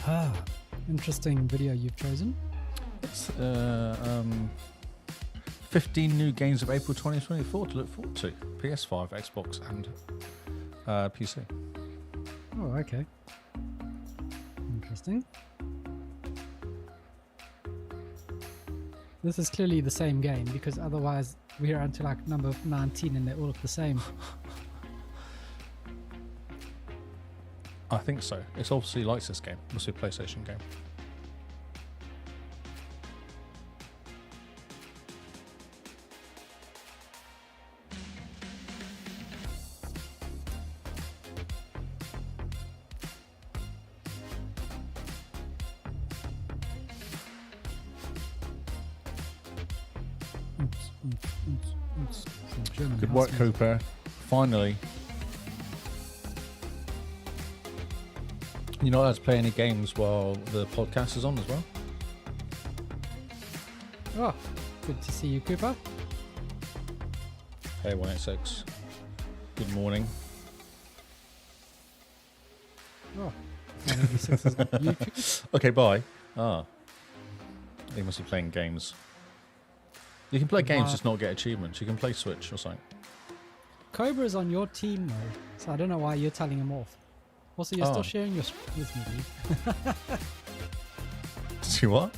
Ah, interesting video you've chosen. It's 15 new games of April 2024 to look forward to. PS5, Xbox, and PC. Oh, okay. Interesting. This is clearly the same game, because otherwise we're onto like number 19 and they all look the same. I think so. It's obviously likes this game. Must be a PlayStation game. Good work, Cooper. Finally. You're not allowed to play any games while the podcast is on as well? Oh, good to see you, Cooper. Hey, 186. Good morning. Oh, 186 is on YouTube. Okay, bye. He must be playing games. You can play games, just not get achievements. You can play Switch or something. Cobra is on your team, though, so I don't know why you're telling him off. Also, you're still sharing your screen with me, dude. See what?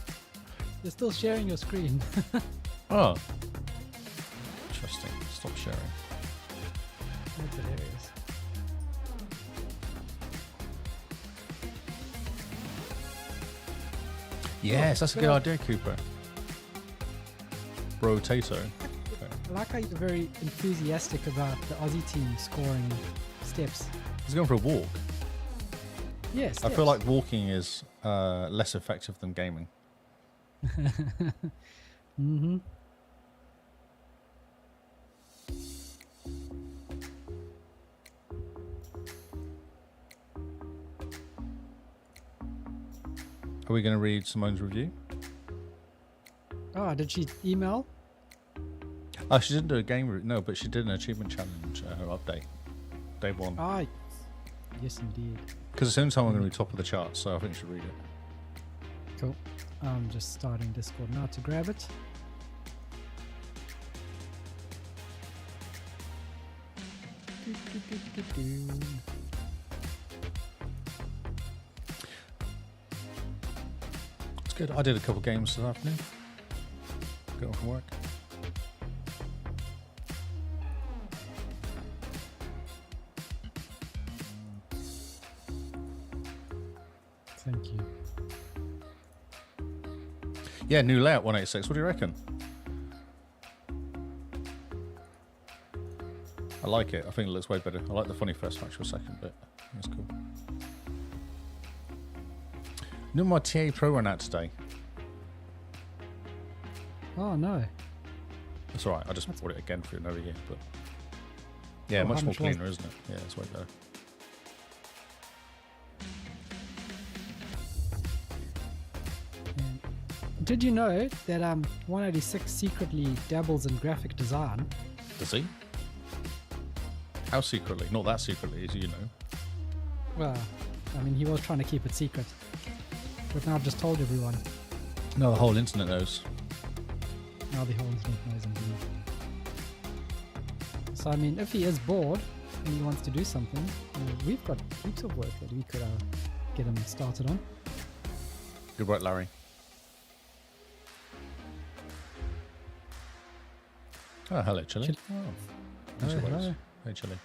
You're still sharing your screen. Oh. Interesting. Stop sharing. That's hilarious. Yes, that's a good idea, Cooper. Bro-tato. Okay. I like how you're very enthusiastic about the Aussie team scoring steps. He's going for a walk. Yes. I feel like walking is less effective than gaming. Mm-hmm. Are we going to read Simone's review? Oh, did she email? Oh, she didn't do a game no, but she did an achievement challenge update. Day one. Ah, yes, indeed. Because as soon as I'm going to be top of the charts, so I think you should read it. Cool. I'm just starting Discord now to grab it. It's good. I did a couple games this afternoon. Got off from work. Thank you. Yeah, new layout 186. What do you reckon? I like it. I think it looks way better. I like the funny first factual second bit. That's cool. Knew my TA Pro ran out today. Oh, no. That's all right. I just bought it again for another year. But yeah, much more cleaner, isn't it? Yeah, it's way better. Did you know that 186 secretly dabbles in graphic design? Does he? How secretly? Not that secretly, as you know. Well, I mean, he was trying to keep it secret. But now I've just told everyone. No, the whole internet knows. Now the whole internet knows indeed. So, I mean, if he is bored and he wants to do something, we've got heaps of work that we could get him started on. Good work, Larry. Oh, hello, Chili. Oh, Hello. Hey, Chili.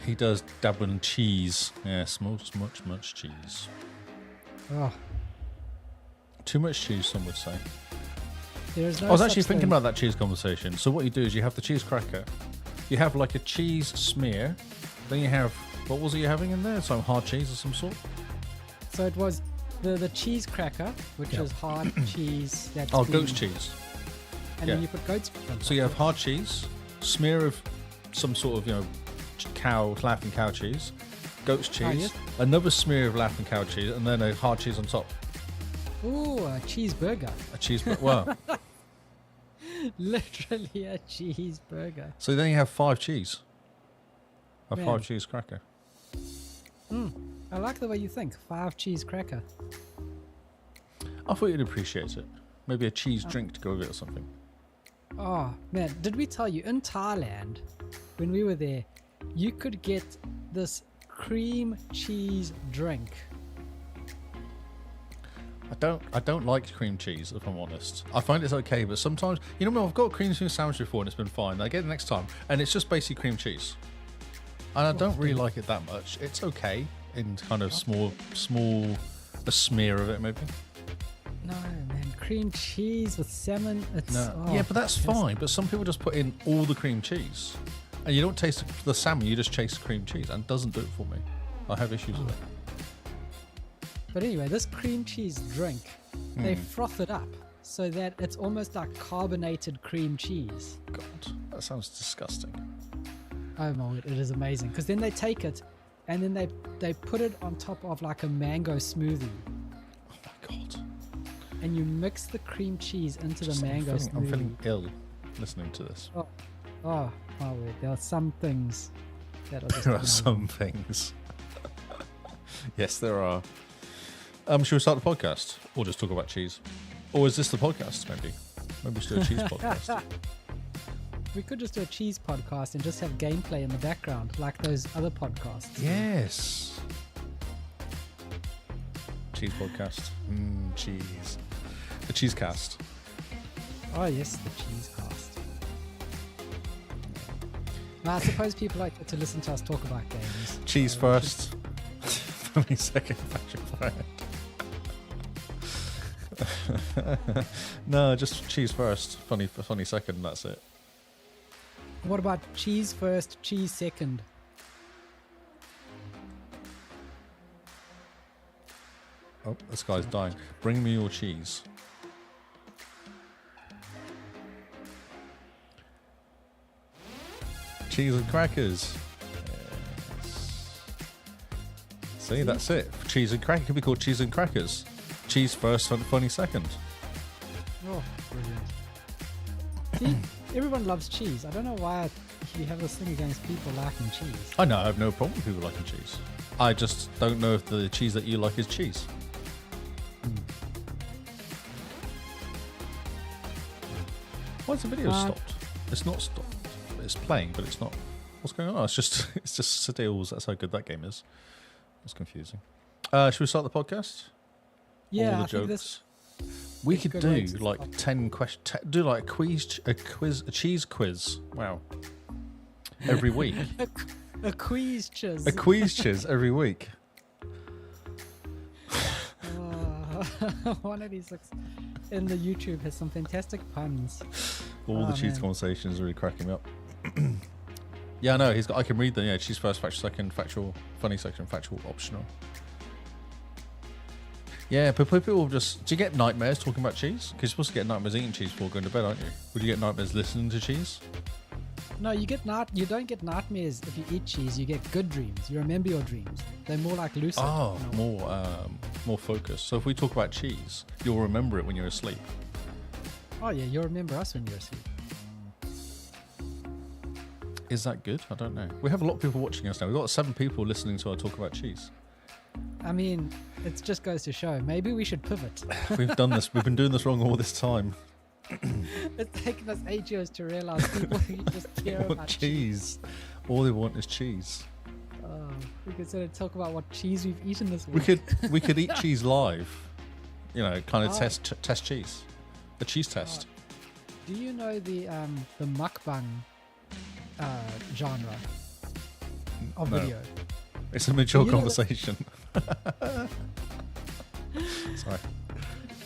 He does dabble in cheese. Yes, much cheese. Oh, Too much cheese, some would say. there's no I was actually such thinking thing. about that cheese conversation. So what you do is you have the cheese cracker. You have like a cheese smear. Then you have, what was it you having in there? Some hard cheese of some sort? So it was the cheese cracker, which Yeah. is hard cheese. That's Oh, been- goat's cheese. And yeah. then you put goat's cheese on So top. you have hard cheese, smear of some sort of, laughing cow cheese, goat's cheese, yes. another smear of laughing cow cheese, and then a hard cheese on top. Ooh, a cheeseburger. A cheeseburger. Well, Literally a cheeseburger. so then you have 5 cheese. A Man. 5 cheese cracker. I like the way you think. 5 cheese cracker. I thought you'd appreciate it. Maybe a cheese drink to go with it or something. Oh, man. Did we tell you, in Thailand, when we were there, you could get this cream cheese drink. I don't like cream cheese, if I'm honest. I find it's okay, but sometimes, you know, I've got cream cheese sandwich before and it's been fine. I get it next time, and it's just basically cream cheese. And I don't really like it that much. It's okay in kind of small, a smear of it maybe. No, man, cream cheese with salmon. It's Yeah, but that's fine. But some people just put in all the cream cheese, and you don't taste the salmon. You just taste the cream cheese, and it doesn't do it for me. I have issues with it. But anyway, this cream cheese drink, they froth it up so that it's almost like carbonated cream cheese. God, that sounds disgusting. Oh my word, it is amazing. Because then they take it and then they put it on top of like a mango smoothie. Oh my God. And you mix the cream cheese into the mango smoothie. I'm feeling ill listening to this. Oh my word, there are some things that are just There are some things. Yes, there are. Should we start the podcast? Or just talk about cheese? Or is this the podcast, maybe? Maybe we should do a cheese podcast. We could just do a cheese podcast and just have gameplay in the background, like those other podcasts. Yes. Cheese podcast. Cheese. The cheese cast. Oh yes, the cheese cast. Now, I suppose people like to listen to us talk about games. Cheese first. 20 second fashion friend. No, just cheese first. Funny second, that's it. What about cheese first, cheese second? Oh, this guy's dying. Bring me your cheese. Cheese and crackers. Yes. See, that's it. Cheese and crackers. It could be called cheese and crackers. Cheese first, funny second. Oh, brilliant. See, everyone loves cheese. I don't know why you have this thing against people liking cheese. I know, I have no problem with people liking cheese. I just don't know if the cheese that you like is cheese. Why is the video stopped? It's not stopped. It's playing, but it's not. What's going on? Oh, it's just Sedales. That's how good that game is. It's confusing. Should we start the podcast? Yeah, All the I think jokes. We could do like 10 questions. Do like a cheese quiz. Wow. Every week. a quiz chiz. A quiz quiz every week. 186 in the YouTube has some fantastic puns. All the cheese conversations are really cracking me up. Yeah, I know. I can read them. Yeah, cheese first, factual second, factual, funny section, factual, optional. Yeah, but people just... Do you get nightmares talking about cheese? Because you're supposed to get nightmares eating cheese before going to bed, aren't you? Would you get nightmares listening to cheese? No, you don't get nightmares if you eat cheese. You get good dreams. You remember your dreams. They're more like lucid. Oh, more focused. So if we talk about cheese, you'll remember it when you're asleep. Oh yeah, you'll remember us when you're asleep. Is that good? I don't know. We have a lot of people watching us now. We've got 7 people listening to our talk about cheese. I mean, it just goes to show. Maybe we should pivot. We've done this. We've been doing this wrong all this time. It's taken us 8 years to realize people who just care about cheese. All they want is cheese. We could sort of talk about what cheese we've eaten this week. We could eat cheese live. You know, kind of test cheese. A cheese test. Do you know the mukbang genre of video? It's a mature conversation. Sorry.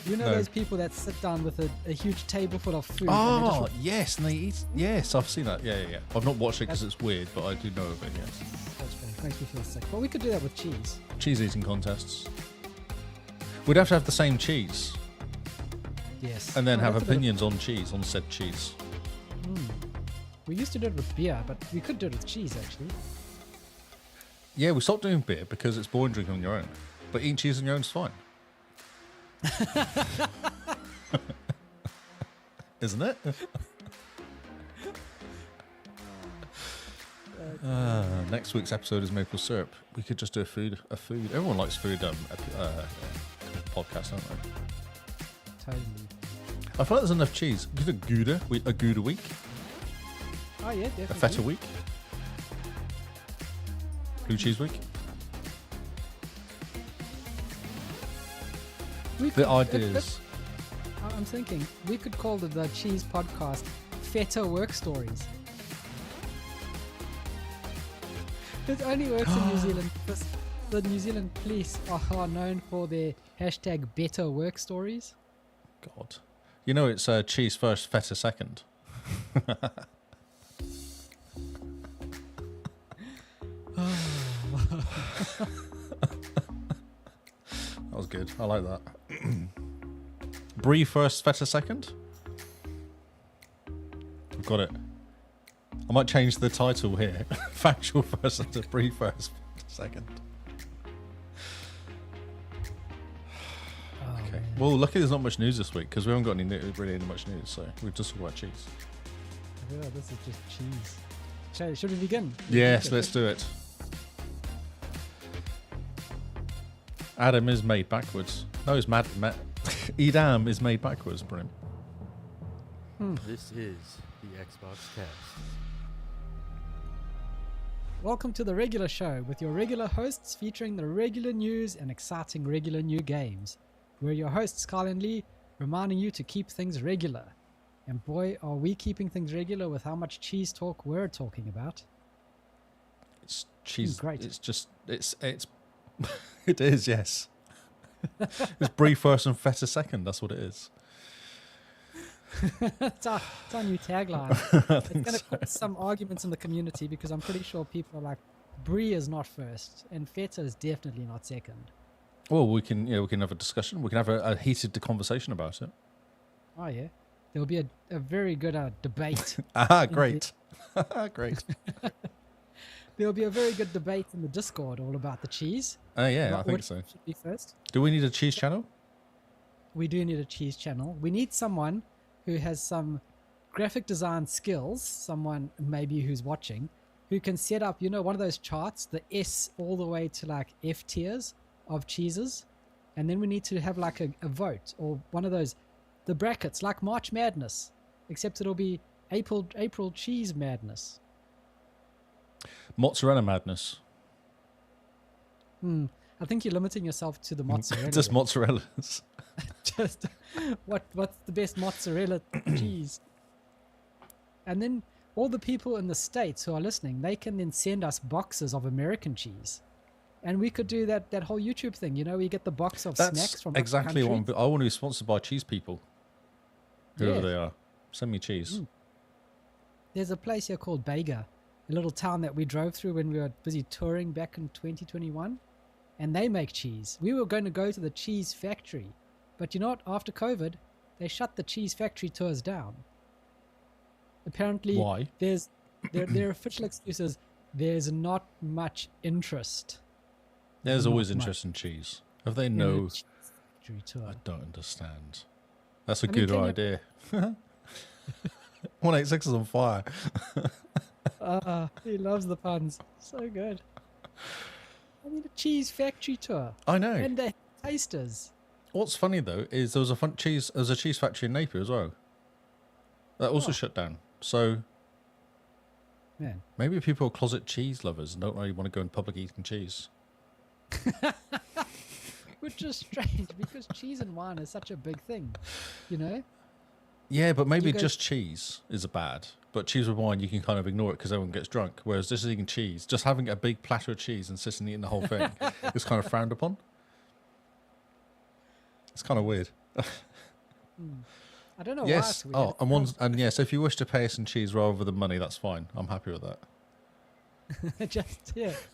You know those people that sit down with a huge table full of food? Oh, yes, and they eat. Yes, I've seen that. Yeah. I've not watched it because it's weird, but I do know of it, yes. That's great. It makes me feel sick. But we could do that with cheese. Cheese eating contests. We'd have to have the same cheese. Yes. And then have opinions on cheese, on said cheese. We used to do it with beer, but we could do it with cheese, actually. Yeah, we stopped doing beer because it's boring drinking on your own. But eating cheese on your own is fine. Isn't it? Next week's episode is maple syrup. We could just do a food. Everyone likes food podcast, don't they? Totally. I feel like there's enough cheese. Get a Gouda week. Oh yeah, definitely. A feta week. Blue cheese week. The ideas. I'm thinking we could call the cheese podcast Feta Work Stories. It only works in New Zealand because the New Zealand police are known for their hashtag better work stories. God. You know it's cheese first, feta second. That was good. I like that. Brie first, feta second? I've got it. I might change the title here. Factual first to Brie first, second. Okay. Man. Well, luckily there's not much news this week because we haven't got really much news, so we've just talked about cheese. Yeah, this is just cheese. Should we begin? Yes, let's do it. Adam is made backwards. No, it's Edam is made backwards, Brim. This is the Xbox Cast. Welcome to the regular show with your regular hosts featuring the regular news and exciting regular new games. We're your hosts, Carl and Lee, reminding you to keep things regular. And boy, are we keeping things regular with how much cheese talk we're talking about. It's cheese. Great. It's just, it's it is, yes. It's Brie first and feta second. That's what it is. it's our new tagline. It's going to cause some arguments in the community because I'm pretty sure people are like, Brie is not first and feta is definitely not second. Well, we can have a discussion. We can have a heated conversation about it. Oh yeah, there will be a very good debate. Great. Great. There will be a very good debate in the Discord all about the cheese. Yeah, I think so. Should be first. Do we need a cheese channel? We do need a cheese channel. We need someone who has some graphic design skills, someone maybe who's watching, who can set up, one of those charts, the S all the way to like F tiers of cheeses. And then we need to have like a vote or one of those, the brackets, like March Madness, except it'll be April Cheese Madness. Mozzarella madness. I think you're limiting yourself to the mozzarella. Just mozzarellas. Just what's the best mozzarella cheese? And then all the people in the States who are listening, they can then send us boxes of American cheese. And we could do that whole YouTube thing, we get the box of snacks from exactly what I want to be sponsored by cheese people. Whoever they are. Send me cheese. There's a place here called Bega, a little town that we drove through when we were busy touring back in 2021. And they make cheese. We were going to go to the cheese factory. But after COVID, they shut the cheese factory tours down. Apparently, why? Their official excuse is there's not much interest. There's always interest in cheese. Have they no? Cheese factory tour. I don't understand. That's a good idea. 186 is on fire. He loves the puns. So good. I need a cheese factory tour. I know. And the tasters. What's funny though is there was a cheese factory in Napier as well. That also shut down. So man, maybe people are closet cheese lovers and don't really want to go in public eating cheese. Which is strange because cheese and wine is such a big thing, Yeah, but maybe just cheese is bad. But cheese with wine, you can kind of ignore it because everyone gets drunk. Whereas just eating cheese, just having a big platter of cheese and sitting and eating the whole thing is kind of frowned upon. It's kind of weird. I don't know yes. why. And yes, if you wish to pay us in cheese rather than money, that's fine. I'm happy with that.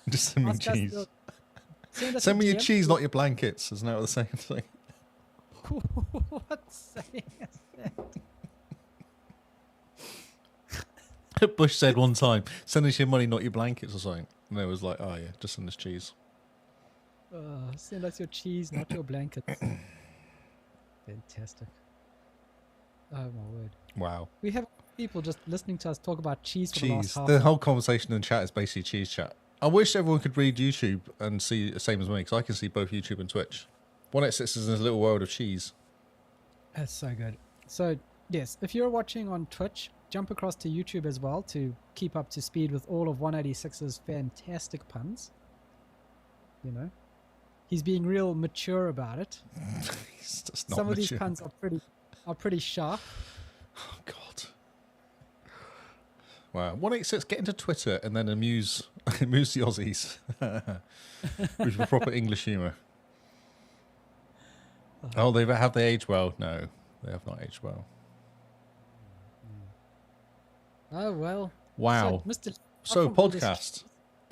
Just send me cheese. Send me your cheese, not your blankets. Isn't that what the saying thing? What saying is that? Bush said one time, send us your money, not your blankets or something. And it was like, oh yeah, just send us cheese. Send us your cheese, not your blankets. Fantastic. Oh my word. Wow. We have People just listening to us talk about cheese for the last Cheese. half The hour. whole conversation in chat is basically cheese chat. I wish everyone could read YouTube and see the same as me, because I can see both YouTube and Twitch. 186 is in his little world of cheese. That's so good. So, yes, if you're watching on Twitch, jump across to YouTube as well to keep up to speed with all of 186's fantastic puns. You know, he's being real mature about it. He's just not Some of these mature. puns are pretty sharp. Oh, God. Wow. 186, get into Twitter and then amuse the Aussies with proper English humour. Oh, have they aged well? No, they have not aged well. Oh well. Wow. So, Mr. So, from all this podcast.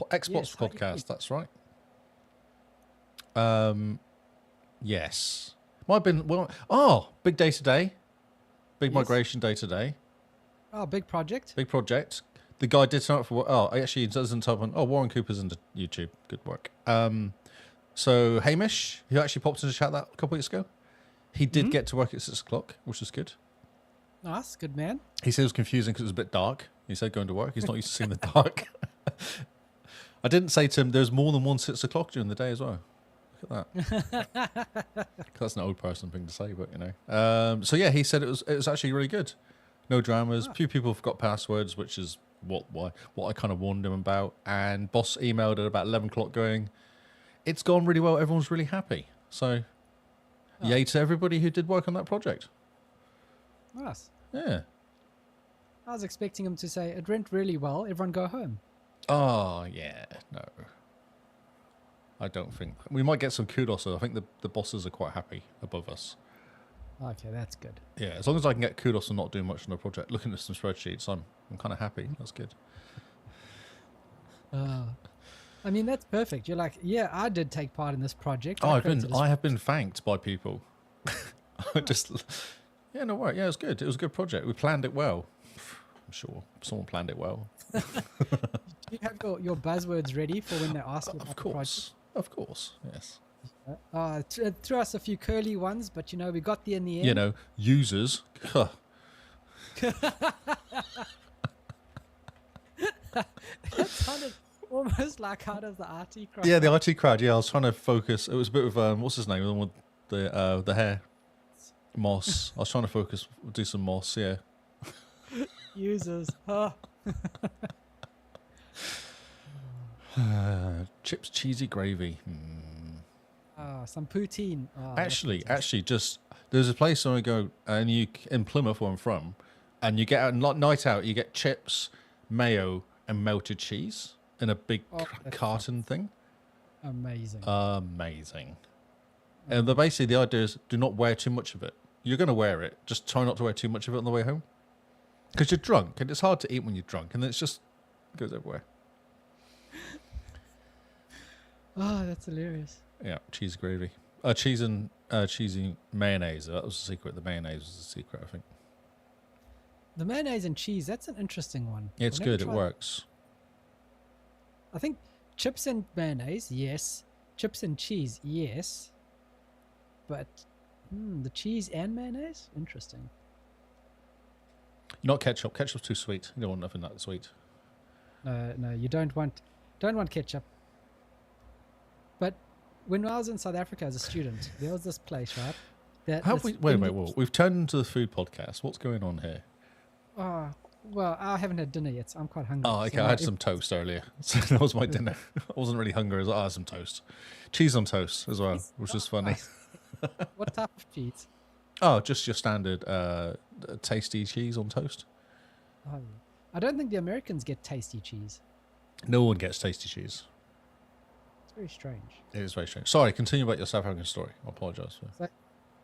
Xbox Yes, how do you podcast, feel? that's right. Yes. Might have been, big day today. Big Yes. migration day today. Oh, big project. Big project. The guy did turn up for, actually, he doesn't tell me. Oh, Warren Cooper's into YouTube. Good work. So, Hamish, who actually popped into chat that a couple weeks ago, he did get to work at 6 o'clock, which was good. Nice, good man. He said it was confusing because it was a bit dark. He said going to work. He's not used to seeing the dark. I didn't say to him, there's more than one 6 o'clock during the day as well. Look at that. That's an old person thing to say, but you know. So yeah, he said it was actually really good. No dramas. Few people forgot passwords, which is what I kind of warned him about. And boss emailed at about 11 o'clock going, it's gone really well. Everyone's really happy. So yay to everybody who did work on that project. Nice. Yeah. I was expecting him to say it went really well. Everyone go home. Oh, yeah. No. I don't think. We might get some kudos. I think the bosses are quite happy above us. Okay, that's good. Yeah, as long as I can get kudos and not doing much on the project, looking at some spreadsheets, I'm kind of happy. That's good. I mean, that's perfect. You're like, yeah, I did take part in this project. Oh, created this I have been thanked by people. Yeah, no worry. Yeah, it was good. It was a good project. We planned it well. I'm sure someone planned it well. Do you have your buzzwords ready for when they ask you about Of the project? course. Of course. Yes. Threw us a few curly ones, but you know, we got there in the end. You know, users. Huh. That sounded almost like out of the RT crowd. Yeah, the IT crowd. Yeah, I was trying to focus. It was a bit of what's his name? The one with the hair, Moss. I was trying to focus, do some Moss. Yeah. Users. Huh. Chips, cheesy gravy. Some poutine. Oh, that's Actually, just there's a place where I go, and in Plymouth where I'm from, and you get out night out. You get chips, mayo, and melted cheese in a big that's carton thing. amazing. Amazing. And basically the idea is do not wear too much of it. You're going to wear it. Just try not to wear too much of it on the way home. Because you're drunk, and it's hard to eat when you're drunk, and it goes everywhere. Oh, that's hilarious. Yeah, cheese gravy. Cheese and cheesy mayonnaise. That was the secret. The mayonnaise was the secret, I think. The mayonnaise and cheese, that's an interesting one. Yeah, it's I've never good. It tried- works. I think chips and mayonnaise, yes. Chips and cheese, yes. But the cheese and mayonnaise? Interesting. Not ketchup. Ketchup's too sweet. You don't want nothing that sweet. No, you don't want ketchup. But when I was in South Africa as a student, there was this place, right? Wait. We've turned into the food podcast. What's going on here? Well, I haven't had dinner yet, so I'm quite hungry. Oh, okay. So I had some toast earlier. So that was my dinner. I wasn't really hungry. I had some toast. Cheese on toast as well, which is funny. Nice. What type of cheese? Oh, just your standard tasty cheese on toast. Oh, I don't think the Americans get tasty cheese. No one gets tasty cheese. It's very strange. It is very strange. Sorry, continue about your South African story. I apologise. So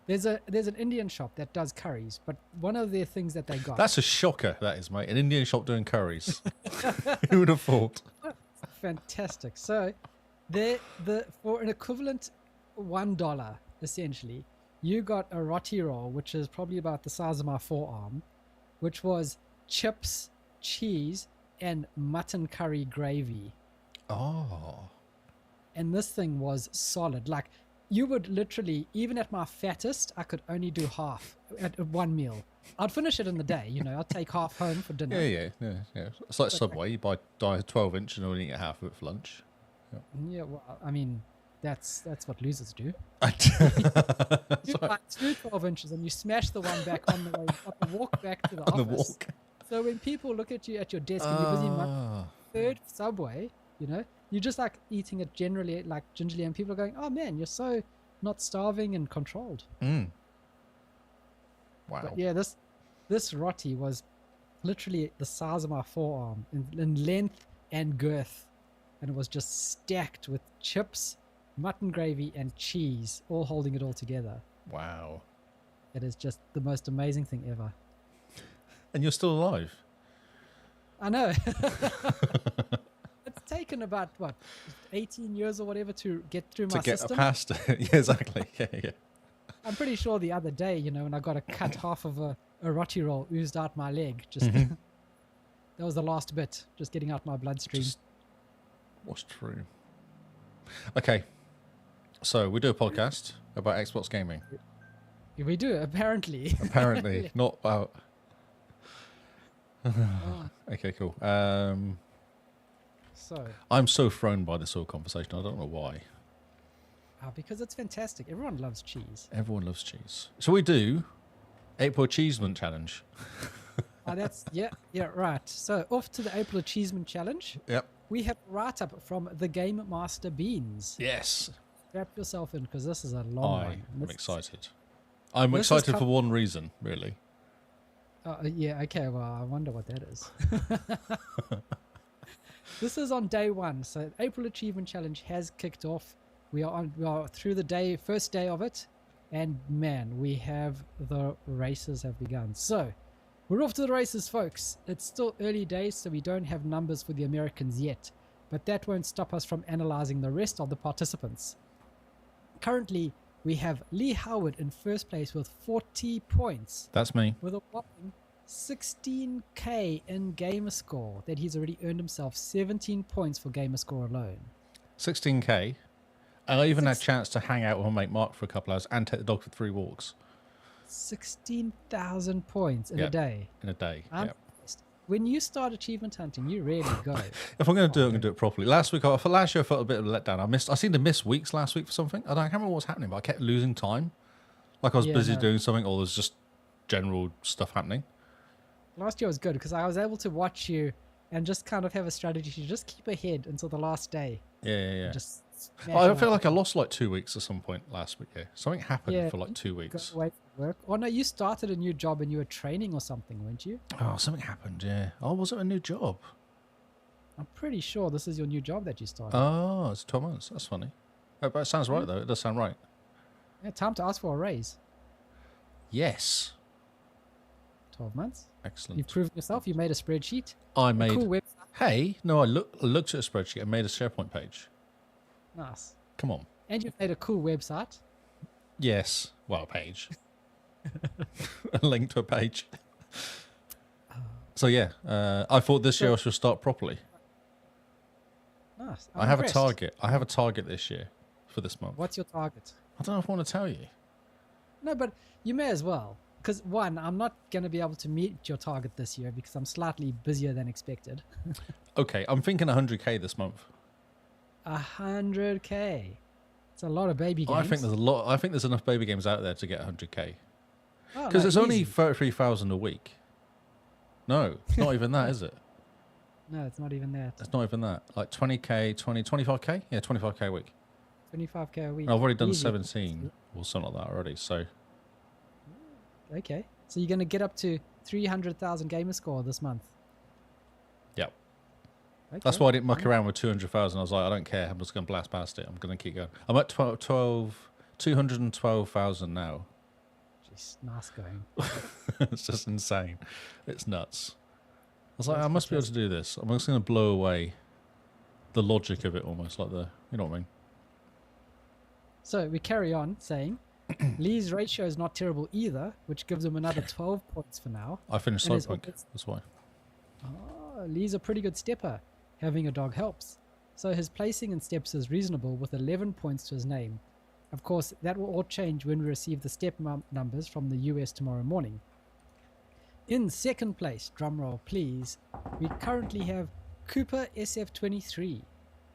there's an Indian shop that does curries, but one of their things that they got. That's a shocker, that is, mate. An Indian shop doing curries. Who would have thought? fantastic. So for an equivalent $1, essentially, you got a roti roll, which is probably about the size of my forearm, which was chips, cheese, and mutton curry gravy. Oh. And this thing was solid. Like, you would literally, even at my fattest, I could only do half at one meal. I'd finish it in the day. I'd take half home for dinner. Yeah. It's like Subway. You buy 12-inch and only eat half of it for lunch. Yeah, well, I mean, that's what losers do. You Sorry, buy 12 inches and you smash the one back on the way up the walk back to the on the office. walk. So when people look at you at your desk and you're busy munching Ah, third Subway, you're just like eating it generally like gingerly, and people are going, "Oh man, you're so not starving and controlled." wow. But yeah, this roti was literally the size of my forearm in length and girth, and it was just stacked with chips, mutton gravy, and cheese, all holding it all together. Wow. It is just the most amazing thing ever. And you're still alive. I know. It's taken about 18 years or whatever to get through my To get system. past it. Yeah, exactly. Yeah. I'm pretty sure the other day, when I got a cut, half of a roti roll oozed out my leg. Just that was the last bit, just getting out my bloodstream. What's true? Okay. So we do a podcast about Xbox gaming. We do, apparently. Apparently, not about. Oh, Okay, cool. so, I'm so thrown by this whole conversation. I don't know why. because it's fantastic. Everyone loves cheese. Everyone loves cheese. So we do April Achievement Challenge. Yeah, right. So off to the April Achievement Challenge. Yep. We have a write-up from the Game Master Beans. Yes. Strap yourself in because this is a long one. I'm excited. I'm this is excited tough. for one reason, really. Yeah, okay, well, I wonder what that is. This is on day one. So April Achievement Challenge has kicked off. We are through the first day of it. And man, the races have begun. So we're off to the races, folks. It's still early days, so we don't have numbers for the Americans yet. But that won't stop us from analyzing the rest of the participants. Currently, we have Lee Howard in first place with 40 points. That's me. With a whopping 16k in gamer score that he's already earned himself 17 points for gamer score alone. 16k. And I even had a chance to hang out with my mate Mark for a couple hours and take the dog for 3 walks. 16,000 points in Yeah. a day. In a day. I'm Yep. impressed. When you start achievement hunting, you really go. If I'm going to do it, I'm going to do it properly. Last year, I felt a bit of a letdown. I seemed to miss weeks last week for something. I can't remember what was happening, but I kept losing time. Like I was busy doing something, or there's just general stuff happening. Last year was good because I was able to watch you and just kind of have a strategy to just keep ahead until the last day. Yeah. Just I feel like I lost like 2 weeks at some point last week. Yeah, something happened for like 2 weeks. Got away from work. Oh no, you started a new job and you were training or something, weren't you? Oh, something happened. Yeah. Oh, was it a new job? I'm pretty sure this is your new job that you started. Oh, it's 12 months. That's funny. Oh, but it sounds right though. It does sound right. Yeah, time to ask for a raise. Yes. 12 months. Excellent. You've proven yourself. You made a spreadsheet. I A made. cool website. Hey, no, I looked at a spreadsheet and made a SharePoint page. Nice. Come on. And you've made a cool website. Yes. Well, a page. A link to a page. So yeah, I thought this year I should start properly. Nice. I have impressed. a target. I have a target this year for this month. What's your target? I don't know if I want to tell you. No, but you may as well. Because one, I'm not going to be able to meet your target this year because I'm slightly busier than expected. Okay, I'm thinking 100k this month. 100k. It's a lot of baby games. I think there's a lot. I think there's enough baby games out there to get 100k. Oh, Because no, it's only easy. 33,000 a week. No, it's not even that, is it? No, it's not even that. It's not even that. Like 20k, 25k? Yeah, 25k a week. 25k a week. And I've already done Easy. 17 or something like that already. So Okay. So you're going to get up to 300,000 gamer score this month. yeah, Okay. that's why I didn't muck around with 200,000. I was like, I don't care. I'm just going to blast past it. I'm going to keep going. I'm at 212,000 now. Jeez, nice going. It's just insane. It's nuts. I was like, I must be able to do this. I'm just going to blow away the logic of it almost, like the, you know what I mean? So we carry on saying Lee's ratio is not terrible either, which gives him another 12 points for now. I finished And his Cyberpunk. orbits- That's why. Oh, Lee's a pretty good stepper. Having a dog helps. So his placing in steps is reasonable with 11 points to his name. Of course, that will all change when we receive the step numbers from the US tomorrow morning. In second place, drumroll please, we currently have Cooper SF23.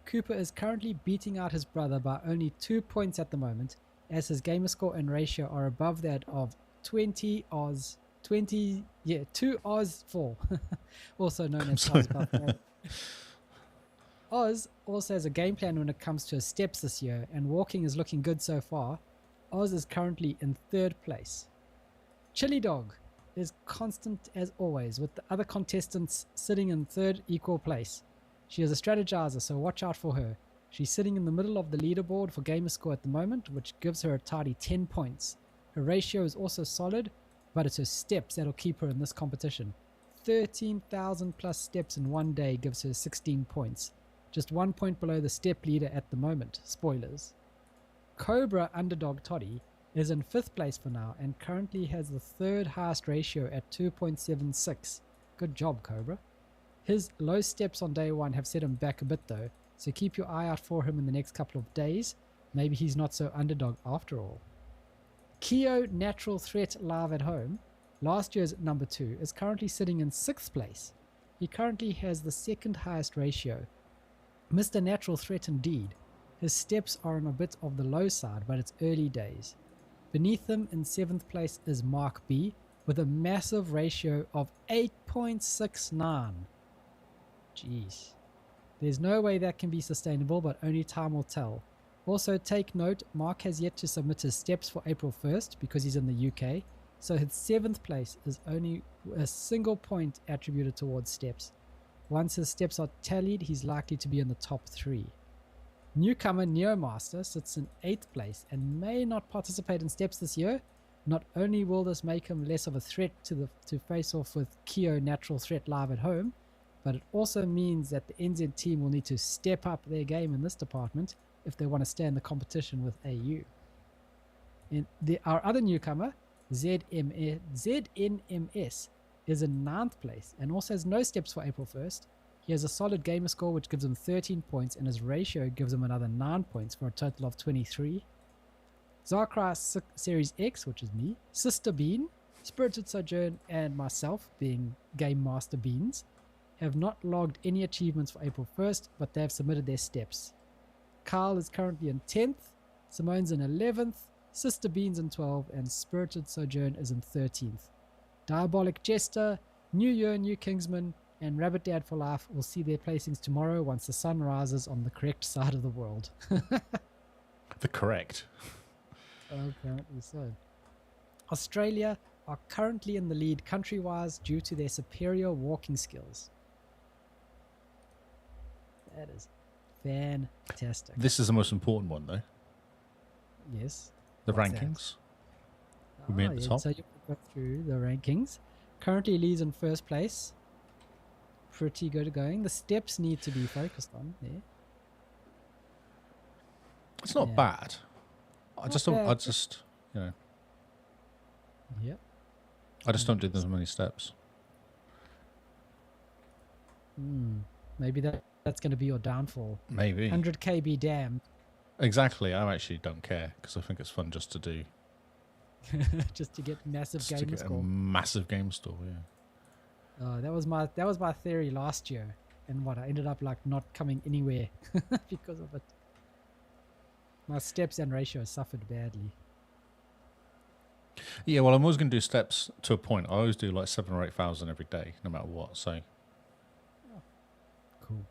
Cooper is currently beating out his brother by only 2 points at the moment, as his gamer score and ratio are above that of 2 Oz 4, also known as Oz Buff. Oz also has a game plan when it comes to his steps this year, and walking is looking good so far. Oz is currently in third place. Chili Dog is constant as always, with the other contestants sitting in third equal place. She is a strategizer, so watch out for her. She's sitting in the middle of the leaderboard for gamer score at the moment, which gives her a tidy 10 points. Her ratio is also solid, but it's her steps that'll keep her in this competition. 13,000 plus steps in one day gives her 16 points. Just 1 point below the step leader at the moment. Spoilers. Cobra Underdog Toddy is in 5th place for now and currently has the third highest ratio at 2.76. Good job, Cobra. His low steps on day one have set him back a bit though, so keep your eye out for him in the next couple of days. Maybe he's not so underdog after all. Keo Natural Threat Live at Home, last year's number 2, is currently sitting in 6th place. He currently has the second highest ratio. Mr. Natural Threat indeed. His steps are on a bit of the low side, but it's early days. Beneath him in 7th place is Mark B with a massive ratio of 8.69. Jeez. There's no way that can be sustainable, but only time will tell. Also take note, Mark has yet to submit his steps for April 1st because he's in the UK, so his 7th place is only a single point attributed towards steps. Once his steps are tallied, he's likely to be in the top 3. Newcomer Neomaster sits in 8th place and may not participate in steps this year. Not only will this make him less of a threat to face off with Keo Natural Threat Live at Home, but it also means that the NZ team will need to step up their game in this department if they want to stay in the competition with AU. Our other newcomer, ZNMS, is in 9th place and also has no steps for April 1st. He has a solid gamer score which gives him 13 points and his ratio gives him another 9 points for a total of 23. Zarkrai Series X, which is me, Sister Bean, Spirited Sojourn and myself, being Game Master Beans, have not logged any achievements for April 1st, but they have submitted their steps. Carl is currently in 10th, Simone's in 11th, Sister Beans in 12th, and Spirited Sojourn is in 13th. Diabolic Jester, New Year, New Kingsman, and Rabbit Dad for Life will see their placings tomorrow once the sun rises on the correct side of the world. The correct. Apparently so. Australia are currently in the lead country-wise due to their superior walking skills. That is fantastic. This is the most important one, though. Yes. The What's rankings. That? We've been at the top. So you go through the rankings. Currently Lee's in 1st place. Pretty good going. The steps need to be focused on there. It's not bad. I just don't. I just, you know. Yep. I just don't do as many steps. Maybe that's going to be your downfall. Maybe. 100k be damned. Exactly. I actually don't care because I think it's fun just to do. Just to get massive Just to game get score. a massive game score. Yeah. That was my theory last year, and I ended up like not coming anywhere because of it. My steps and ratio suffered badly. Yeah, well, I'm always going to do steps to a point. I always do like 7,000 or 8,000 every day, no matter what. So, Cool.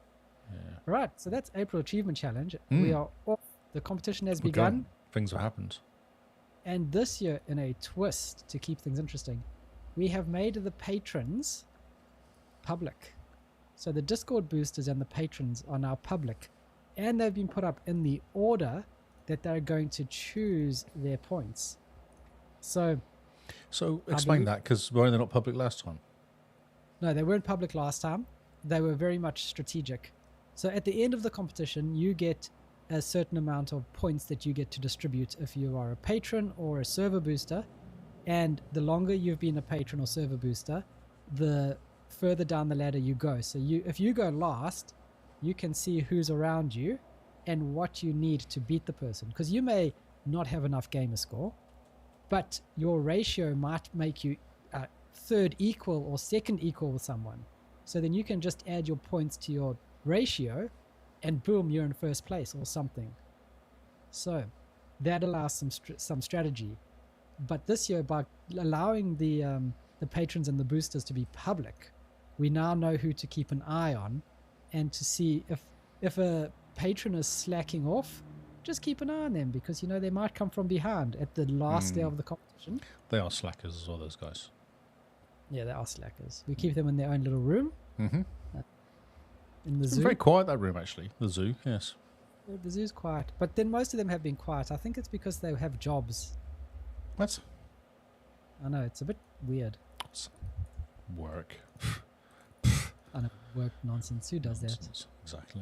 yeah. Right, so that's April Achievement Challenge. We are off. The competition has begun. Going. Things have happened. And this year, in a twist to keep things interesting, we have made the patrons public. So the Discord boosters and the patrons are now public, and they've been put up in the order that they're going to choose their points. So explain that, because were they not public last time? no, they weren't public last time. They were very much strategic. So at the end of the competition, you get a certain amount of points that you get to distribute if you are a patron or a server booster. And the longer you've been a patron or server booster, the further down the ladder you go. So if you go last, you can see who's around you and what you need to beat the person. Because you may not have enough gamer score, but your ratio might make you third equal or second equal with someone. So then you can just add your points to your ratio and boom, you're in first place or something. So that allows some strategy. But this year, by allowing the patrons and the boosters to be public, we now know who to keep an eye on, and to see if a patron is slacking off, just keep an eye on them, because they might come from behind at the last day of the competition. They are slackers as well, those guys. Yeah, they are slackers. We keep them in their own little room. Mm-hmm. In the It's zoo. very quiet, that room, actually. The zoo, yes. Yeah, the zoo's quiet, but then most of them have been quiet. I think it's because they have jobs. What? I know, it's a bit weird. It's work. I know, work nonsense. Who does that? Nonsense. Exactly.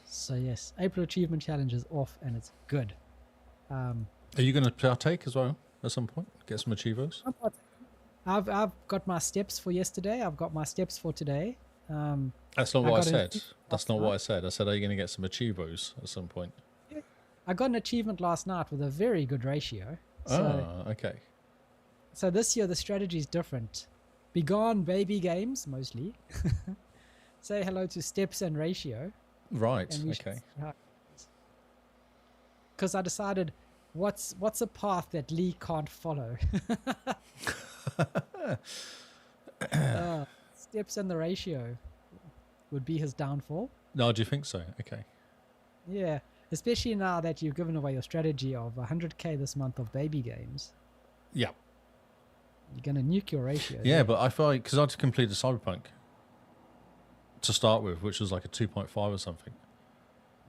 So yes, April Achievement Challenge is off, and it's good. Are you going to partake as well at some point? Get some achievos? I've got my steps for yesterday. I've got my steps for today. That's not what I got said. That's not what I said. I said, are you going to get some achievos at some point? I got an achievement last night with a very good ratio. So, okay. So this year the strategy is different. Begone baby games mostly. Say hello to steps and ratio. Right. And Okay. Because I decided, what's a path that Lee can't follow? Steps and the ratio would be his downfall. No, do you think so? Okay. Yeah, especially now that you've given away your strategy of 100k this month of baby games. Yeah. You're going to nuke your ratio. Yeah, but I feel like, because I had to complete a Cyberpunk to start with, which was like a 2.5 or something.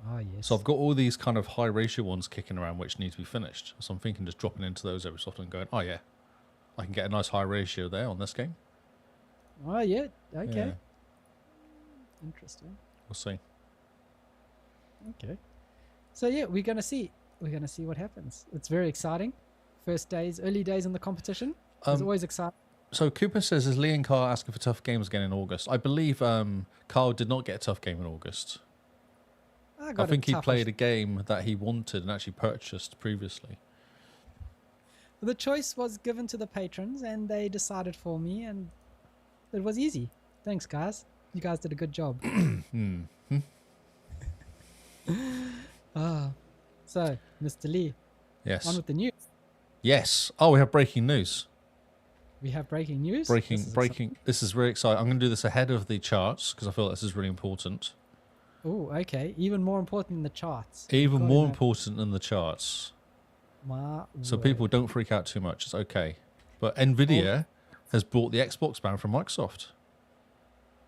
Oh, yes. So I've got all these kind of high ratio ones kicking around which need to be finished. So I'm thinking just dropping into those every so often and going, oh yeah, I can get a nice high ratio there on this game. Oh, yeah. Okay. Yeah. Interesting. We'll see. Okay. So yeah, we're going to see. We're going to see what happens. It's very exciting. First days, early days in the competition. It's always exciting. So Cooper says, is Lee and Carl asking for tough games again in August? I believe Carl did not get a tough game in August. I think he played a game that he wanted and actually purchased previously. The choice was given to the patrons, and they decided for me, and it was easy. Thanks, guys. You guys did a good job. So, Mr. Lee, Yes. on with the news. Yes. Oh, we have breaking news. We have breaking news. Breaking. This is very exciting. I'm going to do this ahead of the charts because I feel this is really important. Oh, okay. Even more important than the charts. Even more important than the charts. My So word. people don't freak out too much. It's okay. But Nvidia has bought the Xbox ban from Microsoft.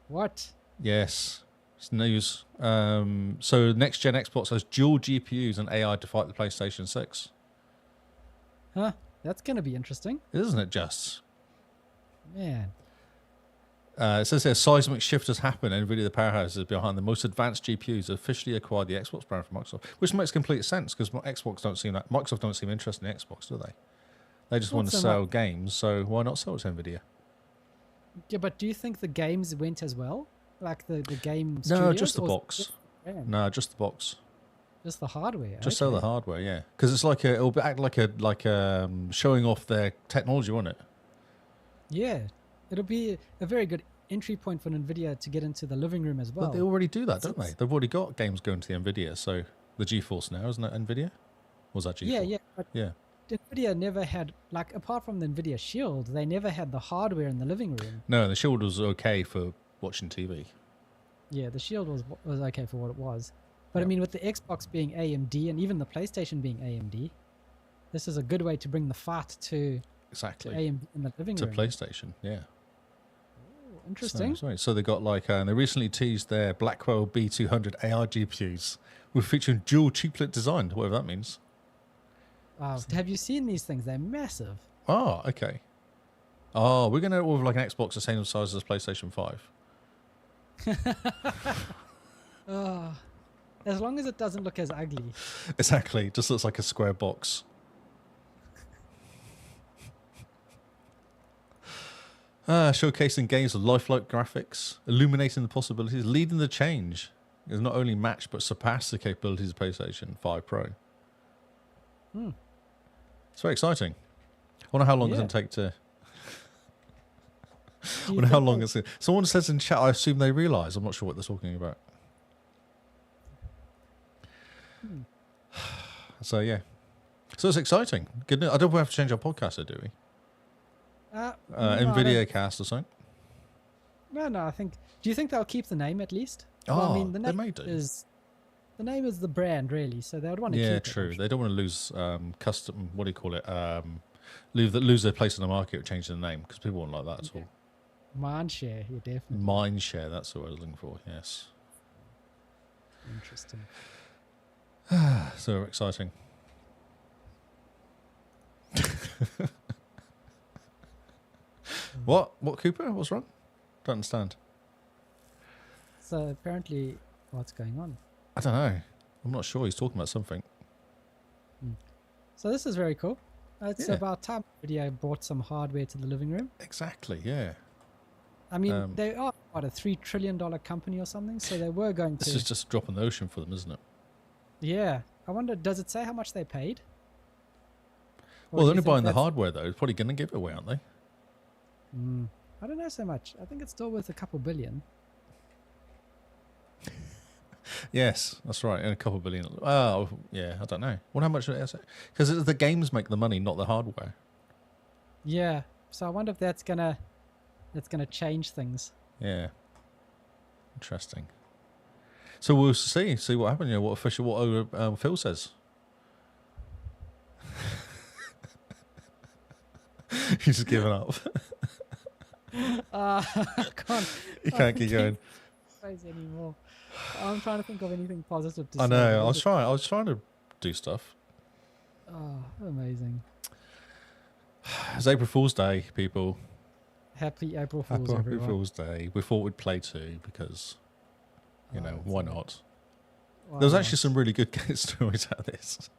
What? Yes. It's news. So next gen Xbox has dual GPUs and AI to fight the PlayStation 6. Huh? That's going to be interesting. Isn't it just? Man. It says here, seismic shift has happened. Nvidia, the powerhouse, is behind the most advanced GPUs, officially acquired the Xbox brand from Microsoft, which makes complete sense because Microsoft don't seem interested in Xbox, do they? They just want to sell games, so why not sell it to Nvidia? Yeah, but do you think the games went as well? Like the game No, studios, just the or box. just the brand? No, just the box. Just the hardware. Just sell the okay. hardware, yeah. Because it's like it'll act like showing off their technology, won't it? Yeah, it'll be a very good entry point for Nvidia to get into the living room as well. But they already do that, don't they? They've already got games going to the Nvidia, so the GeForce now, isn't it Nvidia? Was that GeForce? Yeah, but Yeah. Nvidia never had, like, apart from the Nvidia Shield, they never had the hardware in the living room. No, the Shield was okay for watching TV. Yeah, the Shield was okay for what it was. But I mean, with the Xbox being AMD and even the PlayStation being AMD, this is a good way to bring the fight to Exactly. AMD in the living To room. PlayStation, yeah. Interesting. So they got like, they recently teased their Blackwell B200 AI GPUs with featuring dual chiplet design, whatever that means. Have you seen these things? They're massive. Oh, okay. Oh, we're going to have like an Xbox the same size as PlayStation 5. As long as it doesn't look as ugly. Exactly. Just looks like a square box. Showcasing games with lifelike graphics, illuminating the possibilities, leading the change. It's not only matched but surpassed the capabilities of PlayStation 5 Pro. It's very exciting. I wonder how long it's going to take to Do you Wonder how think long they'll- it's. Someone says in chat. I assume they realise. I'm not sure what they're talking about. So yeah, so it's exciting. Good. I don't think we have to change our podcast, do we? No, I don't- Nvidia cast or something. No, I think. Do you think they'll keep the name at least? Oh, the they name may do. the name is the brand, really. So they would want to keep Yeah, it. true. They don't want to lose custom. What do you call it? Lose their place in the market with changing the name because people won't like that at all. Mindshare, yeah, definitely. Mind share. That's what I was looking for. Yes. Interesting. So exciting. What? What, Cooper? What's wrong? Don't understand. So apparently, what's going on? I don't know. I'm not sure. He's talking about something. So this is very cool. It's Yeah. about time video brought some hardware to the living room. Exactly. Yeah. I mean, they are what, a $3 trillion company or something, so they were going This to. is just a drop in the ocean for them, isn't it? Yeah, I wonder. Does it say how much they paid? Or Well, do they're you only think buying the that's- hardware though. They're probably going to give it away, aren't they? I don't know so much. I think it's still worth a couple billion. Yes, that's right. And a couple billion. Oh, yeah. I don't know. Well, how much is it? Because the games make the money, not the hardware. Yeah. So I wonder if that's gonna change things. Yeah. Interesting. So we'll see what happens. You know, what Phil says. He's just given up. I can't. You can't keep going. Face anymore. I'm trying to think of anything positive to I say. know. I was trying to do stuff. Oh, amazing. It's April Fool's Day, people. Happy April Fools, Happy everyone. Fool's Day. We thought we'd play too because, you know, that's why all right. not? Why There was not? actually some really good stories out of this.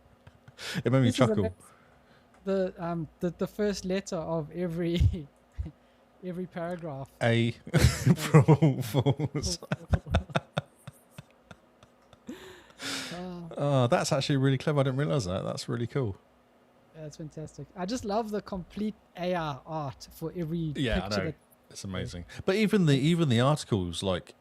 It made me This is chuckle. the first letter of every every paragraph. April Fools. Oh, that's actually really clever. I didn't realise that. That's really cool. That's fantastic. I just love the complete AR art for every Yeah, I picture. know. It's amazing. But even the articles like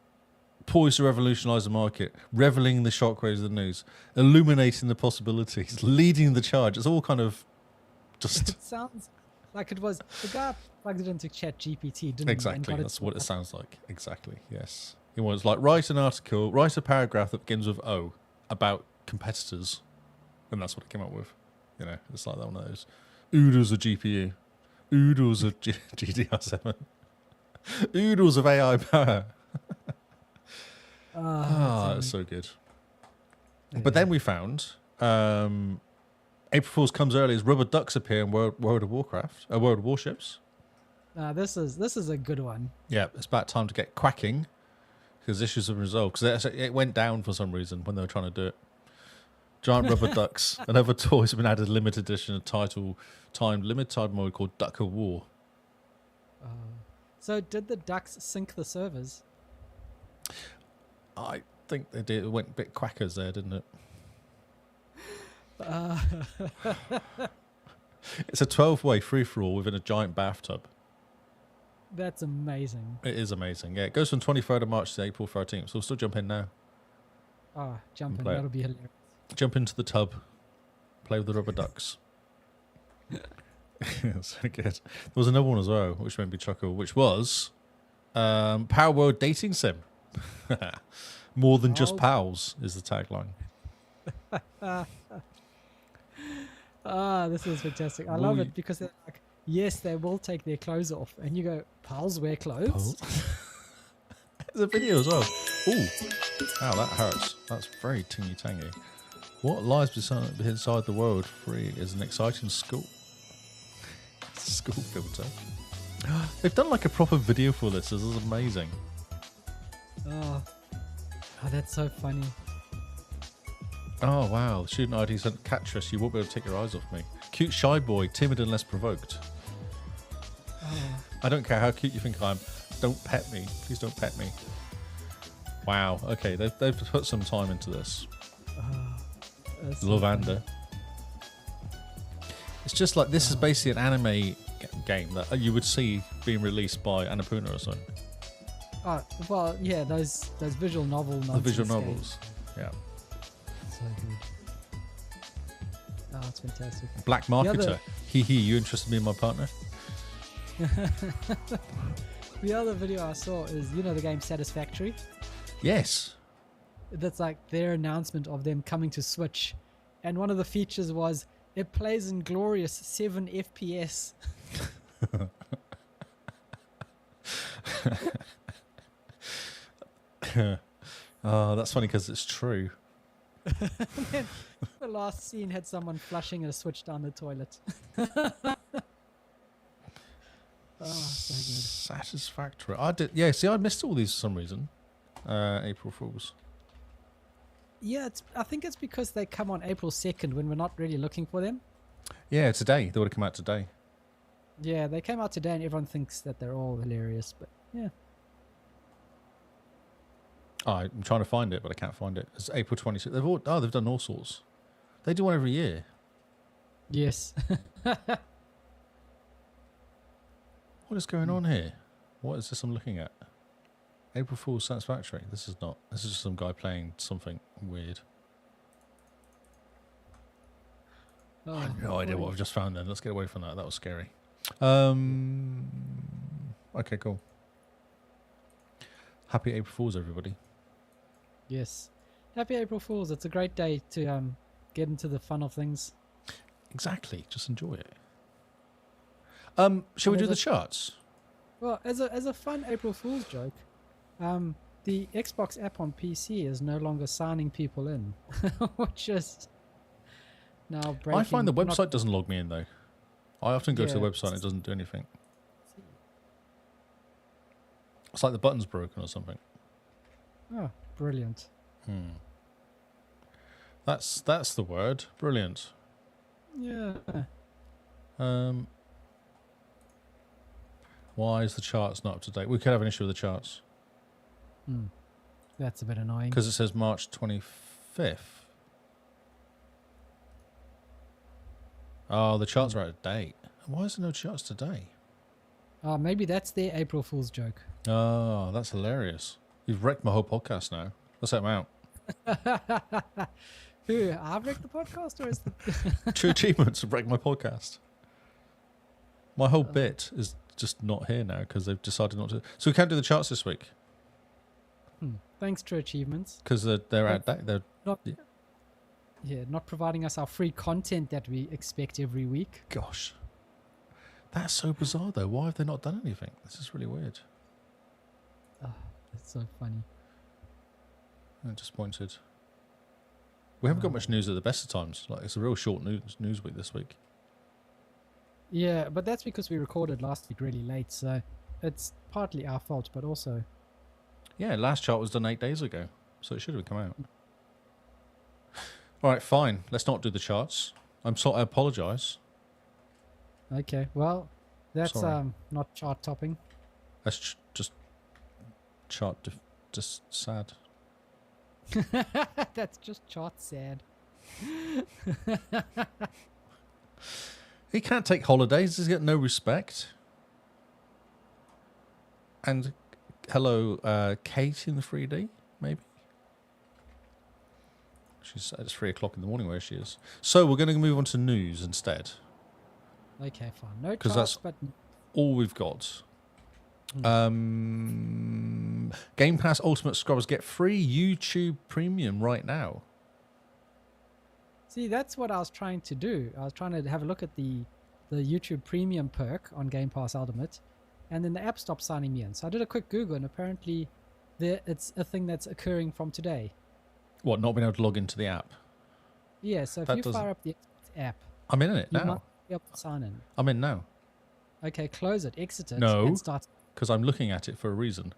poised to revolutionise the market, reveling in the shockwaves of the news, illuminating the possibilities, leading the charge. It's all kind of just It sounds like it was the guy plugged it into Chat GPT, didn't exactly. he? And got That's what it sounds like. Exactly. Yes. It was like write a paragraph that begins with O about competitors, and that's what it came up with. You know, it's like that one of those oodles of GPU, oodles of GDR7, oodles of AI power. It's so good. But then we found April Fool's comes early as rubber ducks appear in World of Warcraft, World of Warships. this is a good one. Yeah, it's about time to get quacking because issues have been resolved. Because it went down for some reason when they were trying to do it. Giant rubber ducks and other toys have been added limited edition of timed limited time mode called Duck of War. So did the ducks sink the servers? I think they did. It went a bit quackers there, didn't it? It's a 12-way free-for-all within a giant bathtub. That's amazing. It is amazing. Yeah, it goes from 23rd of March to April 13th. So we'll still jump in now. Jump in. Play it. That'll be hilarious. Jump into the tub. Play with the rubber ducks. So good. There was another one as well, which made me chuckle, which was Power World Dating Sim. More than just Oh. pals is the tagline. This is fantastic. I love it because they're like, yes, they will take their clothes off, and you go, pals wear clothes. There's a video as well. Ooh, ow, that hurts. That's very tingy tangy. What lies inside the world free is an exciting school filter. They've done like a proper video for this. This is amazing. Oh, that's so funny. Oh wow, student ID sent catch us. You won't be able to take your eyes off me. Cute shy boy, timid and less provoked. I don't care how cute you think I am. Don't pet me. Please don't pet me. Wow. Okay, they've put some time into this. That's so funny. Lavander. It's just like this is basically an anime game that you would see being released by Annapurna or something. Oh, well, yeah, those visual novel The nonsense visual games. novels. Yeah. So good. Oh, it's fantastic. Black Marketer. Hee hee, you interested in being my partner? The other video I saw is, the game Satisfactory? Yes. That's like their announcement of them coming to Switch. And one of the features was, it plays in glorious 7 FPS. Oh, that's funny because it's true. The last scene had someone flushing a Switch down the toilet. Oh, so good. Satisfactory. I did. Yeah. See, I missed all these for some reason. April Fools. Yeah, I think it's because they come on April 2nd when we're not really looking for them. Yeah, today they would have come out today. Yeah, they came out today and everyone thinks that they're all hilarious, but yeah. Oh, I'm trying to find it, but I can't find it. It's April 26th. They've done all sorts. They do one every year. Yes. What is going on here? What is this I'm looking at? April Fool's Satisfactory. This is not. This is just some guy playing something weird. Oh, I have no idea what I've just found then. Let's get away from that. That was scary. Okay, cool. Happy April Fools, everybody. Yes. Happy April Fools. It's a great day to get into the fun of things. Exactly. Just enjoy it. Shall we do the charts? Well, as a fun April Fool's joke, the Xbox app on PC is no longer signing people in, which is now breaking. I find the website doesn't log me in though. I often go to the website and it doesn't do anything. It's like the button's broken or something. Oh, brilliant. That's the word. Brilliant. Yeah. Why is the charts not up to date? We could have an issue with the charts. That's a bit annoying. Because it says March 25th. Oh, the charts are out of date. Why is there no charts today? Oh, maybe that's their April Fool's joke. Oh, that's hilarious. You've wrecked my whole podcast now. Let's set them out. Who? I've wrecked the podcast, or is the True achievements have wrecked my podcast. My whole bit is just not here now because they've decided not to. So we can't do the charts this week. Thanks, True Achievements. Because they're out of date. They're not providing us our free content that we expect every week. Gosh. That's so bizarre though. Why have they not done anything? This is really weird. Oh, that's so funny. I'm disappointed. We haven't got much news at the best of times. Like it's a real short news week this week. Yeah, but that's because we recorded last week really late, so it's partly our fault, but also... Yeah, last chart was done 8 days ago, so it should have come out. All right, fine. Let's not do the charts. I apologise. Okay, well, that's Sorry. not chart topping. That's just chart just sad. That's just chart sad. He can't take holidays. He's got no respect. And hello, Kate in the 3D, maybe? It's 3 o'clock in the morning where she is. So we're going to move on to news instead. Okay, fine. No charts, Because that's but... all we've got. Game Pass Ultimate subscribers get free YouTube Premium right now. See, that's what I was trying to do. I was trying to have a look at the YouTube Premium perk on Game Pass Ultimate, and then the app stopped signing me in. So I did a quick Google, and apparently it's a thing that's occurring from today. What, not being able to log into the app? Yeah, so if That you doesn't- fire up the app, I'm in it you now. might be able to sign in. I'm in now. Okay, close it, exit it, No. and start. Because I'm looking at it for a reason.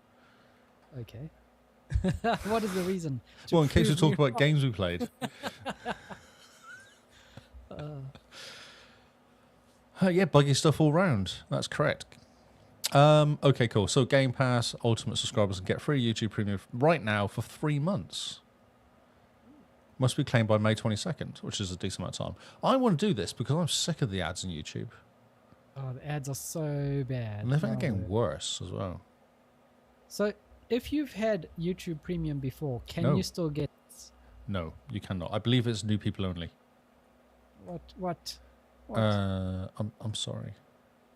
Okay. What is the reason? Well, in case we prove talk me about games we played. Yeah, buggy stuff all round. That's correct. Okay, cool. So Game Pass Ultimate subscribers can get free YouTube Premium right now for 3 months. Must be claimed by May 22nd, which is a decent amount of time. I want to do this because I'm sick of the ads on YouTube. Oh, the ads are so bad. And they're My getting word. worse as well. So, if you've had YouTube Premium before, can No. you still get No, you cannot. I believe it's new people only. what? I'm sorry.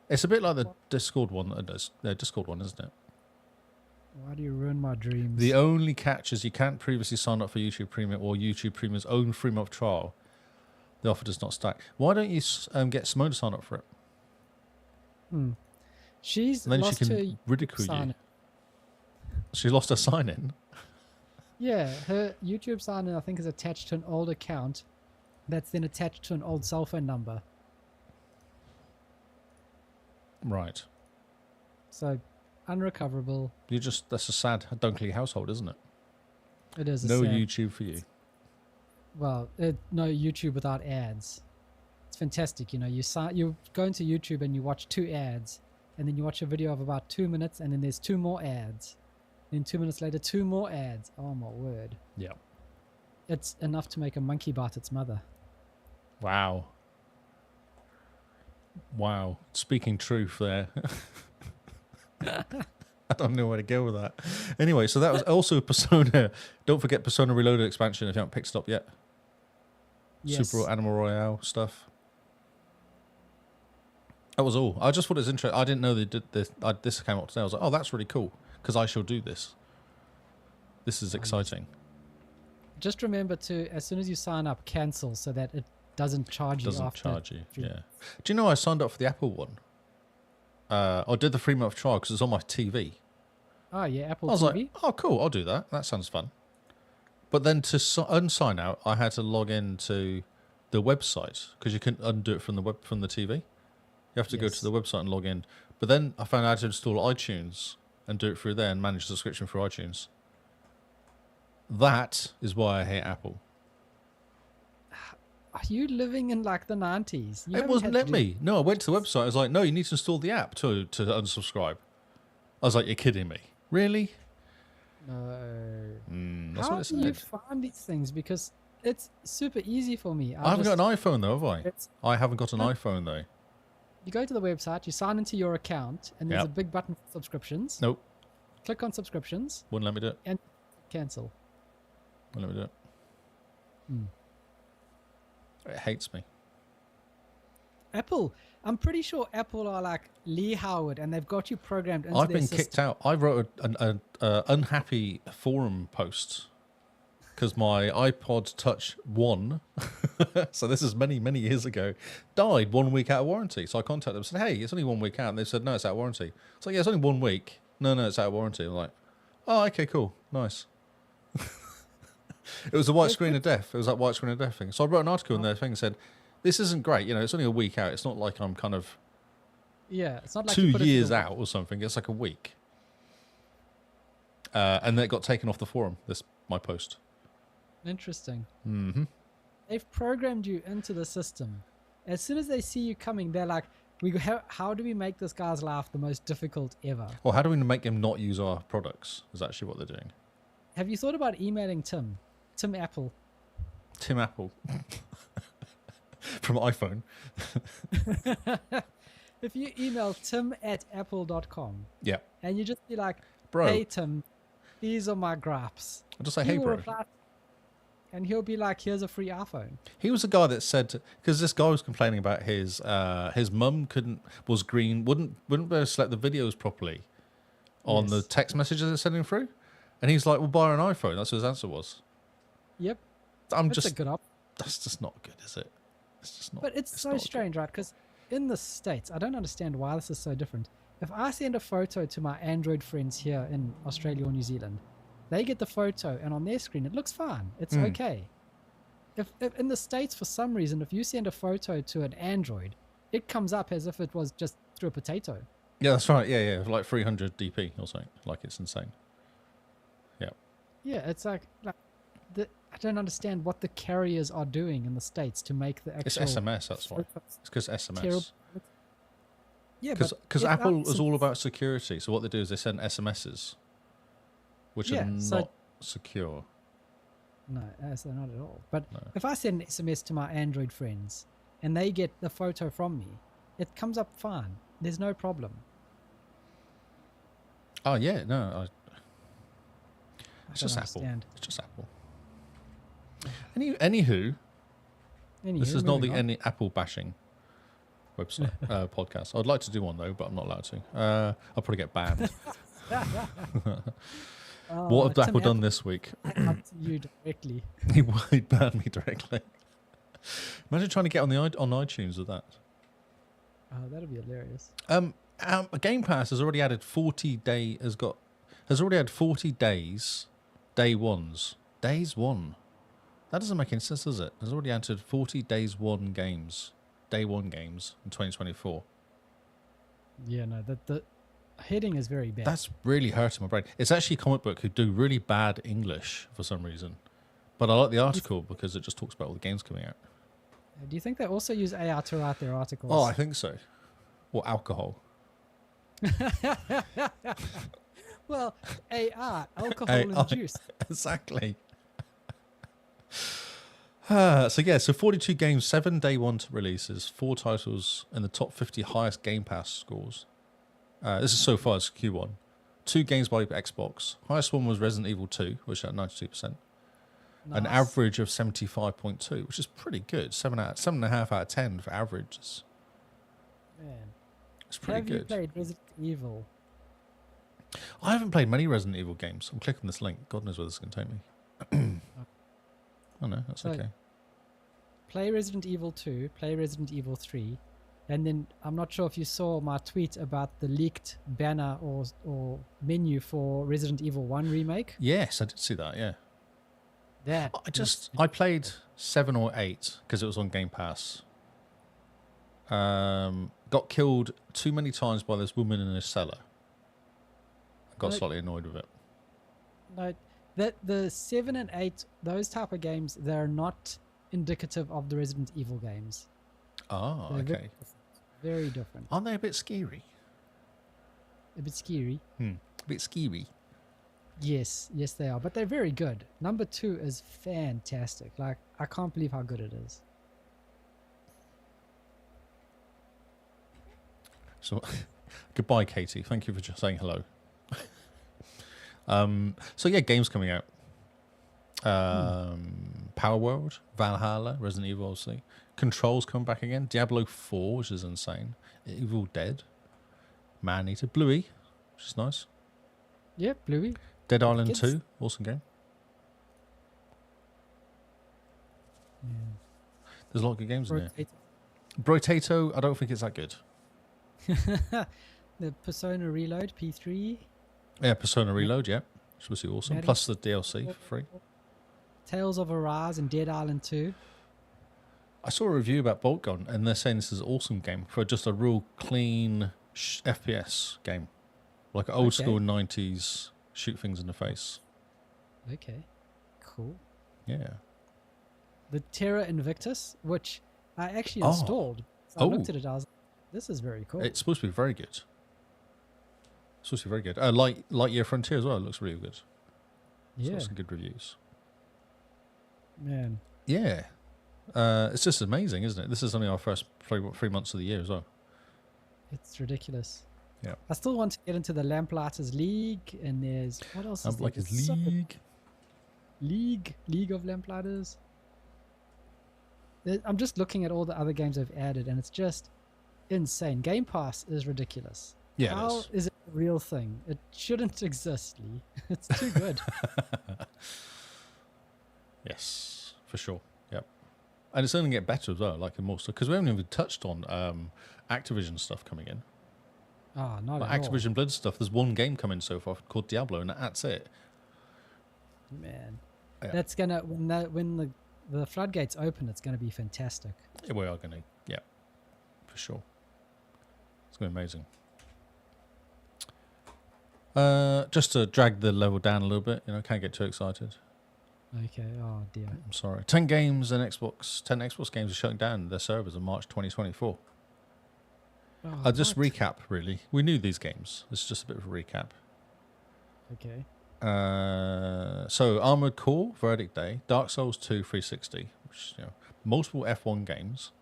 It's a bit like the Discord one that does. The Discord one, isn't it? Why do you ruin my dreams? The only catch is you can't previously sign up for YouTube Premium or YouTube Premium's own 3-month trial. The offer does not stack. Why don't you get Simone to sign up for it? She's And then lost she her can ridicule you. sign-in. She lost her sign-in. Yeah, her YouTube sign-in I think is attached to an old account that's then attached to an old cell phone number. Right. So, unrecoverable. That's a sad Dunkley household, isn't it? It is a No sad, YouTube for you. well, no YouTube without ads. It's fantastic, you know. You go into YouTube and you watch 2 ads, and then you watch a video of about 2 minutes, and then there's 2 more ads. Then 2 minutes later, 2 more ads. Oh my word! Yeah. It's enough to make a monkey bite its mother. Wow. Wow. Speaking truth there. I don't know where to go with that. Anyway, so that was also Persona. Don't forget Persona Reloaded expansion if you haven't picked it up yet. Yes. Super Animal Royale stuff. That was all. I just thought it was interesting. I didn't know they did this. This came up today. I was like, oh, that's really cool because I shall do this. This is exciting. Just remember to, as soon as you sign up, cancel so that it doesn't charge you Doesn't after. charge you. Yeah. Do you know I signed up for the Apple one? I did the 3-month trial because it's on my TV. Oh yeah, Apple I was TV. like, oh, cool, I'll do that. That sounds fun. But then to unsign out, I had to log into the website because you couldn't undo it from the TV. You have to go Yes. to the website and log in. But then I found out how to install iTunes and do it through there and manage the subscription through iTunes. That is why I hate Apple. Are you living in like the 90s? You It haven't wasn't had to let do- me. No, I went to the website. I was like, no, you need to install the app to unsubscribe. I was like, you're kidding me. Really? No. That's How what it do you said. find these things? Because it's super easy for me. I haven't got an iPhone though, have I? It's- I haven't got an No. iPhone though. You go to the website, you sign into your account, and there's Yep. a big button for subscriptions. Nope. Click on subscriptions Wouldn't let me do it. and cancel. Wouldn't let me do it. It hates me. Apple, I'm pretty sure Apple are like Lee Howard, and they've got you programmed into I've their been system. kicked out. I wrote an unhappy forum post because my iPod Touch 1, so this is many, many years ago, died 1 week out of warranty. So I contacted them and said, hey, it's only 1 week out. And they said, no, it's out of warranty. It's like, yeah, it's only 1 week. No, it's out of warranty. I'm like, oh, okay, cool. Nice. It was a white screen of death. It was that white screen of death thing. So I wrote an article in their thing and said, this isn't great. You know, it's only a week out. It's not like I'm kind of Yeah, it's not like 2 you put it years through the- out or something. It's like a week. And then it got taken off the forum, my post. Interesting. Mm-hmm. They've programmed you into the system. As soon as they see you coming, they're like, how do we make this guy's life the most difficult ever? Well, how do we make him not use our products is actually what they're doing. Have you thought about emailing Tim Apple? Tim Apple. From iPhone. If you email tim@apple.com Yeah. and you just be like, Bro. hey Tim, these are my graphs. I'll just say, He hey, will bro. reply, and he'll be like, here's a free iPhone. He was the guy that said, because this guy was complaining about his mum was green, wouldn't be able to select the videos properly on the Yes. text messages they're sending through. And he's like, well, buy her an iPhone. That's what his answer was. Yep, I'm that's a just, good option. that's just not good, is it? It's just not. But it's so not good. strange, right? Because in the States, I don't understand why this is so different. If I send a photo to my Android friends here in Australia or New Zealand, they get the photo and on their screen it looks fine. It's okay. If in the States, for some reason, if you send a photo to an Android, it comes up as if it was just through a potato. Yeah, that's right. Yeah. Like 300 DP or something. Like it's insane. Yeah. Yeah, it's like I don't understand what the carriers are doing in the States to make the It's actual SMS, that's why. It's because SMS. terrible. Yeah, Because but Apple is all about. about security. So what they do is they send SMSs, which Yeah, are so- not secure. No, so not at all. But No. if I send an SMS to my Android friends and they get the photo from me, it comes up fine. There's no problem. Oh yeah, no, I it's don't just Apple. understand. It's just Apple. Anywho, this Anywho, is not moving the on. any Apple bashing website podcast. I'd like to do one though, but I'm not allowed to. I'll probably get banned. What have Tim Apple done this week? Up to you directly. He banned me directly. Imagine trying to get on iTunes with that. Oh, that'd be hilarious. Game Pass has already added 40 days, day ones. Days one. That doesn't make any sense, does it? It's already added 40 days one games. Day one games in 2024. Yeah, no, the heading is very bad. That's really hurting my brain. It's actually a comic book who do really bad English for some reason. But I like the article because it just talks about all the games coming out. Do you think they also use AI to write their articles? Oh, I think so. Or alcohol. Well, AI, alcohol AI. induced. Exactly. So 42 games, 7 day one releases, 4 titles in the top 50 highest Game Pass scores. This is so far as Q1. 2 games by Xbox. Highest one was Resident Evil 2, which at 92%. An Nice. average of 75.2, which is pretty good. 7.5 out of 10 for averages. Man. It's pretty Have you good. played Resident Evil? I haven't played many Resident Evil games. I'm clicking this link. God knows where this is going to take me. Oh no, that's So- okay. Play Resident Evil 2, play Resident Evil 3, and then I'm not sure if you saw my tweet about the leaked banner or menu for Resident Evil 1 remake. Yes, I did see that, yeah. That I played 7 or 8 because it was on Game Pass. Got killed too many times by this woman in a cellar. I got Like- slightly annoyed with it. no, that the 7 and 8, those type of games, they're not indicative of the Resident Evil games. Oh, They're okay. Very different. Aren't they a bit scary? A bit scary. A bit scary. Yes, they are, but they're very good. Number 2 is fantastic. Like, I can't believe how good it is. So, goodbye, Katie. Thank you for just saying hello. So yeah, games coming out. Power World, Valhalla, Resident Evil, obviously. Control's come back again. Diablo 4, which is insane. Evil Dead. Man Eater. Bluey, which is nice. Yeah, Bluey. Dead Island Kids. 2, awesome game. There's a lot of good games in there. Brotato, I don't think it's that good. The Persona Reload P3. Yeah, Persona Reload, yeah. Which was awesome. Madden. Plus the DLC for free. Tales of Arise and Dead Island 2. I saw a review about Boltgun, and they're saying this is an awesome game for just a real clean FPS game. Like an old Okay. school 90s shoot things in the face. Okay, cool. Yeah. The Terra Invictus, which I actually Oh. installed. So I looked Oh. at it, I was like, this is very cool. It's supposed to be very good. It's supposed to be very good. Lightyear Frontier as well. It looks really good. yeah, Some good reviews. man. Yeah. It's just amazing, isn't it? This is only our first 3 months of the year as well. It's ridiculous. Yeah. I still want to get into the Lamplighters League, and there's what else is there? Like his There's so- league. League of Lamplighters. I'm just looking at all the other games they've added, and it's just insane. Game Pass is ridiculous. Yeah, How it is. is it a real thing? It shouldn't exist, Lee. It's too good. Yes, for sure. Yep. And it's only get better as well, like in more stuff. Because we haven't even touched on Activision stuff coming in. Ah, not Like at all. Activision Blizzard stuff, there's one game coming so far called Diablo, and that's it. Man, Yeah. that's gonna when the floodgates open, it's gonna be fantastic. Yeah, we are going to, yeah, for sure. It's going to be amazing. Just to drag the level down a little bit, can't get too excited. Okay. Oh dear. I'm sorry. 10 games and 10 Xbox games are shutting down their servers in March 2024. Oh, I'll just what? recap, really. We knew these games. This is just a bit of a recap. Okay. So Armored Core, Verdict Day, Dark Souls 2 360, which multiple F1 games.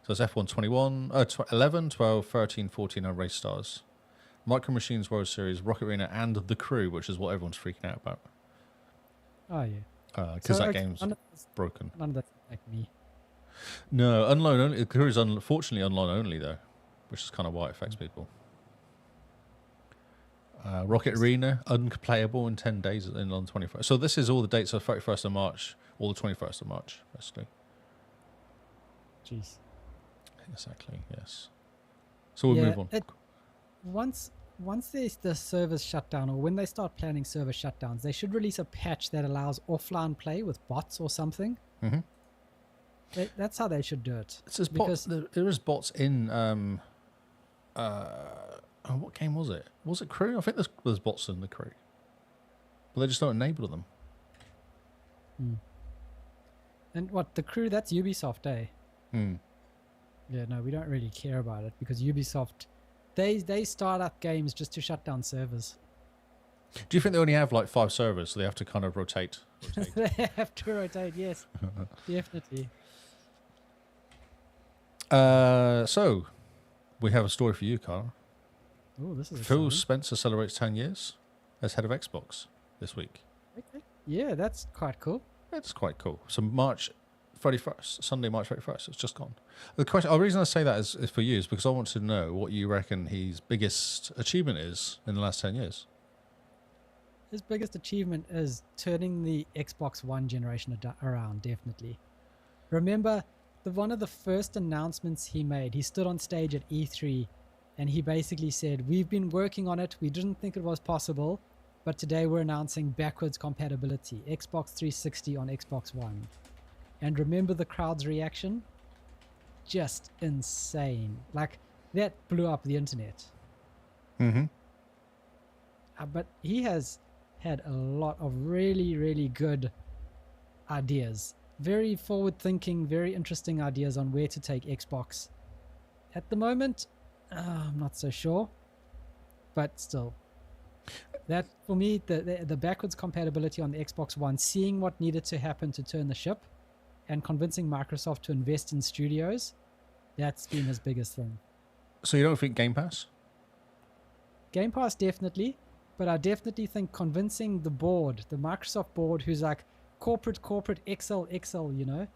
So it's F1 21, 11, 12, 13, 14 are race stars. Micro Machines World Series, Rocket Arena, and The Crew, which is what everyone's freaking out about. Oh, yeah. Because So, that okay, game's broken. none of that like me. No, online only. The Crew is unfortunately online only, though, which is kind of why it affects people. Rocket Arena, unplayable in 10 days on the 21st. So this is all the dates of 31st of March, all the 21st of March, basically. Jeez. Exactly, yes. So we'll move on. Once the servers shut down, or when they start planning server shutdowns, they should release a patch that allows offline play with bots or something. Mm-hmm. That's how they should do it. It says there is bots in... what game was it? Was it Crew? I think there's bots in the Crew. But they just don't enable them. And what, the Crew, that's Ubisoft, eh? Hmm. Yeah, no, we don't really care about it because Ubisoft, they start up games just to shut down servers. Do you think they only have like 5 servers, so they have to kind of rotate? They have to rotate, yes. Definitely. So, we have a story for you, Carl. Oh, this is Phil exciting. Spencer celebrates 10 years as head of Xbox this week. Okay. Yeah, that's quite cool. It's quite cool. So March 31st, Sunday, March 31st, it's just gone. The reason I say that is for you is because I want to know what you reckon his biggest achievement is in the last 10 years. His biggest achievement is turning the Xbox One generation around, definitely. Remember, one of the first announcements he made, he stood on stage at E3 and he basically said, we've been working on it, we didn't think it was possible, but today we're announcing backwards compatibility, Xbox 360 on Xbox One. And remember the crowd's reaction? Just insane. Like, that blew up the internet. Mm-hmm. But he has had a lot of really, really good ideas. Very forward-thinking, very interesting ideas on where to take Xbox. At the moment, I'm not so sure. But still. That, for me, the backwards compatibility on the Xbox One, seeing what needed to happen to turn the ship, and convincing Microsoft to invest in studios, that's been his biggest thing. So you don't think Game Pass? Game Pass, definitely. But I definitely think convincing the board, the Microsoft board, who's like corporate, Excel, you know,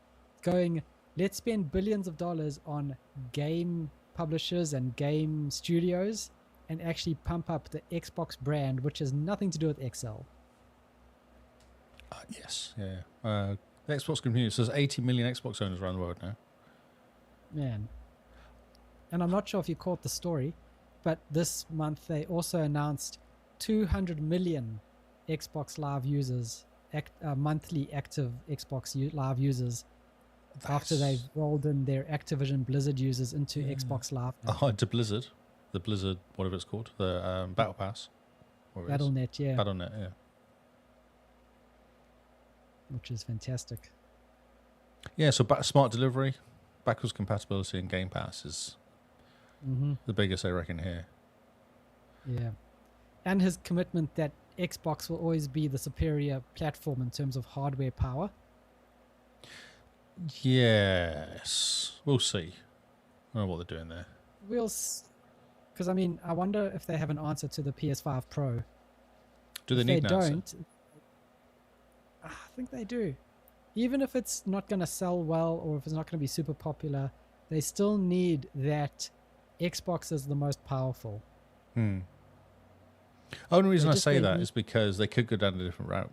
going, let's spend billions of dollars on game publishers and game studios and actually pump up the Xbox brand, which has nothing to do with Excel. Yes, yeah. The Xbox community says 80 million Xbox owners around the world now. Man. And I'm not sure if you caught the story, but this month they also announced 200 million Xbox Live users, monthly active Xbox Live users, after they've rolled in their Activision Blizzard users into Xbox Live. To Blizzard. The Blizzard, whatever it's called. The Battle Pass. Battle.net, yeah. Battle.net, yeah. Which is fantastic. Yeah, so smart delivery, backwards compatibility, and Game Pass is the biggest, I reckon, here. Yeah. And his commitment that Xbox will always be the superior platform in terms of hardware power. Yes. We'll see. I don't know what they're doing there. Because, I mean, I wonder if they have an answer to the PS5 Pro. Do they need an answer? Don't, I think they do. Even if it's not going to sell well or if it's not going to be super popular, they still need that Xbox is the most powerful. Only reason I say that is because they could go down a different route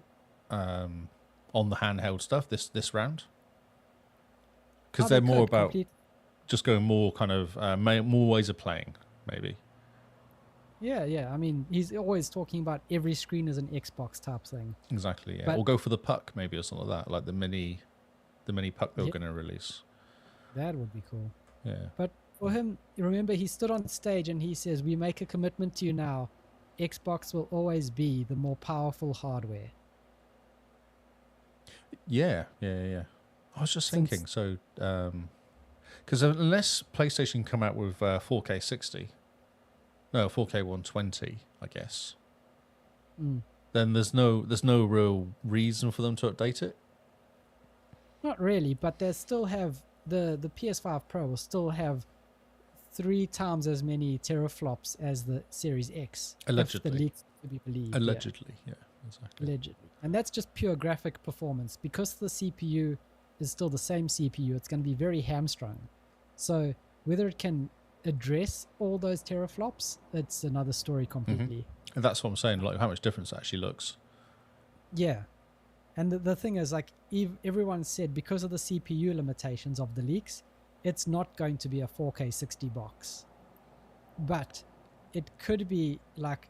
on the handheld stuff this round. Because they're more about just going more kind of more ways of playing, maybe. Yeah. I mean, he's always talking about every screen is an Xbox type thing. Exactly, yeah. But, or go for the puck, maybe, or something like that, like the mini puck they were going to release. That would be cool. Yeah. But for him, remember, he stood on stage and he says, we make a commitment to you now. Xbox will always be the more powerful hardware. Yeah. I was just thinking, so... Because unless PlayStation come out with 4K 60... No, 4K 120, I guess. Then there's no real reason for them to update it. Not really, but they still have the PS5 Pro will still have 3 times as many teraflops as the Series X. If the Allegedly. leaks to be believed. Allegedly, yeah, exactly. Allegedly. And that's just pure graphic performance. Because the CPU is still the same CPU, it's going to be very hamstrung. So whether it can address all those teraflops, it's another story completely. And that's what I'm saying, like how much difference it actually looks. Yeah. And the thing is, like, everyone said because of the CPU limitations of the leaks, it's not going to be a 4K 60 box. But it could be like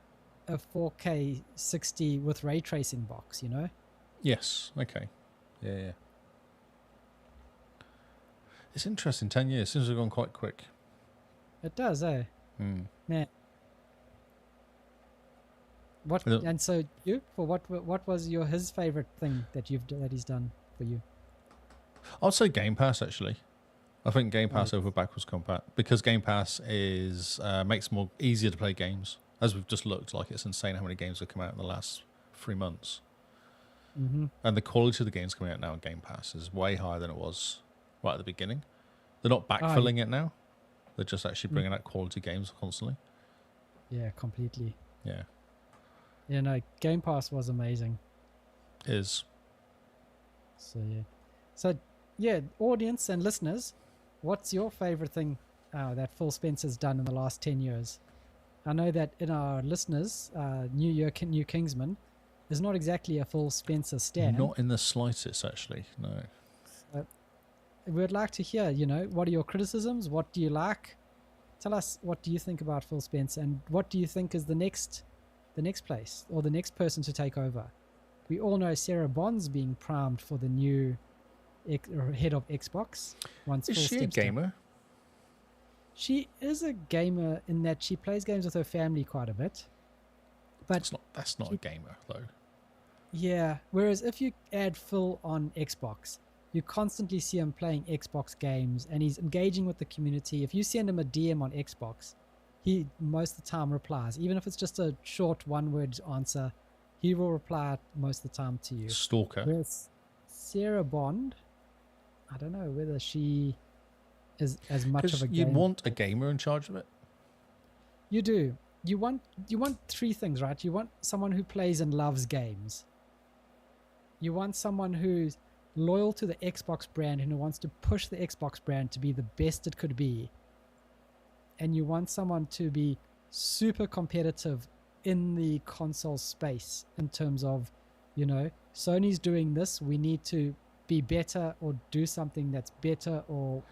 a 4K 60 with ray tracing box, you know? Yes, okay. Yeah. It's interesting, 10 years, seems to have gone quite quick. It does, eh? Man. What? Yeah. And so you, for what was his favorite thing that he's done for you? I'd say Game Pass, actually. I think Game Pass over backwards compat, because Game Pass is makes it more easier to play games. As we've just looked, like, it's insane how many games have come out in the last 3 months. And the quality of the games coming out now on Game Pass is way higher than it was right at the beginning. They're not backfilling it now. They're just actually bringing out quality games constantly. Yeah, completely. Yeah. Yeah, no, Game Pass was amazing. Is. So yeah, audience and listeners, what's your favorite thing that Phil Spencer's done in the last 10 years? I know that in our listeners, New Kingsman is not exactly a Phil Spencer stan. Not in the slightest, actually, no. We'd like to hear, what are your criticisms? What do you like? Tell us, what do you think about Phil Spencer, and what do you think is the next place or the next person to take over? We all know Sarah Bond's being primed for the new head of Xbox. Is she a gamer? She is a gamer in that she plays games with her family quite a bit. But that's not a gamer, though. Yeah, whereas if you add Phil on Xbox, you constantly see him playing Xbox games and he's engaging with the community. If you send him a DM on Xbox, he most of the time replies. Even if it's just a short one-word answer, he will reply most of the time to you. Stalker. Whereas Sarah Bond, I don't know whether she is as much of a gamer. You want a gamer in charge of it? You do. You want 3 things, right? You want someone who plays and loves games. You want someone who's loyal to the Xbox brand and who wants to push the Xbox brand to be the best it could be. And you want someone to be super competitive in the console space in terms of, Sony's doing this, we need to be better or do something that's better or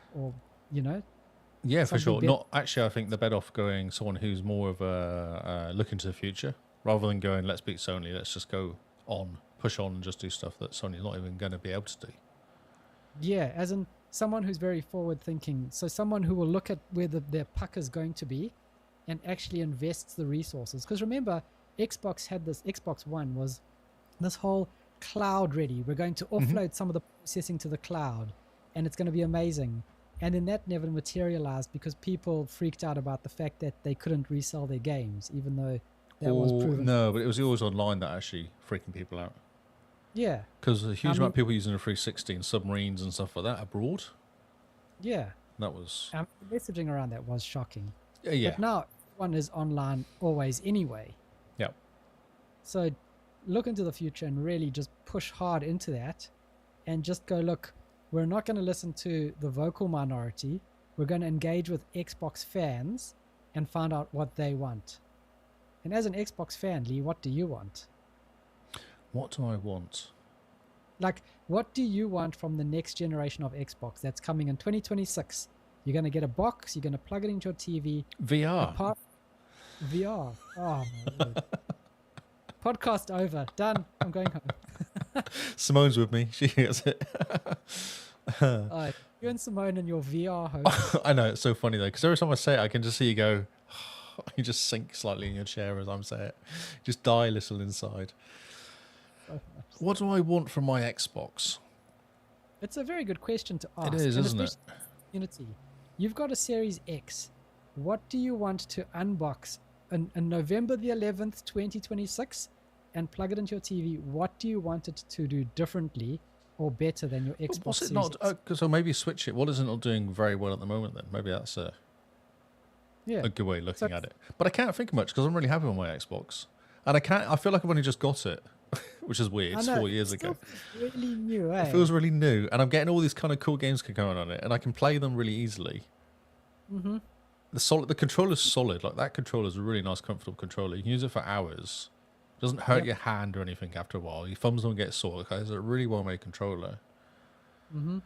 Yeah, for sure. better. Not actually. I think they're better off going someone who's more of a look into the future rather than going, let's beat Sony, let's just go on, push on and just do stuff that Sony's not even going to be able to do. Yeah, as in someone who's very forward thinking. So someone who will look at where their puck is going to be and actually invests the resources. Because remember, Xbox One was this whole cloud ready. We're going to offload some of the processing to the cloud and it's going to be amazing. And then that never materialized because people freaked out about the fact that they couldn't resell their games, even though that was proven. No, but it was always online that actually freaking people out. Yeah. Because a huge amount of people using a 360 and submarines and stuff like that abroad. Yeah. That was... the messaging around that was shocking. Yeah. But now one is online always anyway. Yep. So look into the future and really just push hard into that and just go, look, we're not going to listen to the vocal minority. We're going to engage with Xbox fans and find out what they want. And as an Xbox fan, Lee, what do you want? What do I want? Like, what do you want from the next generation of Xbox that's coming in 2026? You're going to get a box. You're going to plug it into your TV. VR. VR. Oh, my Lord. Podcast over. Done. I'm going home. Simone's with me. She gets it. You and Simone and your VR host. I know, it's so funny though, because every time I say it, I can just see you go, you just sink slightly in your chair as I'm saying it. Just die a little inside. What do I want from my Xbox? It's a very good question to ask. It is, isn't it? Community. You've got a Series X. What do you want to unbox on November the 11th, 2026 and plug it into your TV? What do you want it to do differently or better than your But Xbox what's it Series not? X. So maybe switch it. What isn't it doing very well at the moment then? Maybe that's Yeah. a good way of So looking at it. But I can't think much because I'm really happy with my Xbox, and I feel like I've only just got it, which is weird. I It's know 4 years it still ago. feels really new, It eh? feels really new, and I'm getting all these kind of cool games going on it, and I can play them really easily. Mm-hmm. The controller's solid. Like that controller's a really nice, comfortable controller. You can use it for hours. It doesn't hurt Yep. your hand or anything after a while. Your thumbs don't get sore. Okay, it's a really well-made controller. Mm-hmm.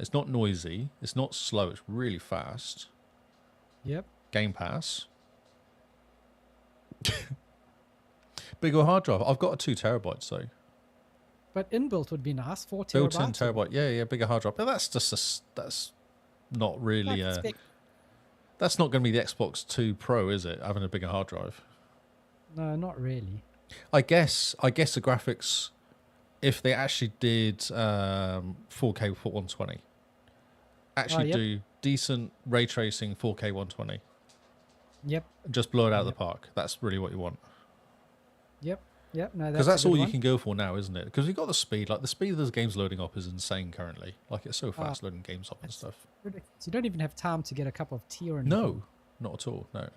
It's not noisy. It's not slow. It's really fast. Yep. Game Pass. Bigger hard drive. I've got a 2 terabytes though. But inbuilt would be nice. 4 Built-in terabytes. terabyte. Yeah, bigger hard drive. But that's just that's not really. That's not going to be the Xbox 2 Pro, is it? Having a bigger hard drive. No, not really. I guess the graphics, if they actually did 4K 120, actually yep. do decent ray tracing 4K 120, Yep. just blow it out of Yep. the park. That's really what you want. Yep. Yep. No, Because that's that's a good all you one. can go for now, isn't it? Because you've got the speed. Like the speed of those games loading up is insane currently. Like it's so fast loading games up and it's stuff. ridiculous. You don't even have time to get a cup of tea or anything. No, not at all. No.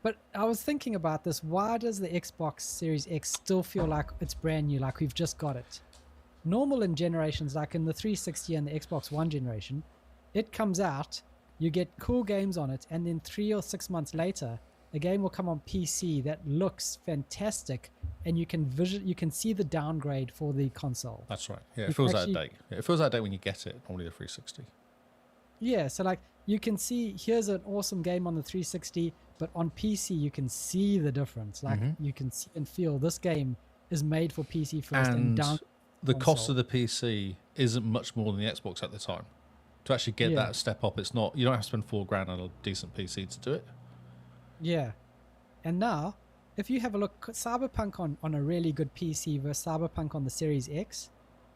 But I was thinking about this. Why does the Xbox Series X still feel like it's brand new, like we've just got it? Normal in generations, like in the 360 and the Xbox One generation, it comes out, you get cool games on it, and then 3 or 6 months later, a game will come on PC that looks fantastic, and you can see the downgrade for the console. That's right. Yeah, You it feels out of actually- date. Yeah, it feels out of date when you get it. Only the 360. Yeah, so like you can see here's an awesome game on the 360, but on PC you can see the difference. Like you can see and feel this game is made for PC first and And down. the cost console. of the PC isn't much more than the Xbox at the time. To actually get Yeah. that step up, it's not. You don't have to spend $4,000 on a decent PC to do it. Yeah, and now if you have a look, Cyberpunk on a really good PC versus Cyberpunk on the Series X,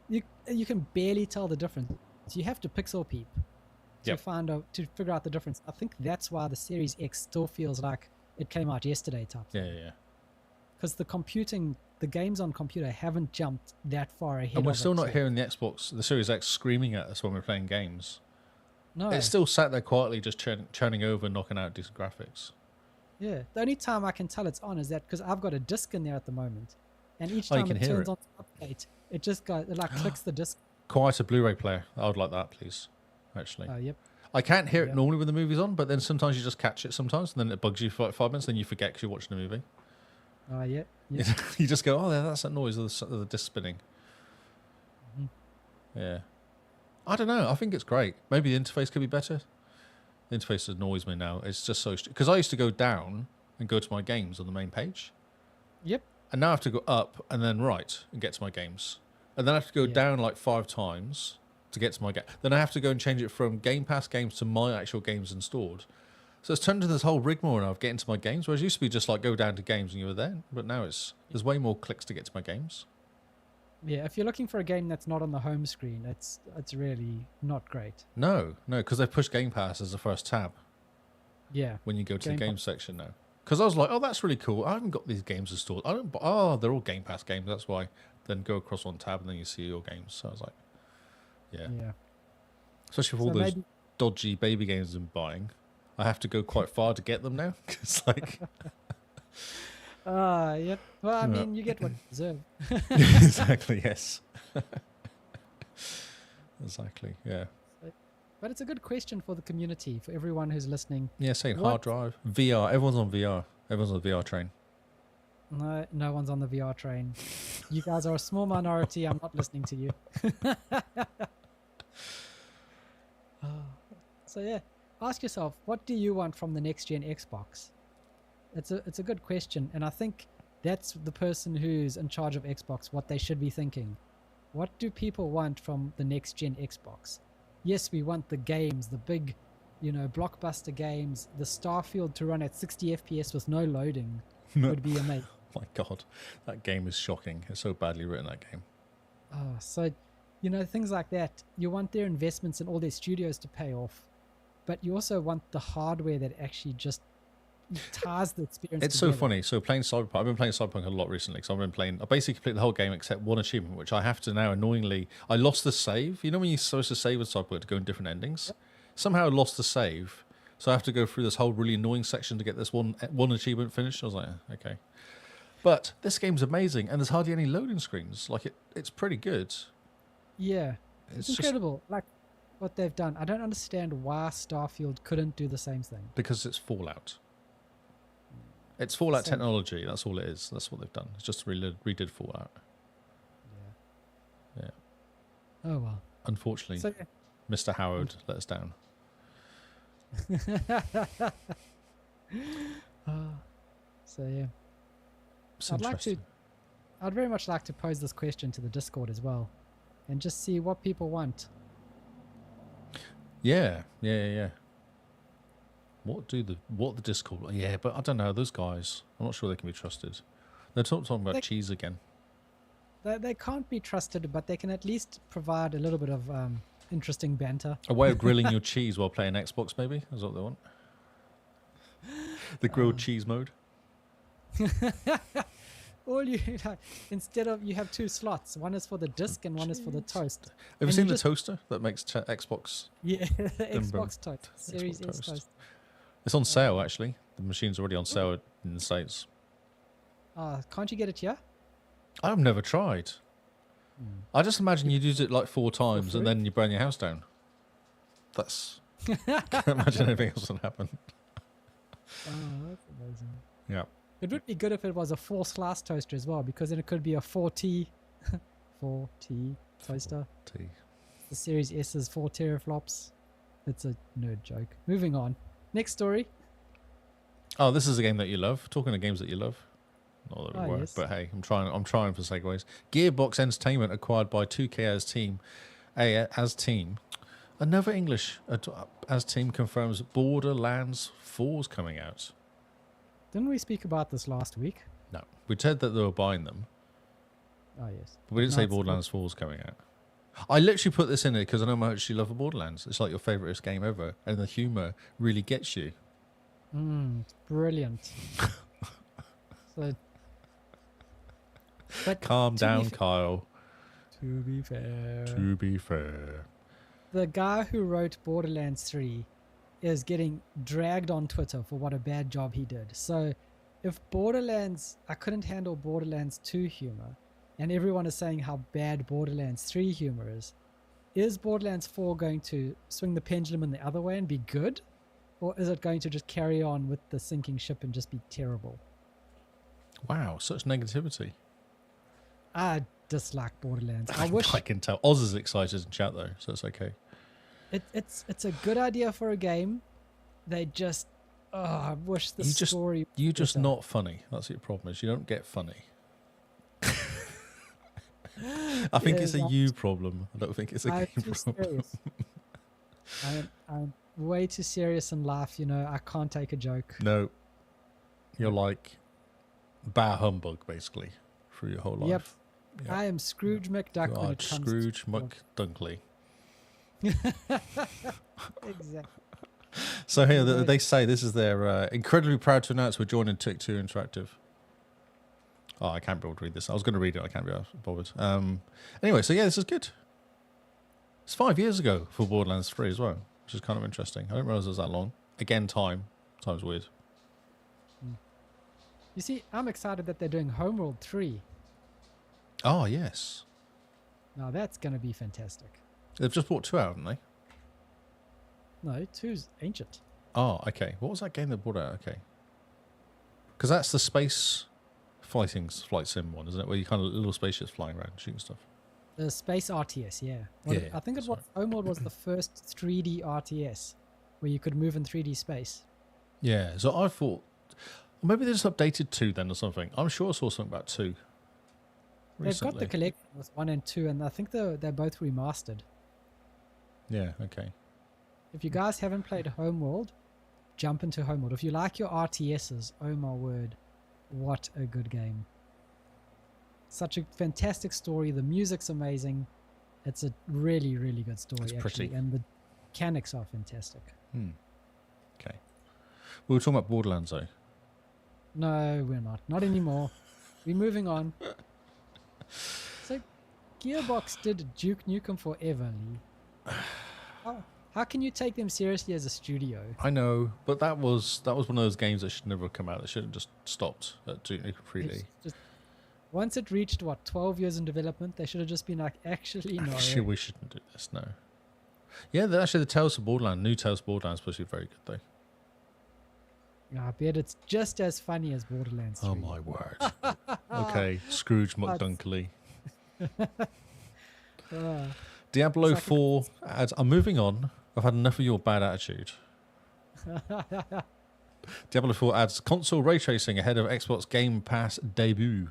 you can barely tell the difference. You have to pixel peep to to figure out the difference. I think that's why the Series X still feels like it came out yesterday type. Yeah. Because the games on computer haven't jumped that far ahead. And we're of still it, not so- hearing the Xbox, the Series X, screaming at us when we're playing games. No. It's still sat there quietly, just churning over, knocking out decent graphics. Yeah. The only time I can tell it's on is that because I've got a disc in there at the moment, and each Oh, you time can it hear turns it. on to update, it just clicks the disc. Quite a Blu-ray player. I would like that, please. Actually, Yep. I can't hear it Yeah. normally when the movie's on, but then sometimes you just catch it sometimes, and then it bugs you for like 5 minutes, then you forget because you're watching the movie. Yeah. You just go, oh, that's that noise of the disc spinning. Yeah. I don't know. I think it's great. Maybe the interface could be better. The interface annoys me now. It's just so... Because I used to go down and go to my games on the main page. Yep. And now I have to go up and then right and get to my games. And then I have to go Yeah. down like 5 times to get to my game. Then I have to go and change it from Game Pass games to my actual games installed. So it's turned into this whole rigmarole now of getting to my games, whereas it used to be just like go down to games and you were there. But now there's way more clicks to get to my games. Yeah. If you're looking for a game that's not on the home screen, it's really not great. No, because they've pushed Game Pass as the first tab Yeah. when you go to Game the games section now. Because I was like, oh, that's really cool. I haven't got these games installed. They're all Game Pass games. That's why. Then go across one tab and then you see your games. So I was like, yeah. Especially for all So those maybe dodgy baby games I'm buying. I have to go quite far to get them now. It's like... Yep. Well, I Yeah. mean, you get what you deserve. Exactly, yes. Exactly, yeah. But it's a good question for the community, for everyone who's listening. Yeah, saying What- hard drive. VR. Everyone's on VR. Everyone's on the VR train. No one's on the VR train. You guys are a small minority. I'm not listening to you. So yeah, ask yourself, what do you want from the next gen Xbox? It's a good question, and I think that's the person who's in charge of Xbox, what they should be thinking. What do people want from the next gen Xbox? Yes, we want the games, the big, blockbuster games, the Starfield to run at 60 FPS with no loading would be amazing. Oh my God, that game is shocking. It's so badly written, that game. So, things like that. You want their investments in all their studios to pay off, but you also want the hardware that actually just ties the experience. It's so together. funny. So playing Cyberpunk, I've been playing Cyberpunk a lot recently because I've been playing. I basically completed the whole game except one achievement, which I have to now annoyingly. I lost the save. You know when you're supposed to save with Cyberpunk to go in different endings. Somehow I lost the save, so I have to go through this whole really annoying section to get this one achievement finished. I was like, okay, but this game's amazing, and there's hardly any loading screens. Like it's pretty good. Yeah, it's just incredible. Like what they've done. I don't understand why Starfield couldn't do the same thing. because it's Fallout. It's Fallout So- technology. That's all it is. That's what they've done. It's just redid Fallout. Yeah. Yeah. Oh well. Unfortunately, So Mr. Howard let us down. so yeah. It's I'd like to. interesting. I'd very much like to pose this question to the Discord as well, and just see what people want. Yeah. What the Discord? Yeah, but I don't know those guys. I'm not sure they can be trusted. They're talking about They- cheese again. They can't be trusted, but they can at least provide a little bit of interesting banter. A way of grilling your cheese while playing Xbox, maybe? Is what they want. The grilled cheese mode. All you like, instead of you have two slots. One is for the disc and one is for the toast. Have you And seen you the just- toaster that makes Xbox? Yeah, the Dum bum. Xbox toast, Series S toast. toast. It's on sale, actually. The machine's already on sale in the States. Can't you get it here? I've never tried. I just imagine you'd use it like 4 times free? and then you burn your house down. That's... Can't imagine anything else would happen. Oh, that's amazing. Yeah. It would be good if it was a 4-slice toaster as well, because then it could be a 4T, 4T toaster. Tea. The Series S is 4 teraflops. It's a nerd joke. Moving on. Next story. Oh, this is a game that you love. Talking of games that you love. Not that we Ah, were, yes. but hey, I'm trying for segues. Gearbox Entertainment acquired by 2K as team. Another English as team confirms Borderlands 4's coming out. Didn't we speak about this last week? No, we said that they were buying them, Oh, yes. but we didn't No, say it's- Borderlands 4's coming out. I literally put this in there because I know how much you love Borderlands. It's like your favourite game ever, and the humour really gets you. It's brilliant. So, but Calm to be down, f- Kyle. To be fair, To be fair. the guy who wrote Borderlands 3 is getting dragged on Twitter for what a bad job he did. So if I couldn't handle Borderlands 2 humor, and everyone is saying how bad Borderlands 3 humor is Borderlands 4 going to swing the pendulum in the other way and be good? Or is it going to just carry on with the sinking ship and just be terrible? Wow, such negativity. I dislike Borderlands. I wish I can tell. Oz is excited in chat though, so it's okay. it's a good idea for a game. They just I wish the story. You're just better. not funny. That's what your problem is. You don't get funny. I think it's a Yes, you problem. I don't think it's a I'm game too problem. serious. I'm way too serious in life. You know, I can't take a joke. No. You're like bah humbug basically through your whole life. Yep. Yeah. I am Scrooge McDuck You when are it comes Scrooge to McDunkley. exactly. So here Right. they say this is their incredibly proud to announce we're joining Take-Two Interactive. Oh, I can't be able to read this. I was going to read it. I can't be bothered. Anyway, so yeah, this is good. It's 5 years ago for Borderlands 3 as well, which is kind of interesting. I didn't realize it was that long. Again, time's weird. You see, I'm excited that they're doing Homeworld 3. Oh yes, Now that's going to be fantastic. they've just brought 2 out, haven't they? No, 2's ancient. Oh, okay. What was that game they brought out? Okay, because that's the space flight sim one, isn't it? Where you kind of little spaceships flying around shooting stuff. The Space RTS, yeah. Yeah, I think it that's was Homeworld was the first 3D RTS where you could move in 3D space. Yeah, so I thought maybe they just updated 2 then or something. I'm sure I saw something about 2 They've recently. got the collection with 1 and 2, and I think they're both remastered. Yeah, okay. If you guys haven't played Homeworld, jump into Homeworld. If you like your RTSs, oh my word, what a good game. Such a fantastic story. The music's amazing. It's a really, really good story, It's actually. pretty. And the mechanics are fantastic. Okay. We were talking about Borderlands though. No, we're not. Not anymore. We're moving on. So, Gearbox did Duke Nukem Forever, Lee. How can you take them seriously as a studio? I know, but that was one of those games that should never have come out. It should have just stopped at Duke Nukem 3D. It's just, once it reached, 12 years in development, they should have just been like, actually, no. Actually, we shouldn't do this, no. Yeah, actually, the Tales of Borderlands, new Tales of Borderlands, is supposed to be very good, though. I bet it's just as funny as Borderlands 3. Oh, my word. Okay, Scrooge McDunkley. Diablo 4 adds, I'm moving on. I've had enough of your bad attitude. Diablo 4 adds console ray tracing ahead of Xbox Game Pass debut.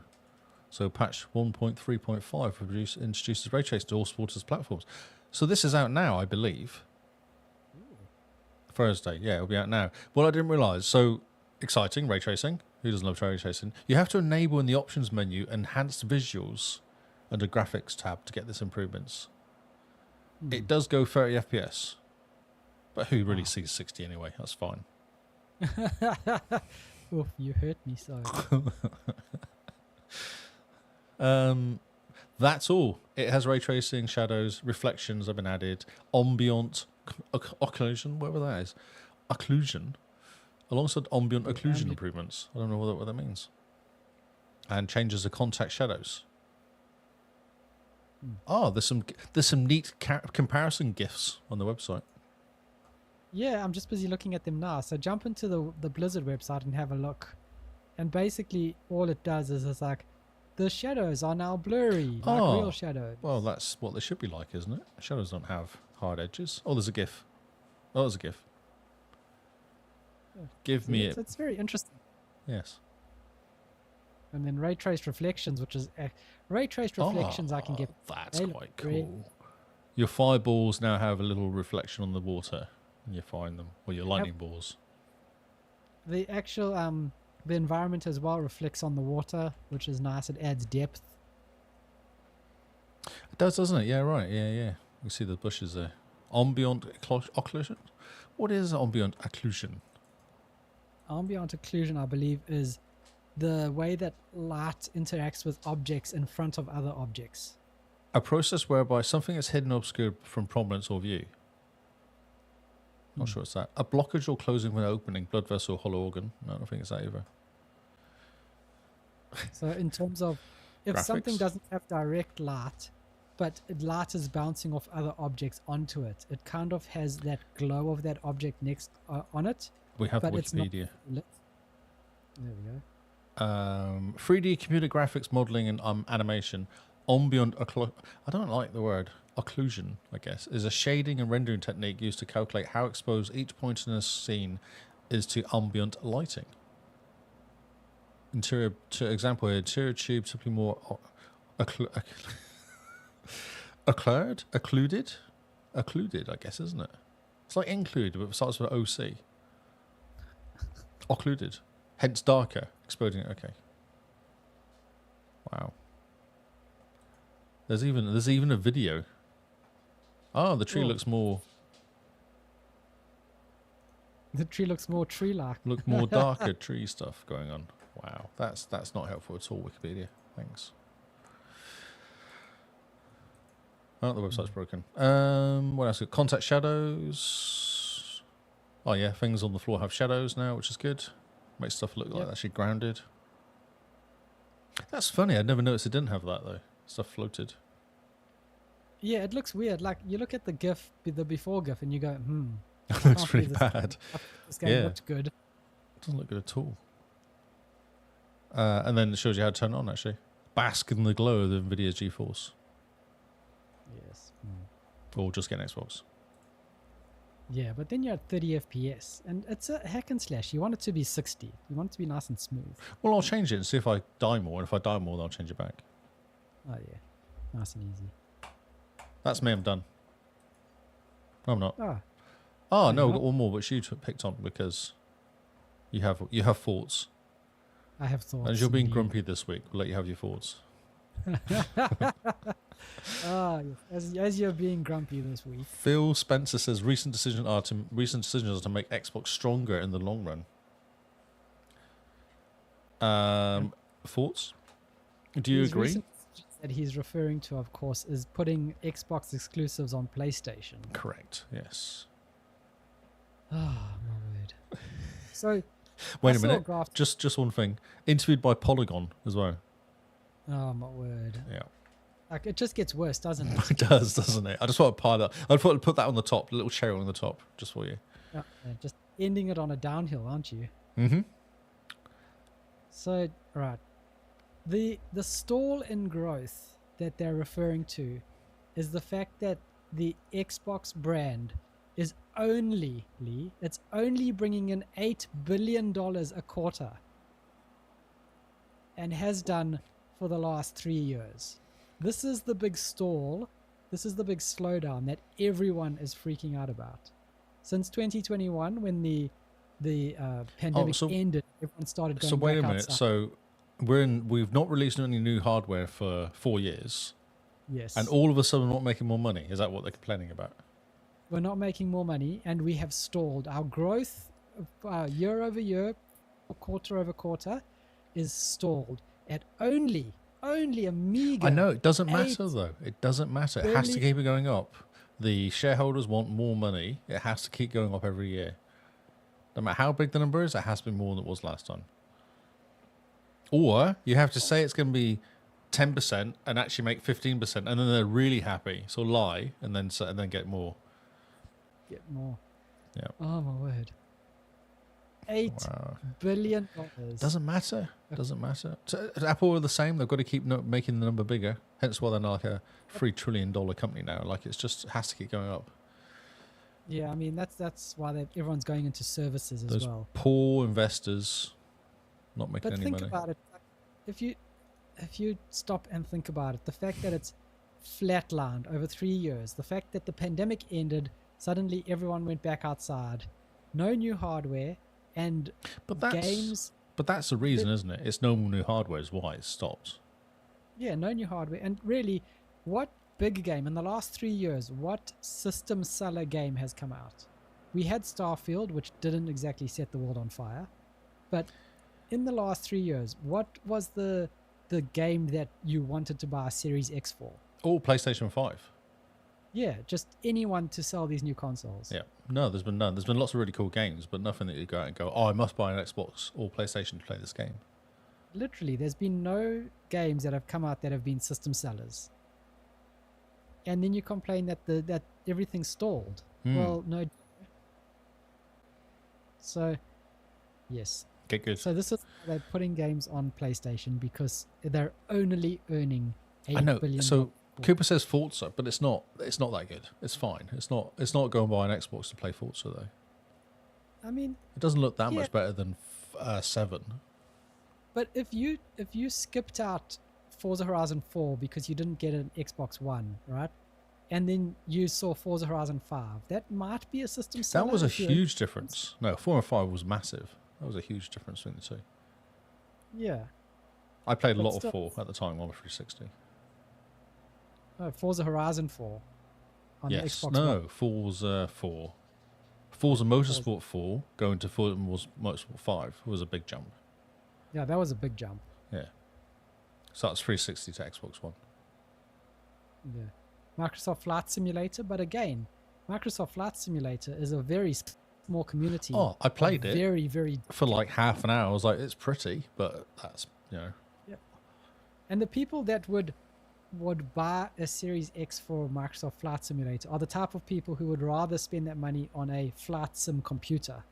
So patch 1.3.5 introduces ray tracing to all supporters platforms. So this is out now, I believe. Thursday, yeah, it'll be out now. Well, I didn't realise. So exciting, ray tracing. Who doesn't love ray tracing? You have to enable in the options menu enhanced visuals under graphics tab to get this improvements. It does go 30 FPS. But who really sees 60 anyway? That's fine. Oof, you hurt me so. That's all. It has ray tracing, shadows, reflections have been added, ambient occlusion, whatever that is. Occlusion. Alongside ambient occlusion improvements. I don't know what that means. And changes the contact shadows. Oh, there's some neat comparison GIFs on the website. Yeah, I'm just busy looking at them now. So jump into the Blizzard website and have a look. And basically all it does is it's like, the shadows are now blurry, like real shadows. Well, that's what they should be like, isn't it? Shadows don't have hard edges. Oh, there's a GIF. Oh, there's a GIF. Give me it. It's very interesting. Yes. And then ray traced reflections, which is ray traced reflections. I can get. That's quite cool. Your fireballs now have a little reflection on the water, and you find them, or your lightning balls. The actual the environment as well reflects on the water, which is nice. It adds depth. It does, doesn't it? Yeah, right. Yeah. You see the bushes there. Ambient occlusion. What is ambient occlusion? Ambient occlusion, I believe, is the way that light interacts with objects in front of other objects. A process whereby something is hidden or obscured from prominence or view. Not sure it's that. A blockage or closing when opening, blood vessel, hollow organ. No, I don't think it's that either. So in terms of if Graphics. something doesn't have direct light, but light is bouncing off other objects onto it, it kind of has that glow of that object next on it. We have but Wikipedia. It's not lit. There we go. 3D computer graphics modeling and animation. Ambient I don't like the word occlusion, I guess, is a shading and rendering technique used to calculate how exposed each point in a scene is to ambient lighting. Interior, to example here, interior tube simply more occluded, I guess, isn't it? It's like include, but it starts with OC. Occluded, hence darker, exploding. Okay. Wow. There's even a video. Oh, the tree looks more. The tree looks more tree-like. Look more darker tree stuff going on. Wow, that's not helpful at all. Wikipedia, thanks. Oh, the website's broken. What else? Contact shadows. Oh yeah, things on the floor have shadows now, which is good. Makes stuff look like actually grounded. That's funny. I'd never noticed it didn't have that though. Stuff floated. Yeah, it looks weird. Like you look at the GIF, the before GIF, and you go, It looks pretty bad. This game looked good. It doesn't look good at all. And then it shows you how to turn it on, actually. Bask in the glow of the NVIDIA GeForce. Yes. Or just get an Xbox. Yeah, but then you're at 30 FPS. And it's a hack and slash. You want it to be 60. You want it to be nice and smooth. Well, I'll change it and see if I die more. And if I die more, then I'll change it back. Oh, yeah. Nice and easy. That's me, I'm done. No, I'm not. Oh, No, we've got one more, which you picked on because you have thoughts. I have thoughts. As you're being grumpy this week, we'll let you have your thoughts. As you're being grumpy this week. Phil Spencer says recent decisions are to make Xbox stronger in the long run. Thoughts? Do you These agree? recent that he's referring to, of course, is putting Xbox exclusives on PlayStation. Correct. Yes. Oh, my word. So, Wait I a saw minute. graph. Just one thing. Interviewed by Polygon as well. Oh, my word. Yeah. Like, it just gets worse, doesn't it? It does, doesn't it? I just want to pile that. I thought I'd put that on the top, a little cherry on the top, just for you. Yeah, just ending it on a downhill, aren't you? Mm-hmm. So, right. The stall in growth that they're referring to is the fact that the Xbox brand is only bringing in $8 billion a quarter and has done for the last 3 years. This is the big stall. This is the big slowdown that everyone is freaking out about. Since 2021, when the pandemic ended, everyone started going So wait back a minute. outside. So we've not released any new hardware for 4 years, Yes. and all of a sudden we're not making more money. Is that what they're complaining about? We're not making more money, and we have stalled. Our growth year over year, quarter over quarter, is stalled at only a meager. I know it doesn't matter though. It doesn't matter. It has to barely- keep it going up. The shareholders want more money. It has to keep going up every year. No matter how big the number is, it has to be more than it was last time. Or you have to say it's going to be 10% and actually make 15%, and then they're really happy. So lie and then get more. Get more. Yeah. Oh my word. $8 billion. Doesn't matter. Doesn't matter. So Apple are the same. They've got to keep making the number bigger. Hence why they're not like a $3 trillion company now. Like it has to keep going up. Yeah, I mean that's why everyone's going into services as Those well. poor investors not making But any think money. about it. If you stop and think about it, the fact that it's flatlined over 3 years, the fact that the pandemic ended, suddenly everyone went back outside, no new hardware, and games. But that's the reason, isn't it? It's no more new hardware is why it stopped. Yeah, no new hardware. And really, what big game in the last 3 years, what system seller game has come out? We had Starfield, which didn't exactly set the world on fire. But in the last 3 years, what was the game that you wanted to buy a Series X for? Oh, PlayStation 5. Yeah, just anyone to sell these new consoles. Yeah. No, there's been none. There's been lots of really cool games, but nothing that you go out and go, oh, I must buy an Xbox or PlayStation to play this game. Literally, there's been no games that have come out that have been system sellers. And then you complain that everything's stalled. Well, no. So, yes. Get good. So this is why they're putting games on PlayStation, because they're only earning $8 billion. So Cooper says Forza, but it's not that good. It's fine. It's not going by an Xbox to play Forza though. I mean, it doesn't look that much better than 7. But if you skipped out Forza Horizon 4 because you didn't get an Xbox One, right? And then you saw Forza Horizon 5, that might be a system seller. That was a huge difference. No, 4 and 5 was massive. That was a huge difference between the two. Yeah. I played a lot of 4 at the time on the 360. Oh, Forza Horizon 4 on the Xbox One. No, Forza 4. Forza Motorsport 4 going to Forza Motorsport 5 was a big jump. Yeah, that was a big jump. Yeah. So that's 360 to Xbox One. Yeah. Microsoft Flight Simulator, but again, Microsoft Flight Simulator is a very small community. Oh, I played it very, very for like half an hour. I was like, it's pretty, but that's, Yeah. And the people that would buy a Series X for Microsoft Flight Simulator are the type of people who would rather spend that money on a flight sim computer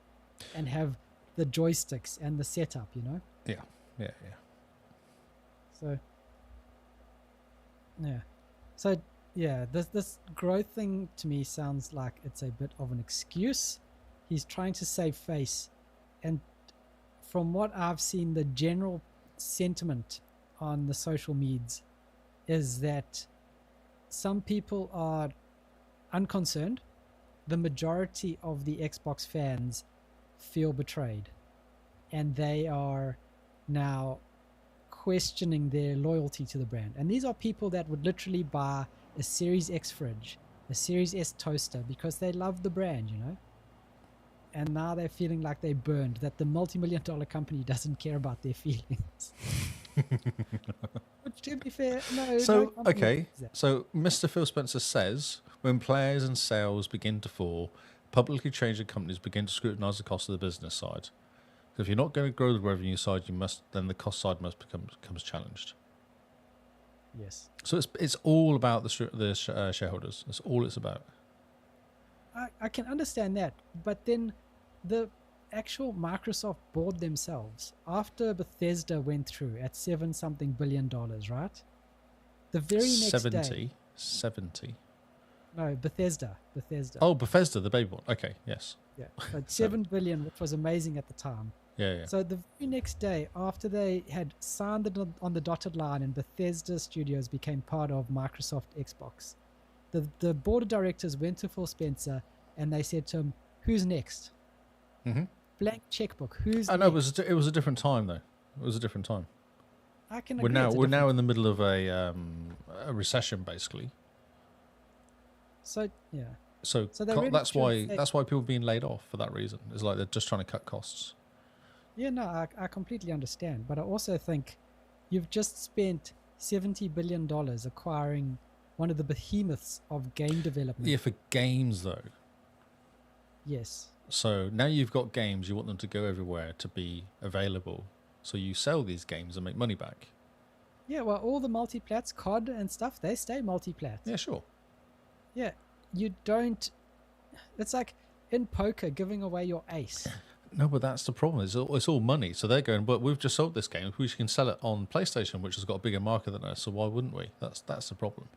and have the joysticks and the setup, you know? Yeah. So, yeah. So, yeah, this growth thing to me sounds like it's a bit of an excuse. He's trying to save face. And from what I've seen, the general sentiment on the social medias is that some people are unconcerned. The majority of the Xbox fans feel betrayed. And they are now questioning their loyalty to the brand. And these are people that would literally buy a Series X fridge, a Series S toaster, because they love the brand, you know? and now they're feeling like they burned, that the multi-million-dollar company doesn't care about their feelings. Which, to be fair, no So, company okay. does that. So, Mr. Phil Spencer says when players and sales begin to fall, publicly traded companies begin to scrutinize the cost of the business side. So if you're not going to grow the revenue side, then the cost side becomes challenged. Yes. So it's all about the shareholders. That's all it's about. I can understand that, but then the actual Microsoft board themselves, after Bethesda went through at $7-something billion, right? The very next day. 70. No, Bethesda. Oh, Bethesda, the baby one. Okay, yes. Yeah, but 7 billion, which was amazing at the time. Yeah. So the very next day, after they had signed it on the dotted line and Bethesda Studios became part of Microsoft Xbox, the board of directors went to Phil Spencer and they said to him, "Who's next?" Mm-hmm. Blank checkbook. Who's I know next? it was a different time though. It was a different time. I can We're agree. now in the middle of a recession basically. So yeah. So they really that's should say- why people are being laid off for that reason. It's like they're just trying to cut costs. Yeah, no, I completely understand, but I also think you've just spent $70 billion acquiring one of the behemoths of game development. Yeah, for games though. Yes. So now you've got games, you want them to go everywhere to be available. So you sell these games and make money back. Yeah, well, all the multiplats, COD and stuff, they stay multiplat. Yeah, sure. Yeah, you don't... It's like in poker, giving away your ace. No, but that's the problem. It's all money. So they're going, but we've just sold this game. We can sell it on PlayStation, which has got a bigger market than us. So why wouldn't we? That's the problem.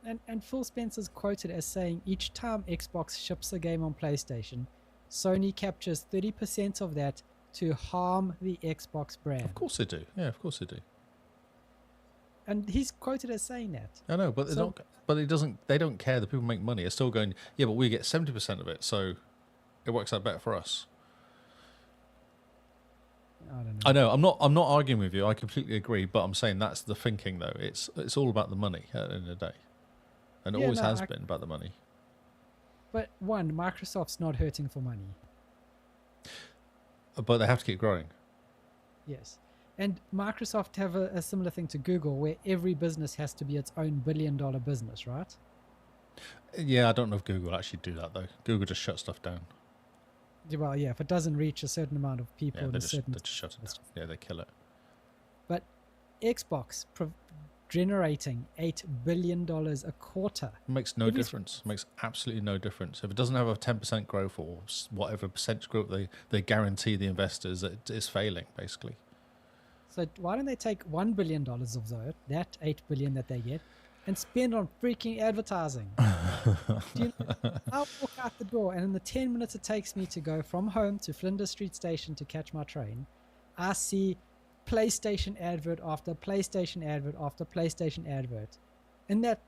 And Phil Spencer's quoted as saying, each time Xbox ships a game on PlayStation, Sony captures 30% of that to harm the Xbox brand. Of course they do. Yeah, of course they do. And he's quoted as saying that. I know, but it doesn't. They don't care. The people make money. They're still going. Yeah, but we get 70% of it, so it works out better for us. I don't know. I know. I'm not arguing with you. I completely agree. But I'm saying that's the thinking, though. It's all about the money at the end of the day, and it Yeah, always no, has been about the money. But one, Microsoft's not hurting for money. But they have to keep growing. Yes. And Microsoft have a similar thing to Google, where every business has to be its own billion-dollar business, right? Yeah, I don't know if Google actually do that though. Google just shuts stuff down. Well, yeah, if it doesn't reach a certain amount of people Yeah, in they a just certain... shut it down. Yeah, they kill it. But Xbox generating $8 billion a quarter. It makes no difference. It makes absolutely no difference. If it doesn't have a 10% growth or whatever percentage growth, they guarantee the investors that it's failing, basically. So why don't they take $1 billion of that $8 billion that they get, and spend on freaking advertising? I'll walk out the door, and in the 10 minutes it takes me to go from home to Flinders Street Station to catch my train, I see PlayStation advert after PlayStation advert after PlayStation advert. And that,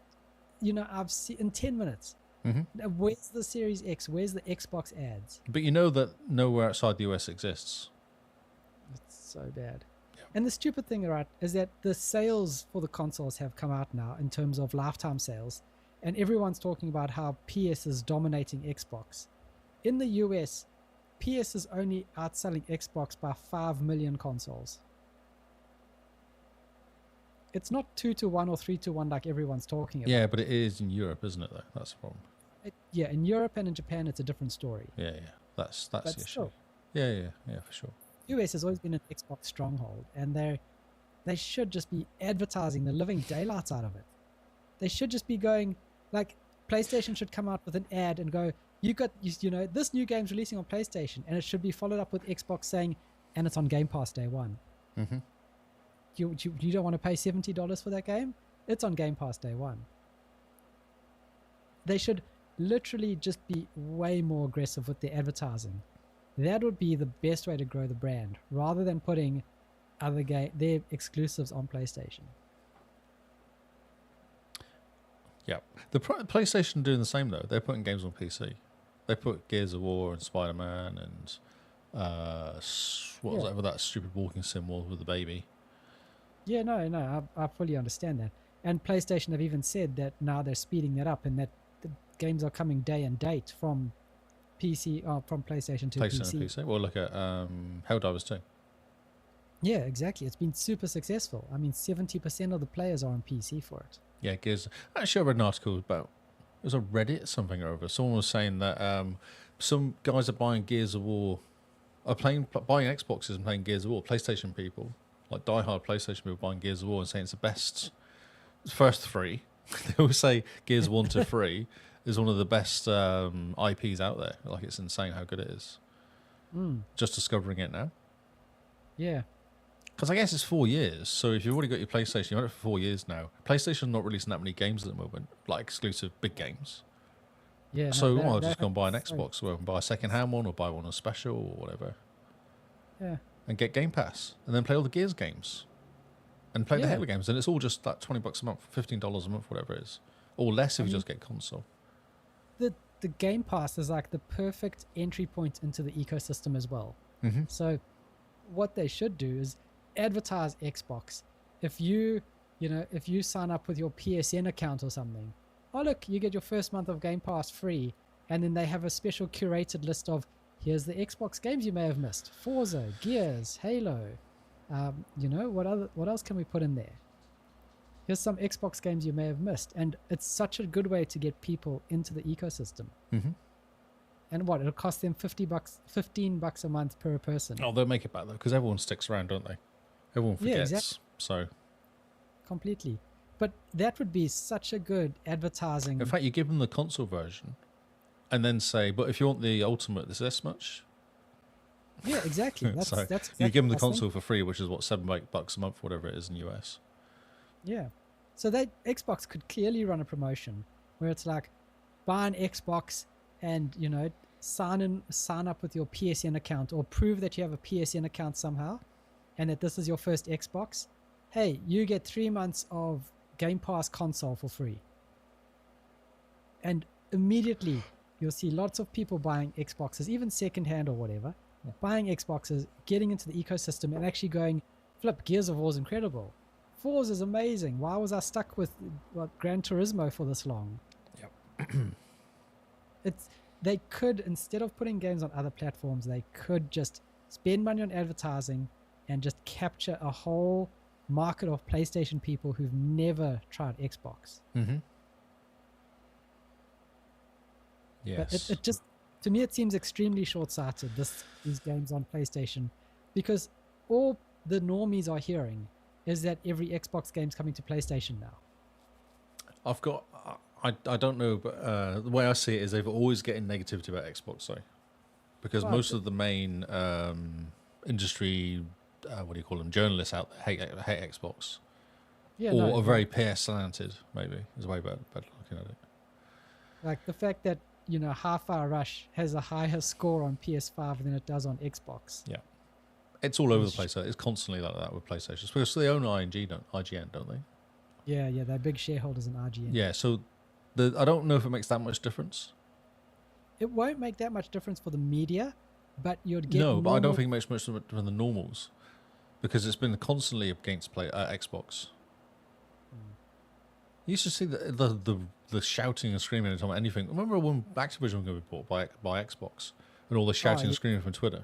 I've seen in 10 minutes. Mm-hmm. Where's the Series X? Where's the Xbox ads? But you know that nowhere outside the US exists. It's so bad. And the stupid thing, right, is that the sales for the consoles have come out now in terms of lifetime sales, and everyone's talking about how PS is dominating Xbox. In the US, PS is only outselling Xbox by 5 million consoles. It's not 2-1 or 3-1 like everyone's talking about. Yeah, but it is in Europe, isn't it, though? That's the problem. Yeah, in Europe and in Japan, it's a different story. Yeah. That's the issue. Still, Yeah, for sure. US has always been an Xbox stronghold, and they should just be advertising the living daylights out of it. They should just be going, like, PlayStation should come out with an ad and go, this new game's releasing on PlayStation, and it should be followed up with Xbox saying, and it's on Game Pass day one. Mm-hmm. You don't want to pay $70 for that game? It's on Game Pass day one. They should literally just be way more aggressive with their advertising. That would be the best way to grow the brand, rather than putting their exclusives on PlayStation. Yeah. The PlayStation are doing the same, though. They're putting games on PC. They put Gears of War and Spider-Man and what was that stupid walking sim was with the baby. Yeah, no, I fully understand that. And PlayStation have even said that now they're speeding that up, and that the games are coming day and date from PC, from PlayStation to PlayStation PC. and PC. Well, look at Helldivers 2. Yeah, exactly. It's been super successful. I mean, 70% of the players are on PC for it. Yeah, Gears. Actually, I read an article about, it was a Reddit something or other. Someone was saying that some guys are buying Gears of War, buying Xboxes and playing Gears of War. PlayStation people, like diehard PlayStation people, buying Gears of War and saying it's the best. First 3, they always say Gears 1 to 3 is one of the best IPs out there. Like, it's insane how good it is. Just discovering it now. Yeah. Because I guess it's 4 years. So if you've already got your PlayStation, you've had it for 4 years now. PlayStation's not releasing that many games at the moment, like exclusive big games. Yeah. So no, I'll just go and buy an so- Xbox, or buy a second-hand one, or buy one on special, or whatever, Yeah. and get Game Pass, and then play all the Gears games, and play the Yeah. Halo games, and it's all just like $20 a month, $15 a month, whatever it is, or less if you just get console. The Game Pass is like the perfect entry point into the ecosystem as well. Mm-hmm. So what they should do is advertise Xbox. If you sign up with your PSN account or something, oh look, you get your first month of Game Pass free, and then they have a special curated list of, here's the Xbox games you may have missed: Forza, Gears, Halo. What else can we put in there? Here's some Xbox games you may have missed, and it's such a good way to get people into the ecosystem. Mm-hmm. And what, it'll cost them $15 a month per person. Oh, they'll make it back though, because everyone sticks around, don't they? Everyone forgets. Yeah, exactly. So, Completely. But that would be such a good advertising. in fact, you give them the console version, and then say, "But if you want the ultimate, there's this much." Yeah, exactly. That's So exactly you give them the what I was console for free, which is what, $7 a month, whatever it is in US. thinking. Yeah. So Xbox could clearly run a promotion where it's like, buy an Xbox and sign up with your PSN account, or prove that you have a PSN account somehow, and that this is your first Xbox. Hey, you get 3 months of Game Pass console for free. And immediately you'll see lots of people buying Xboxes, even secondhand or whatever, buying Xboxes, getting into the ecosystem and actually going, flip, Gears of War is incredible. Forza is amazing. Why was I stuck with Gran Turismo for this long? Yep. They could, instead of putting games on other platforms, they could just spend money on advertising and just capture a whole market of PlayStation people who've never tried Xbox. Mm-hmm. Yes. But it just, to me, it seems extremely short-sighted, these games on PlayStation, because all the normies are hearing is that every Xbox game's coming to PlayStation now. I've got, I don't know, but the way I see it is they've always getting negativity about Xbox, though, because Right. most of the main industry, what do you call them, journalists out there hate Xbox, Yeah, or no, are very PS slanted. Maybe is a way better looking at it. like the fact that Hi-Fi Rush has a higher score on PS5 than it does on Xbox. Yeah, it's all over the place. It's constantly like that with PlayStation, because they own IGN, don't they? Yeah, they're big shareholders in IGN. Yeah, so I don't know if it makes that much difference. It won't make that much difference for the media, but you'd get No, but I don't normal- think it makes much difference from the normals, because it's been constantly against Xbox. You used to see the shouting and screaming and talking about anything. Remember when Activision was going to be bought by Xbox, and all the shouting and screaming from Twitter?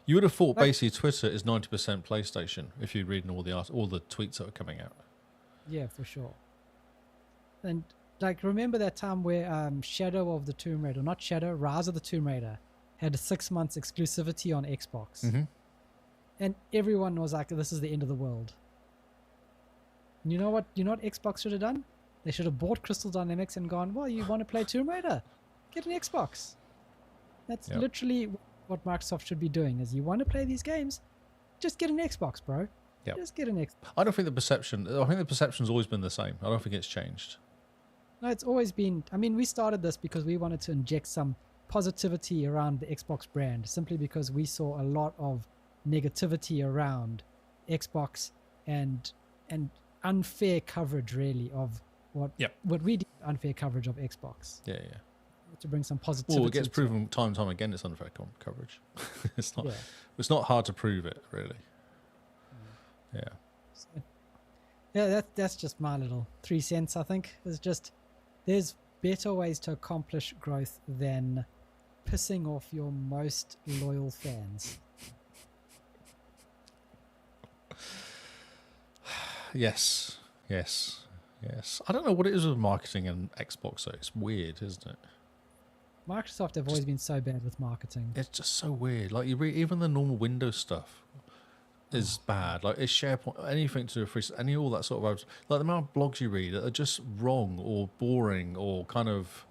You would have thought basically Twitter is 90% PlayStation if you're reading all the tweets that are coming out. Yeah, for sure. And remember that time where Shadow of the Tomb Raider, not Shadow, Rise of the Tomb Raider, had a 6 months exclusivity on Xbox, and everyone was like, "This is the end of the world." And you know what? Xbox should have done? They should have bought Crystal Dynamics and gone, "Well, you want to play Tomb Raider? Get an Xbox." That's literally what Microsoft should be doing. Is you want to play these games, just get an Xbox, bro. Yep. Just get an Xbox. I think the perception's always been the same. I don't think it's changed. No, it's always been. I mean, we started this because we wanted to inject some positivity around the Xbox brand, simply because we saw a lot of negativity around Xbox and unfair coverage, really, of what we did, unfair coverage of Xbox. Yeah. To bring some positivity. Well, it gets proven time and time again it's unfair coverage. It's not. Yeah. It's not hard to prove it, really. Yeah. So, yeah, that's just my little 3 cents. I think there's better ways to accomplish growth than pissing off your most loyal fans? Yes. I don't know what it is with marketing and Xbox, though. It's weird, isn't it? Microsoft have always been so bad with marketing. It's just so weird. Like, you read even the normal Windows stuff is bad. Like, it's SharePoint, anything to do with any all that sort of, like the amount of blogs you read are just wrong or boring or kind of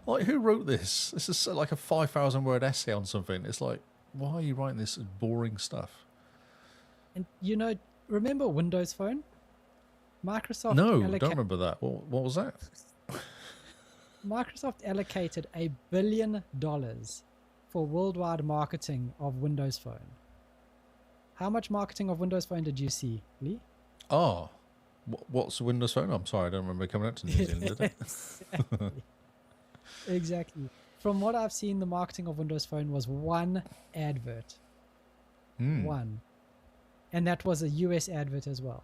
like, who wrote this? This is like a 5,000 word essay on something. It's like, why are you writing this boring stuff? And remember Windows Phone? Microsoft No, don't remember that. What was that? Microsoft allocated $1 billion for worldwide marketing of Windows Phone. How much marketing of Windows Phone did you see, Lee? Oh, what's Windows Phone? I'm sorry, I don't remember coming out to New Zealand, did it? Exactly. From what I've seen, the marketing of Windows Phone was one advert. One. And that was a US advert as well.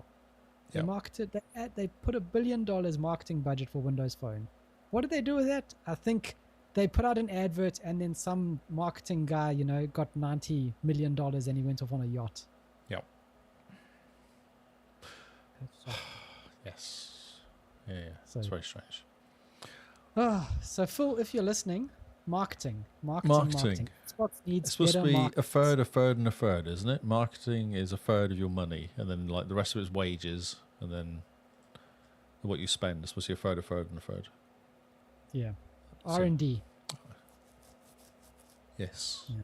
They marketed, they put $1 billion marketing budget for Windows Phone. What did they do with that? I think they put out an advert and then some marketing guy, got $90 million and he went off on a yacht. Yep. Yes. Yeah. So, it's very strange. So Phil, if you're listening, marketing. Xbox needs it's supposed to better be marketing. a third, a third, and a third, isn't it? Marketing is a third of your money, and then like the rest of it is wages, and then what you spend is supposed to be a third, and a third. Yeah. R&D. Yes. Yeah.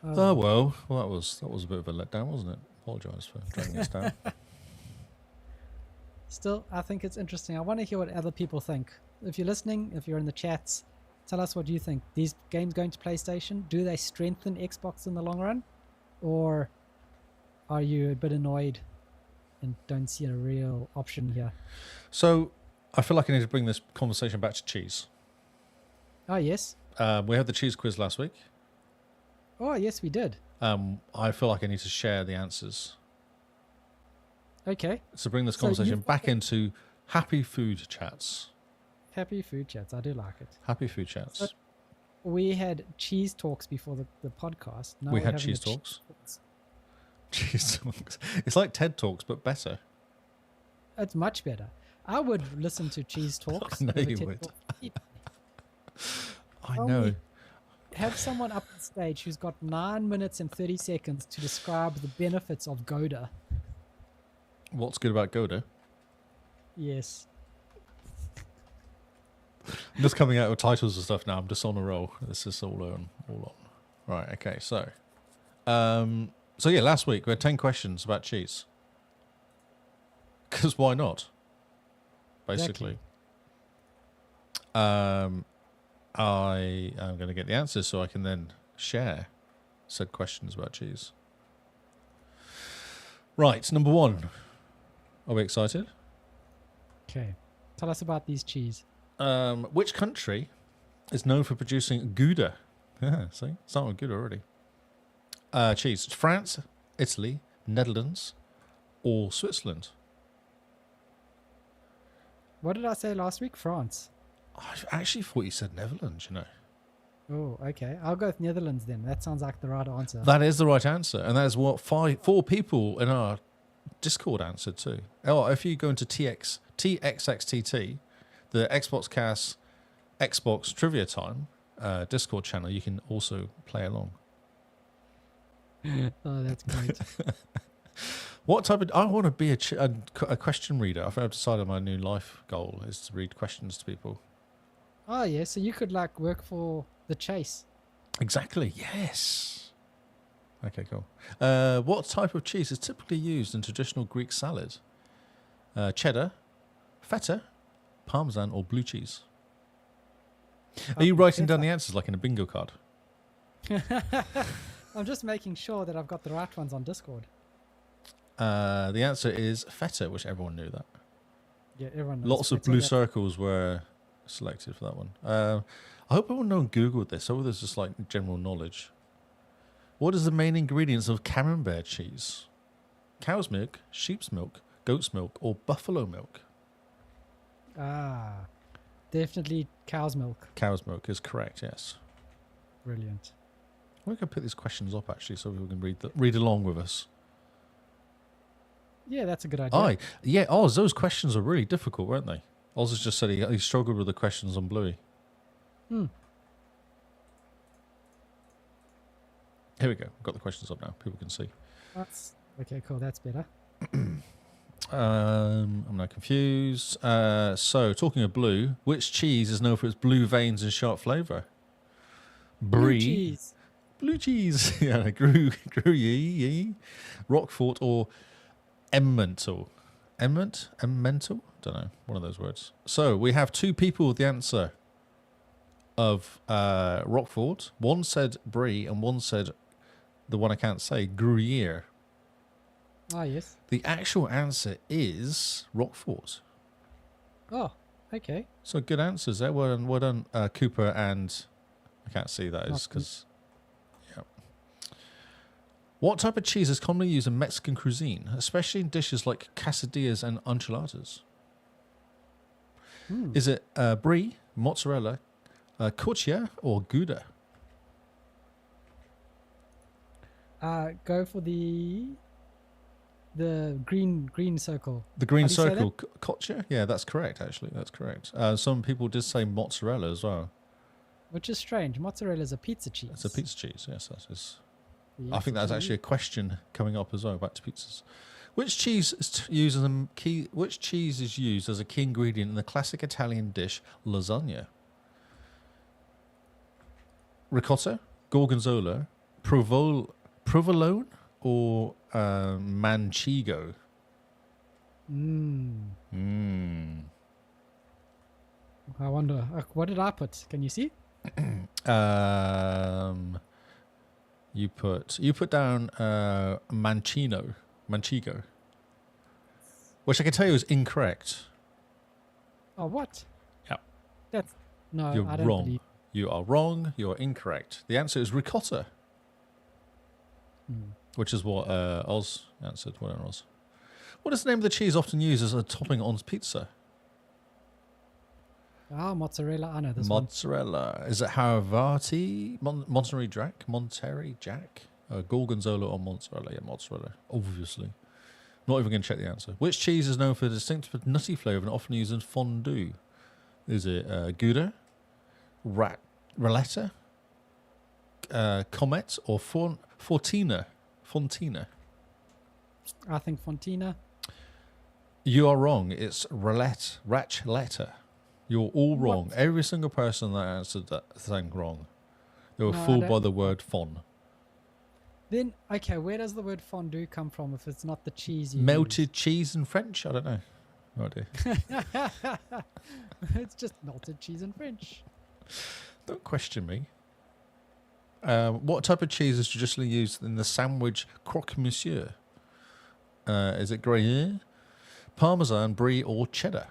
Well, that was a bit of a letdown, wasn't it? Apologise for dragging us down. Still, I think it's interesting. I want to hear what other people think. If you're listening, if you're in the chats, tell us what you think. These games going to PlayStation, do they strengthen Xbox in the long run? Or are you a bit annoyed and don't see a real option here? So, I feel like I need to bring this conversation back to cheese. Oh, yes. We had the cheese quiz last week. Oh, yes, we did. I feel like I need to share the answers. Okay. So bring this conversation back into happy food chats. Happy food chats. I do like it. Happy food chats. So we had cheese talks before the podcast. Now we we're had having cheese talks. Cheese talks. It's like TED Talks, but better. It's much better. I would listen to cheese talks. I know over you TED would. Talks. I know. Have someone up on stage who's got 9 minutes and 30 seconds to describe the benefits of Gouda. What's good about Gouda? Yes. I'm just coming out with titles and stuff now. I'm just on a roll. This is all on. Right. Okay. So yeah, last week we had 10 questions about cheese. Because why not? Basically. Exactly. I am going to get the answers so I can then share said questions about cheese. Right. Number 1. Are we excited? Okay. Tell us about these cheese. Which country is known for producing Gouda? Yeah, see? Starting with Gouda already. Cheese. France, Italy, Netherlands, or Switzerland? What did I say last week? France. I actually thought you said Netherlands, Oh, okay. I'll go with Netherlands then. That sounds like the right answer. That is the right answer. And that is what 4 people in our Discord answered too. Oh, if you go into TXXTT, the Xbox Cast Xbox Trivia Time Discord channel, you can also play along. Oh, that's great. What type of... I want to be a question reader. I've decided my new life goal is to read questions to people. Oh, yeah. So you could work for the Chase. Exactly. Yes. Okay, cool. What type of cheese is typically used in traditional Greek salad? Cheddar, feta, parmesan, or blue cheese? Are you writing down the answers like in a bingo card? I'm just making sure that I've got the right ones on Discord. The answer is feta, which everyone knew that. Yeah, everyone knows. Lots of blue circles were selected for that one. I hope everyone knows Googled this. I hope there's just general knowledge. What is the main ingredients of camembert cheese? Cow's milk, sheep's milk, goat's milk, or buffalo milk? Definitely cow's milk. Cow's milk is correct, yes. Brilliant. We can pick these questions up, actually, so people can read along with us. Yeah, that's a good idea. Aye. Yeah, Oz, those questions are really difficult, weren't they? Oz has just said he struggled with the questions on Bluey. Hmm. Here we go. I've got the questions up now. People can see. That's okay. Cool. That's better. I'm now confused. So, talking of blue, which cheese is known for its blue veins and sharp flavour? Blue Brie. cheese. Blue cheese. Yeah, Gruyere, Roquefort, or Emmental. Emmental? Don't know. One of those words. So, we have two people with the answer of Roquefort. One said Brie, and one said the one I can't say, Gruyere. Ah, yes. The actual answer is Roquefort. Oh, okay. So good answers there. Well done, Cooper, and I can't see that is because. Yeah. What type of cheese is commonly used in Mexican cuisine, especially in dishes like quesadillas and enchiladas? Is it brie, mozzarella, cotija, or Gouda? Go for the green circle. The green How do you say circle, cotija? Yeah, that's correct, actually. That's correct. Some people did say mozzarella as well. Which is strange. Mozzarella is a pizza cheese. It's a pizza cheese, yes, that is. Yes, I think that's actually a question coming up as well, back to pizzas. Which cheese is used as a key? Which cheese is used as a key ingredient in the classic Italian dish lasagna? Ricotta, gorgonzola, provolone, or manchego? I wonder. What did I put? Can you see? You put down manchego, which I can tell you is incorrect. Oh, what? Yeah. That's no. You're I don't wrong. believe. You are wrong. You are incorrect. The answer is ricotta, which is what Oz answered. What it was. What is the name of the cheese often used as a topping on pizza? Ah, mozzarella. I know this Mozzarella. Is it Havarti? Monterey Jack? Gorgonzola or mozzarella? Yeah, mozzarella. Obviously. Not even going to check the answer. Which cheese is known for a distinctive nutty flavour and often used in fondue? Is it Gouda, Ralletta, Comet, or Fortina? Fontina. I think Fontina. You are wrong. It's Racletta. You're all wrong. What? Every single person that answered that thing wrong. They were No, I fooled don't- by the word fon. Then okay, where does the word fondue come from if it's not the cheese you Melted cheese in French? I don't know. No idea. use? It's just melted cheese in French. Don't question me. What type of cheese is traditionally used in the sandwich croque monsieur? Is it Gruyere, Parmesan, Brie, or cheddar?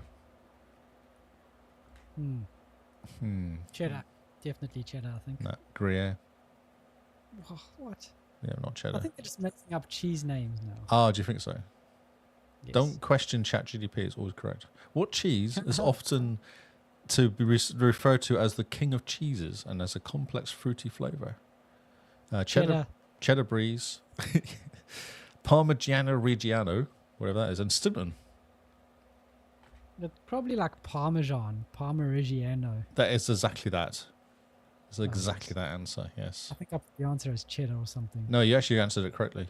Cheddar. Definitely cheddar, I think. No, Gruyere. Oh, what? Yeah, not cheddar. I think they're just mixing up cheese names now. Ah, do you think so? Yes. Don't question ChatGPT, it's always correct. What cheese is often to be referred to as the king of cheeses and has a complex fruity flavour? Cheddar Bries, Parmigiano Reggiano, whatever that is, and Stilton. It's probably like Parmesan, Parmigiano. That is exactly that. It's Oh, exactly that answer, yes. I think the answer is cheddar or something. No, you actually answered it correctly.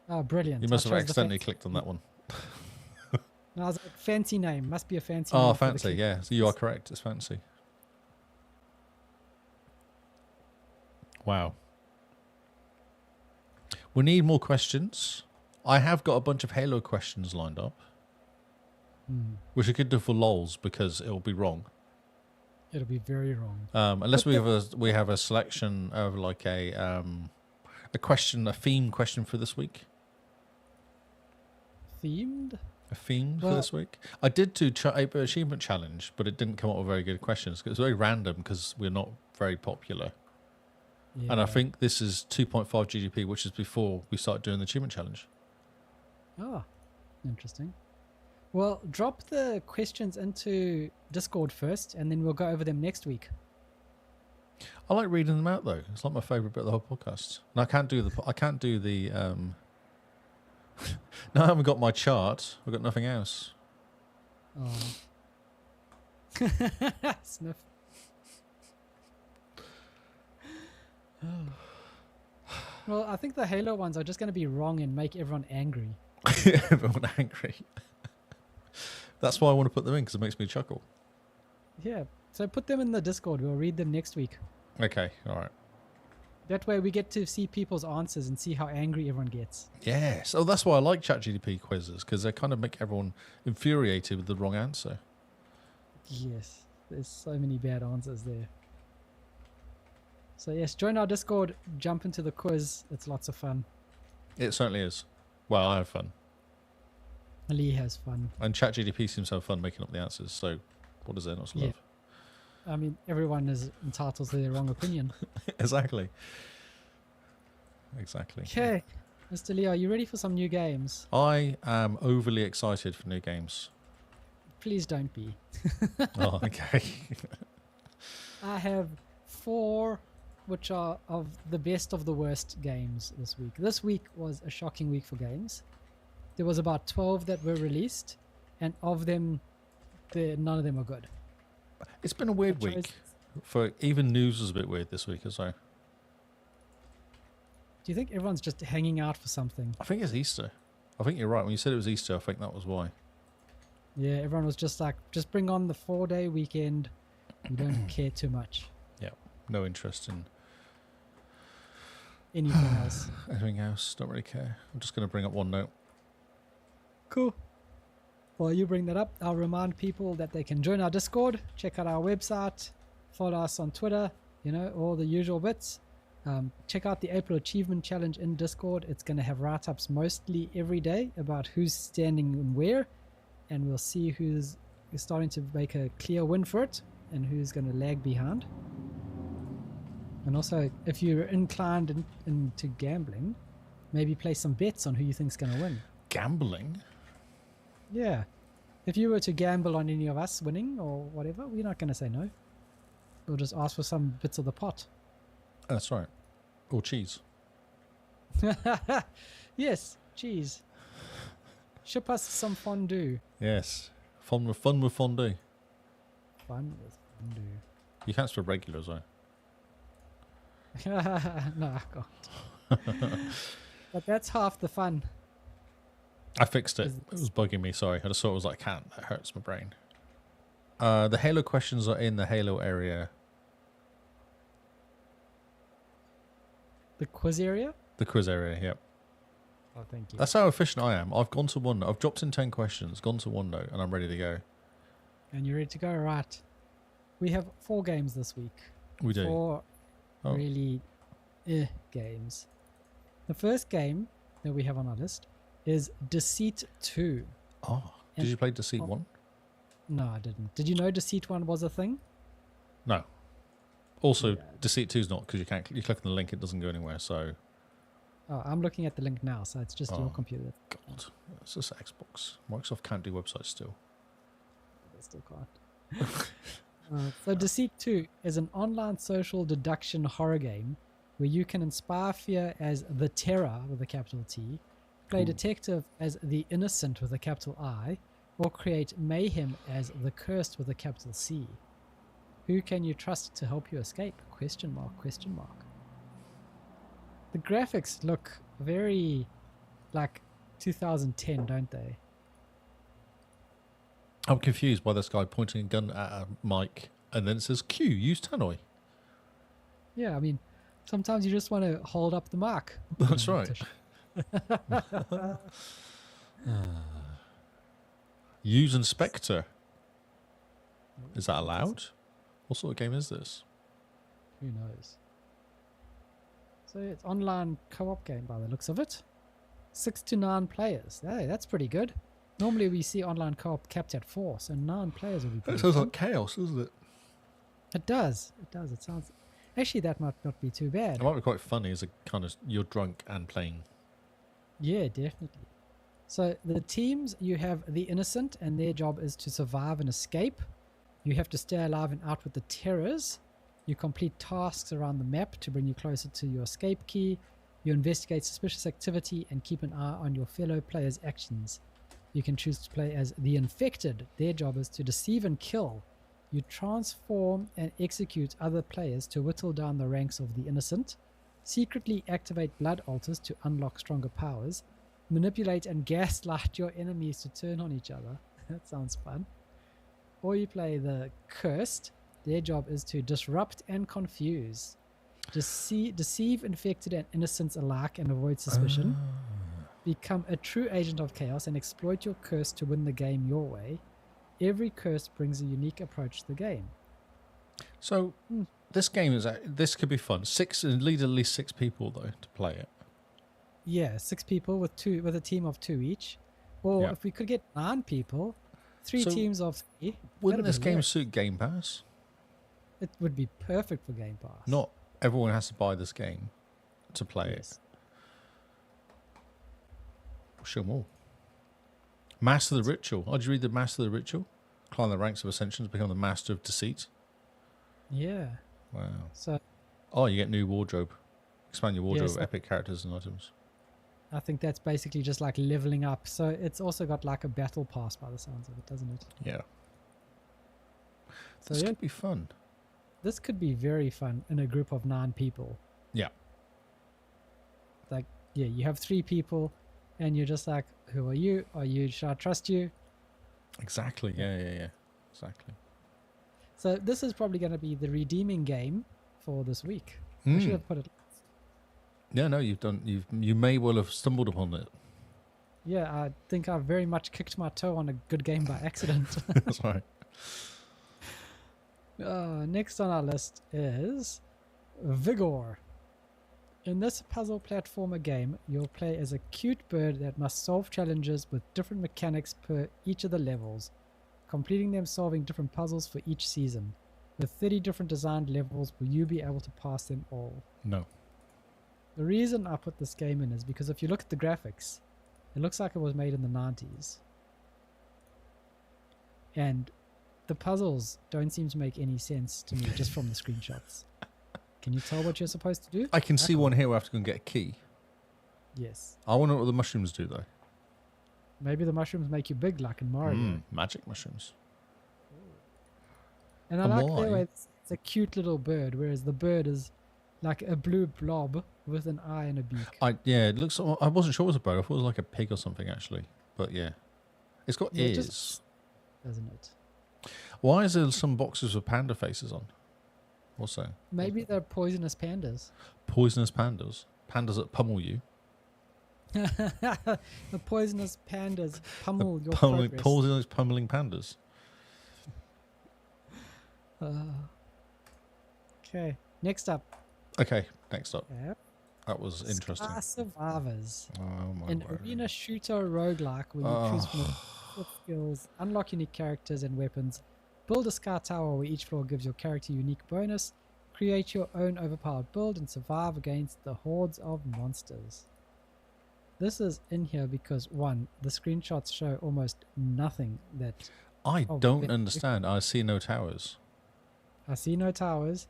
Oh, brilliant. You must I have chose the accidentally fancy- clicked on that one. No, I was like, fancy name. Must be a fancy Oh, name. for the fancy, king. yeah. So you are correct. It's fancy. Wow. We need more questions. I have got a bunch of Halo questions lined up, which I could do for lols because it'll be wrong. It'll be very wrong. Unless we have a selection of like a theme question for this week. Themed? A theme for Well- this week. I did do achievement challenge, but it didn't come up with very good questions. It was very random because we're not very popular. Yeah. And I think this is 2.5 GDP, which is before we start doing the achievement challenge. Oh, interesting. Well, drop the questions into Discord first, and then we'll go over them next week. I like reading them out though. It's like my favourite bit of the whole podcast. And I can't do the. No, I haven't got my chart. I've got nothing else. Oh. Sniff. Well, I think the Halo ones are just going to be wrong and make everyone angry. Everyone angry. That's why I want to put them in, because it makes me chuckle. Yeah, so put them in the Discord. We'll read them next week. Okay, all right. That way we get to see people's answers and see how angry everyone gets. Yes. Oh, that's why I like ChatGPT quizzes, because they kind of make everyone infuriated with the wrong answer. Yes, there's so many bad answers there. So yes, join our Discord, jump into the quiz. It's lots of fun. It certainly is. Well, I have fun. Lee has fun. And ChatGPT seems to have fun making up the answers, so what is there not to love? I mean, everyone is entitled to their wrong opinion. Exactly. Okay, Mr. Lee, are you ready for some new games? I am overly excited for new games. Please don't be. Oh, okay. I have 4 which are of the best of the worst games this week. This week was a shocking week for games. There was about 12 that were released, and of them, none of them are good. It's been a weird week. For even news was a bit weird this week as well. Do you think everyone's just hanging out for something? I think it's Easter. I think you're right. When you said it was Easter, I think that was why. Yeah, everyone was just like, just bring on the 4-day weekend. We don't care too much. Yeah, no interest in Anything else? anything else. Don't really care. I'm just going to bring up one note. Cool. While you bring that up, I'll remind people that they can join our Discord, check out our website, follow us on Twitter, all the usual bits. Check out the April Achievement Challenge in Discord. It's going to have write-ups mostly every day about who's standing and where, and we'll see who's starting to make a clear win for it and who's going to lag behind. And also, if you're inclined into gambling, maybe place some bets on who you think's going to win. Gambling? Yeah. If you were to gamble on any of us winning or whatever, we're not going to say no. We'll just ask for some bits of the pot. That's right. Or cheese. Yes, cheese. Ship us some fondue. Yes. Fun with fondue. Fun with fondue. You can't spell regular as well. No, I can't. But that's half the fun. I fixed it. It was bugging me. Sorry. I just thought it was like, can't. That hurts my brain. The Halo questions are in the Halo area. The quiz area? The quiz area, yep. Oh, thank you. That's how efficient I am. I've gone to OneNote. I've dropped in 10 questions, gone to OneNote, and I'm ready to go. And you're ready to go? Right. We have 4 games this week. We do. 4 really games. The first game that we have on our list is Deceit 2. Oh, did you play Deceit 1? No, I didn't. Did you know Deceit 1 was a thing? No. Also, Yeah. Deceit 2 is not, because you click on the link, it doesn't go anywhere, so... Oh, I'm looking at the link now, so it's just your computer. God, it's just Xbox. Microsoft can't do websites still. They still can't. So Deceit 2 is an online social deduction horror game where you can inspire fear as the Terror with a capital T, play detective as the Innocent with a capital I, or create mayhem as the Cursed with a capital C. Who can you trust to help you escape? Question mark, question mark. The graphics look very like 2010, don't they? I'm confused by this guy pointing a gun at a mic, and then it says, Q, use tannoy. Yeah, I mean, sometimes you just want to hold up the mark. That's right. Use Inspector. Is that allowed? What sort of game is this? Who knows? So it's online co-op game by the looks of it. 6 to 9 players. Hey, that's pretty good. Normally we see online co-op capped at 4, so 9 players will be pretty That sounds fun. like chaos, doesn't it? It does. It does. It sounds... Actually, that might not be too bad. It might be quite funny as a kind of, you're drunk and playing. Yeah, definitely. So the teams, you have the innocent, and their job is to survive and escape. You have to stay alive and out with the terrors. You complete tasks around the map to bring you closer to your escape key. You investigate suspicious activity and keep an eye on your fellow players' actions. You can choose to play as the infected. Their job is to deceive and kill. You transform and execute other players to whittle down the ranks of the innocent. Secretly activate blood altars to unlock stronger powers. Manipulate and gaslight your enemies to turn on each other. That sounds fun. Or you play the cursed. Their job is to disrupt and confuse. Deceive infected and innocents alike and avoid suspicion. Become a true agent of chaos and exploit your curse to win the game your way. Every curse brings a unique approach to the game. So this game this could be fun. Lead at least 6 people though to play it. Yeah, 6 people with a team of 2 each. Or if we could get 9 people, 3 teams of 3. Wouldn't this game suit Game Pass? It would be perfect for Game Pass. Not everyone has to buy this game to play it. Show more. Master the Ritual. Oh, did you read the Master the Ritual? Climb the ranks of ascensions, become the Master of Deceit. Yeah. Wow. So. Oh, you get new wardrobe. Expand your wardrobe, epic characters and items. I think that's basically just like leveling up. So it's also got like a battle pass by the sounds of it, doesn't it? Yeah. So this could be fun. This could be very fun in a group of 9 people. Yeah. Like, yeah, you have 3 people and you're just like, who are you? Should I trust you? Exactly. Yeah. Exactly. So this is probably going to be the redeeming game for this week. I should have put it. Yeah, no, you may well have stumbled upon it. Yeah, I think I very much kicked my toe on a good game by accident. That's right. Next on our list is Vigor. In this puzzle platformer game, you'll play as a cute bird that must solve challenges with different mechanics per each of the levels, completing them solving different puzzles for each season. With 30 different designed levels, will you be able to pass them all? No. The reason I put this game in is because if you look at the graphics, it looks like it was made in the 90s. And the puzzles don't seem to make any sense to me just from the screenshots. Can you tell what you're supposed to do? I can see one here where I have to go and get a key. Yes. I want to know what the mushrooms do, though. Maybe the mushrooms make you big like in Mario. Magic mushrooms. And I like the way it's a cute little bird, whereas the bird is like a blue blob with an eye and a beak. It looks... I wasn't sure it was a bird. I thought it was like a pig or something, actually. But yeah. It's got ears. Doesn't it? Why is there some boxes with panda faces on? What's that? Maybe they're poisonous pandas. Poisonous pandas? Pandas that pummel you? The poisonous pandas pummel your progress. Poisonous pummeling pandas. Okay, next up. That was interesting. Star Survivors. Oh my An word. arena shooter roguelike where you choose from a skills, unlock unique characters and weapons, build a sky tower where each floor gives your character a unique bonus, create your own overpowered build, and survive against the hordes of monsters. This is in here because, one, the screenshots show almost nothing that... I don't understand. I see no towers. I see no towers,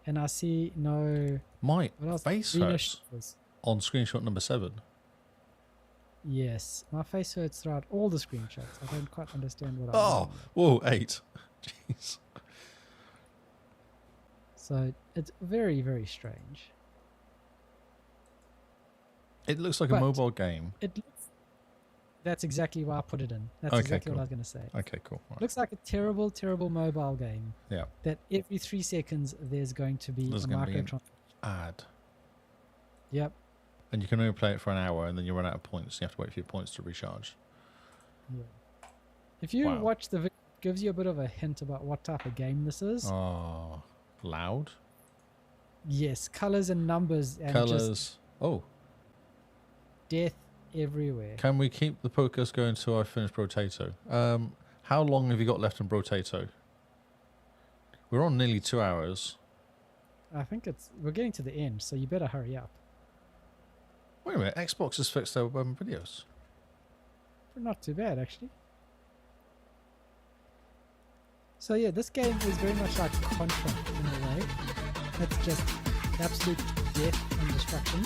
and I see no... My face hurts on screenshot number 7. Yes, my face hurts throughout all the screenshots. I don't quite understand what I'm doing. Whoa, 8. Jeez. So it's very, very strange. It looks like a mobile game. That's exactly why I put it in. That's exactly what I was going to say. Okay, cool. Right. Looks like a terrible, terrible mobile game. Yeah. That every 3 seconds there's going to be a microtransaction. Ad. Yep. And you can only play it for an hour and then you run out of points. You have to wait for your points to recharge. Yeah. If you watch the video, it gives you a bit of a hint about what type of game this is. Oh, loud? Yes, colors and numbers and just death everywhere. Can we keep the podcast going until I finish Brotato? How long have you got left in Brotato? We're on nearly 2 hours. I think we're getting to the end, so you better hurry up. Wait a minute, Xbox has fixed their videos. not too bad actually. So yeah, this game is very much like Contra in a way. It's just absolute death and destruction.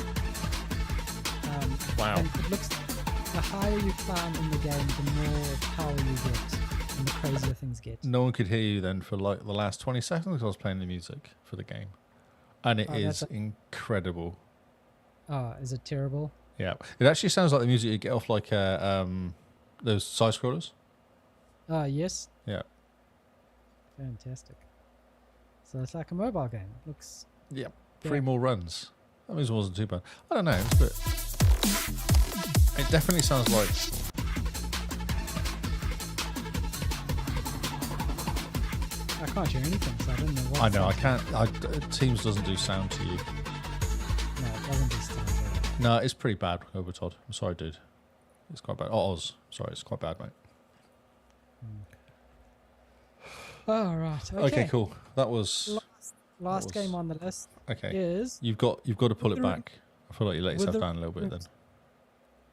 Wow. And it looks, the higher you climb in the game, the more power you get and the crazier things get. No one could hear you then for like the last 20 seconds because I was playing the music for the game. And it is incredible. Oh, is it terrible? Yeah. It actually sounds like the music you get off like those side scrollers. Yes. Yeah. Fantastic. So it's like a mobile game. Looks. Yeah. 3 more runs. That means it wasn't too bad. I don't know, but it definitely sounds like. I can't hear anything, so I don't know what. I know, I can't. Teams doesn't do sound to you. No, it doesn't do sound. No, it's pretty bad, over Todd. I'm sorry, dude. It's quite bad. Oh, Oz. Sorry, it's quite bad, mate. Oh, right. Okay, cool. That was last game on the list. okay. Is You've got to pull it back. I feel like you let yourself down a little bit then.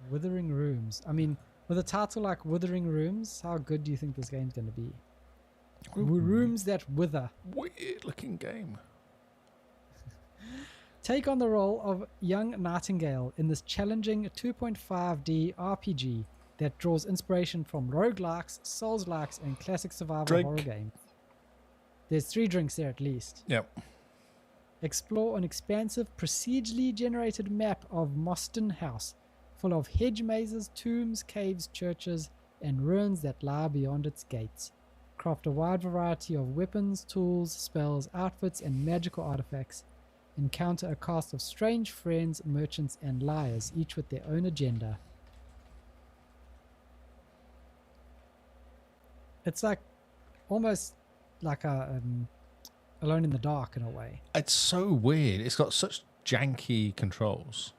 Withering Rooms. I mean, with a title like Withering Rooms, how good do you think this game's going to be? Rooms that wither. Weird looking game. Take on the role of young Nightingale in this challenging 2.5D RPG that draws inspiration from roguelikes, souls-likes, and classic survival horror games. There's 3 drinks there at least. Yep. Explore an expansive, procedurally generated map of Moston House, full of hedge mazes, tombs, caves, churches, and ruins that lie beyond its gates. Craft a wide variety of weapons, tools, spells, outfits, and magical artifacts. Encounter a cast of strange friends, merchants, and liars, each with their own agenda. It's like almost like a Alone in the Dark in a way. It's so weird. It's got such janky controls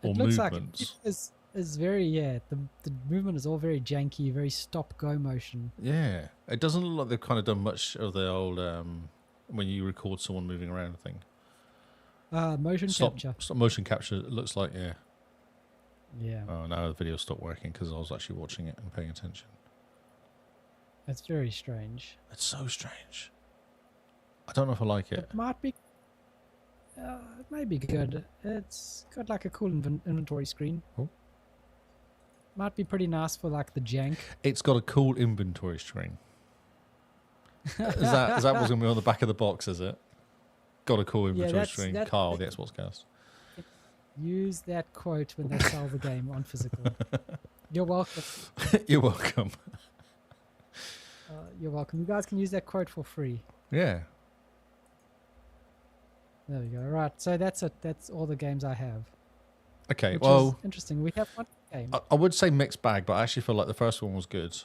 or it looks movements. Like it is very the movement is all very janky, very stop go motion. Yeah, it doesn't look like they've kind of done much of the old when you record someone moving around thing. Motion capture. Stop motion capture. It looks like Yeah. Oh, now the video stopped working because I was actually watching it and paying attention. It's very strange. It's so strange. I don't know if I like it. It might be. It may be good. It's got like a cool inventory screen. Oh. Might be pretty nice for like the jank. It's got a cool inventory screen. Is that what's going to be on the back of the box, is it? Got a cool inventory screen. Carl, the Xbox cast. Use that quote when they sell the game on physical. You're welcome. You're welcome. You're welcome. You guys can use that quote for free. Yeah. There we go. Right. So that's it. That's all the games I have. Okay. Which well, is interesting. We have one game. I would say mixed bag, but I actually feel like the first one was good.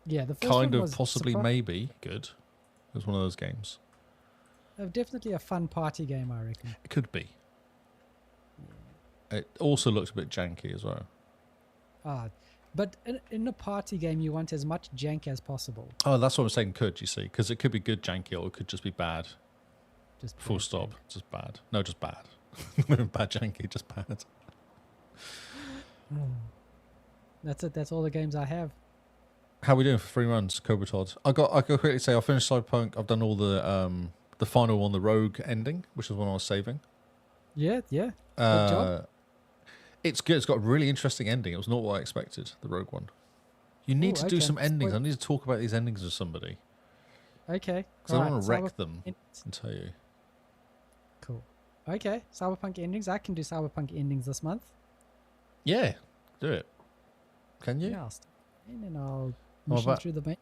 Yeah, the first Kind one of was possibly maybe good. It was one of those games. Definitely a fun party game, I reckon. It could be. It also looks a bit janky as well. But in a party game, you want as much jank as possible. Oh, that's what I'm saying. Could you see? Because it could be good janky, or it could just be bad. Just Full stop. Jank. Just bad. No, just bad. Bad janky, just bad. That's it. That's all the games I have. How are we doing for 3 runs, Cobra Todd? I could quickly say I finished Cyberpunk. I've done all the final one, the Rogue ending, which is one I was saving. Yeah. Good job. It's good. It's got a really interesting ending. It was not what I expected, the Rogue one. You need to do some endings. I need to talk about these endings with somebody. Okay. Because I want to wreck them and tell you. Cool. Okay. Cyberpunk endings. I can do Cyberpunk endings this month. Yeah. Do it. Can you? Yeah, and then I'll mission through the main.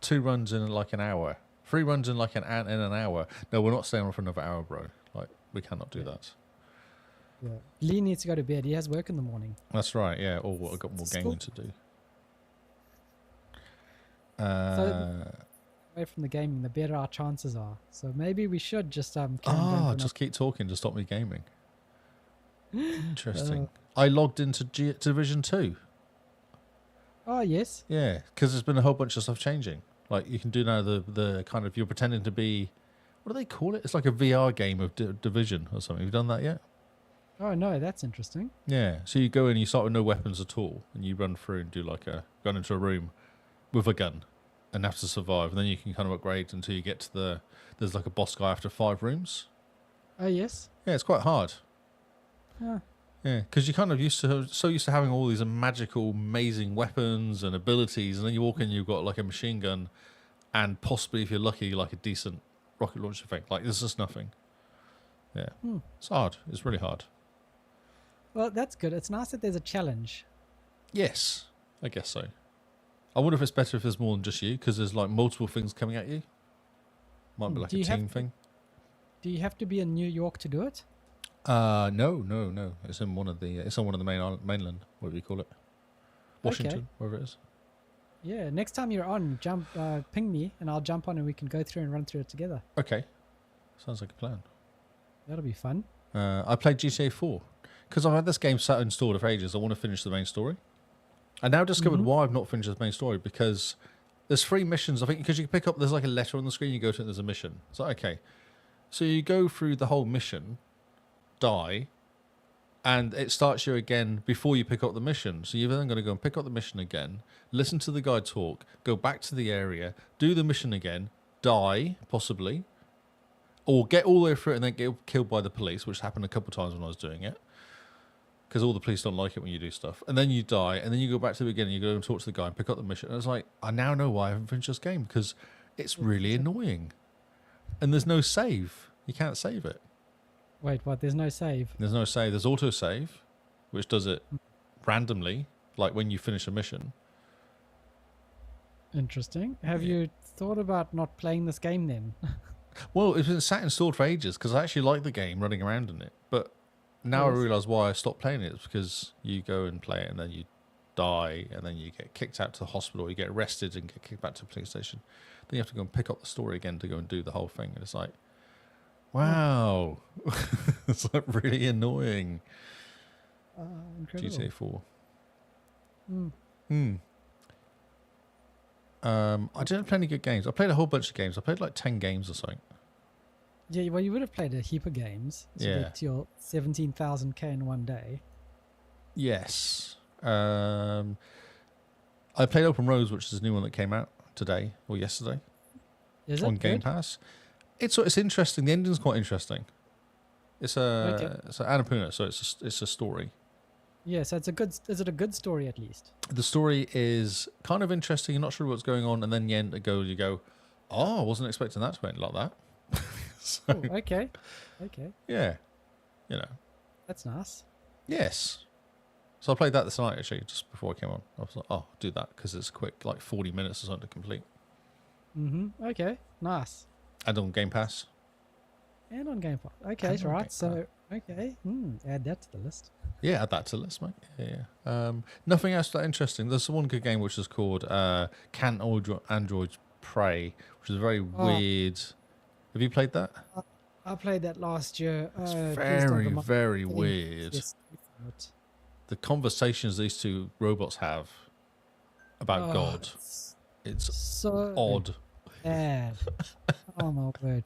2 runs in like an hour. 3 runs in like an hour. No, we're not staying on for another hour, bro. Like, we cannot do that. Yeah. Lee needs to go to bed. He has work in the morning. That's right, yeah. Or I've got more gaming to do. Away from the gaming, the better our chances are. So maybe we should just just keep talking to stop me gaming. Interesting. I logged into Division 2. Oh, yes. Yeah, because there's been a whole bunch of stuff changing. Like, you can do now the kind of, you're pretending to be, what do they call it? It's like a VR game of Division or something. Have you done that yet? Oh no, that's interesting. Yeah. So you go in, you start with no weapons at all, and you run through and do like go into a room with a gun and have to survive. And then you can kind of upgrade until you get to there's like a boss guy after 5 rooms. Oh yes. Yeah, it's quite hard. Ah, Yeah, because you're kind of used to having all these magical, amazing weapons and abilities, and then you walk in, you've got like a machine gun, and possibly, if you're lucky, like a decent rocket launch effect. Like there's just nothing. Yeah, it's hard. It's really hard. well, that's good. It's nice that there's a challenge. Yes, I guess so. I wonder if it's better if there's more than just you, because there's like multiple things coming at you. Might be like Do a you have team thing. Do you have to be in New York to do it? No. It's in one of the. It's on one of the mainland. Whatever you call it, Washington, wherever it is. Yeah. Next time you're on, ping me, and I'll jump on, and we can go through and run through it together. Okay, sounds like a plan. That'll be fun. I played GTA 4 because I've had this game sat installed for ages. I want to finish the main story. I now discovered why I've not finished the main story, because there's 3 missions. I think because you can pick up, there's like a letter on the screen. You go to it, there's a mission. It's like, okay, so you go through the whole mission, die, and it starts you again before you pick up the mission. So you're then going to go and pick up the mission again, listen to the guy talk, go back to the area, do the mission again, die possibly, or get all the way through it and then get killed by the police, which happened a couple of times when I was doing it. Because all the police don't like it when you do stuff. And then you die, and then you go back to the beginning, you go and talk to the guy and pick up the mission. And it's like, I now know why I haven't finished this game, because it's really annoying. And there's no save. You can't save it. Wait, what? There's no save. There's no save. There's auto-save, which does it randomly, like when you finish a mission. Interesting. Have you thought about not playing this game then? Well, it's been sat installed for ages, because I actually like the game, running around in it. But now I Yes. realise why I stopped playing it. It's because you go and play it, and then you die, and then you get kicked out to the hospital, you get arrested and get kicked back to the police station. Then you have to go and pick up the story again to go and do the whole thing. And it's like, wow. It's like really annoying. Incredible. GTA 4. Mm. I didn't play any good games. I played a whole bunch of games. I played like 10 games or something. Yeah, well, you would have played a heap of games to Yeah. get to your 17,000k in one day. Yes. I played Open Roads, which is a new one that came out today or yesterday Is it on Game good? Pass. It's interesting. The ending's quite interesting. It's Annapurna, so it's a story. Yeah, so it's a good. Is it a good story at least? The story is kind of interesting. You're not sure what's going on, and then you go, oh, I wasn't expecting that to end like that. So, Oh, okay, okay, yeah, you know, that's nice. yes. So I played that this night actually, just before I came on. I was like, oh, I'll do that because it's quick, like 40 minutes or something to complete. Okay, nice. And on Game Pass. And on Game Pass. Okay, And on right. Game So okay, add that to the list. Yeah, add that to the list, mate. Yeah. Nothing else that interesting. There's one good game which is called Can Androids Pray, which is very weird. Have you played that? I played that last year. It's please don't very, remind very me. weird. Yes, The conversations these two robots have about God, it's so odd. bad. Oh my word!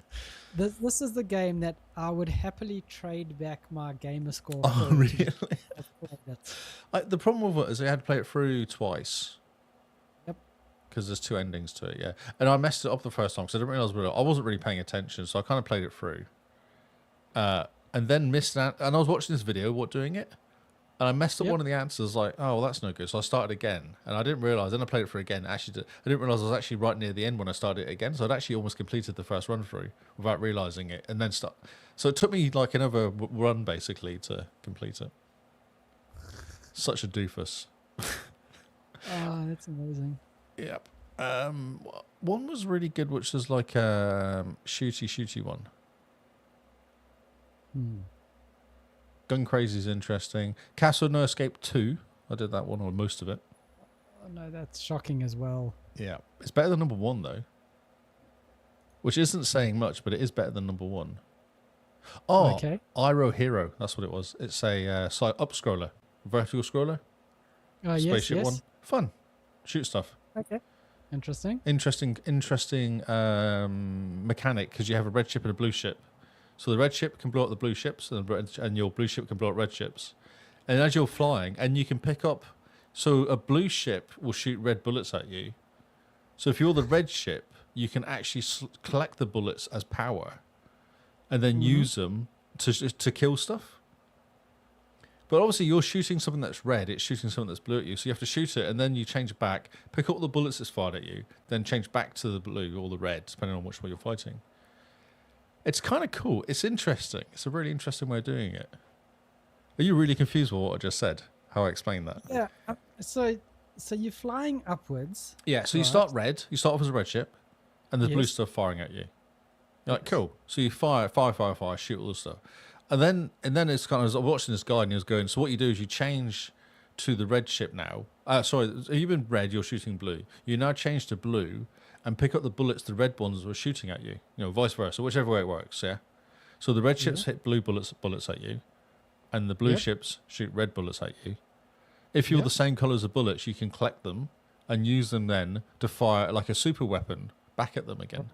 This is the game that I would happily trade back my gamer score. Oh, for really? That's- The problem with it is I had to play it through twice. Yep. Because there's 2 endings to it, yeah. And I messed it up the first time because I didn't realise I wasn't really paying attention, so I kind of played it through. And then missed out. And I was watching this video, doing it? And I messed up one of the answers, like, oh, well, that's no good. So I started again. And I didn't realise. Then I played it through again. Actually, I didn't realise I was actually right near the end when I started it again. So I'd actually almost completed the first run through without realising it. And then start. So it took me like another run, basically, to complete it. Such a doofus. Oh, that's amazing. Yep. One was really good, which was like a shooty one. Gun Crazy is interesting. Castle No Escape 2. I did that one, or most of it. Oh no, that's shocking as well. Yeah. It's better than number 1, though. Which isn't saying much, but it is better than number 1. Oh, Okay. Iroh Hero. That's what it was. It's a side up-scroller. Vertical scroller. Oh yes, Spaceship yes. one. Fun. Shoot stuff. Okay. Interesting. Interesting mechanic, because you have a red ship and a blue ship. So the red ship can blow up the blue ships, and your blue ship can blow up red ships. And as you're flying, and you can pick up, so a blue ship will shoot red bullets at you. So if you're the red ship, you can actually collect the bullets as power, and then use them to kill stuff. But obviously, you're shooting something that's red. It's shooting something that's blue at you. So you have to shoot it, and then you change back, pick up the bullets that's fired at you, then change back to the blue or the red, depending on which way you're fighting. It's kind of cool. It's interesting. It's a really interesting way of doing it. Are you really confused with what I just said? How I explained that? Yeah. So you're flying upwards. Yeah. So you start red. You start off as a red ship, and there's blue stuff firing at you. You're like, cool. So you fire, shoot all the stuff. And then it's kind of, I was watching this guy and he was going, so what you do is you change to the red ship now. Sorry, you've been red, you're shooting blue. You now change to blue and pick up the bullets the red ones were shooting at you. You know, vice versa, whichever way it works, yeah? So the red ships hit blue bullets at you, and the blue ships shoot red bullets at you. If you're the same colours of bullets, you can collect them and use them then to fire like a super weapon back at them again.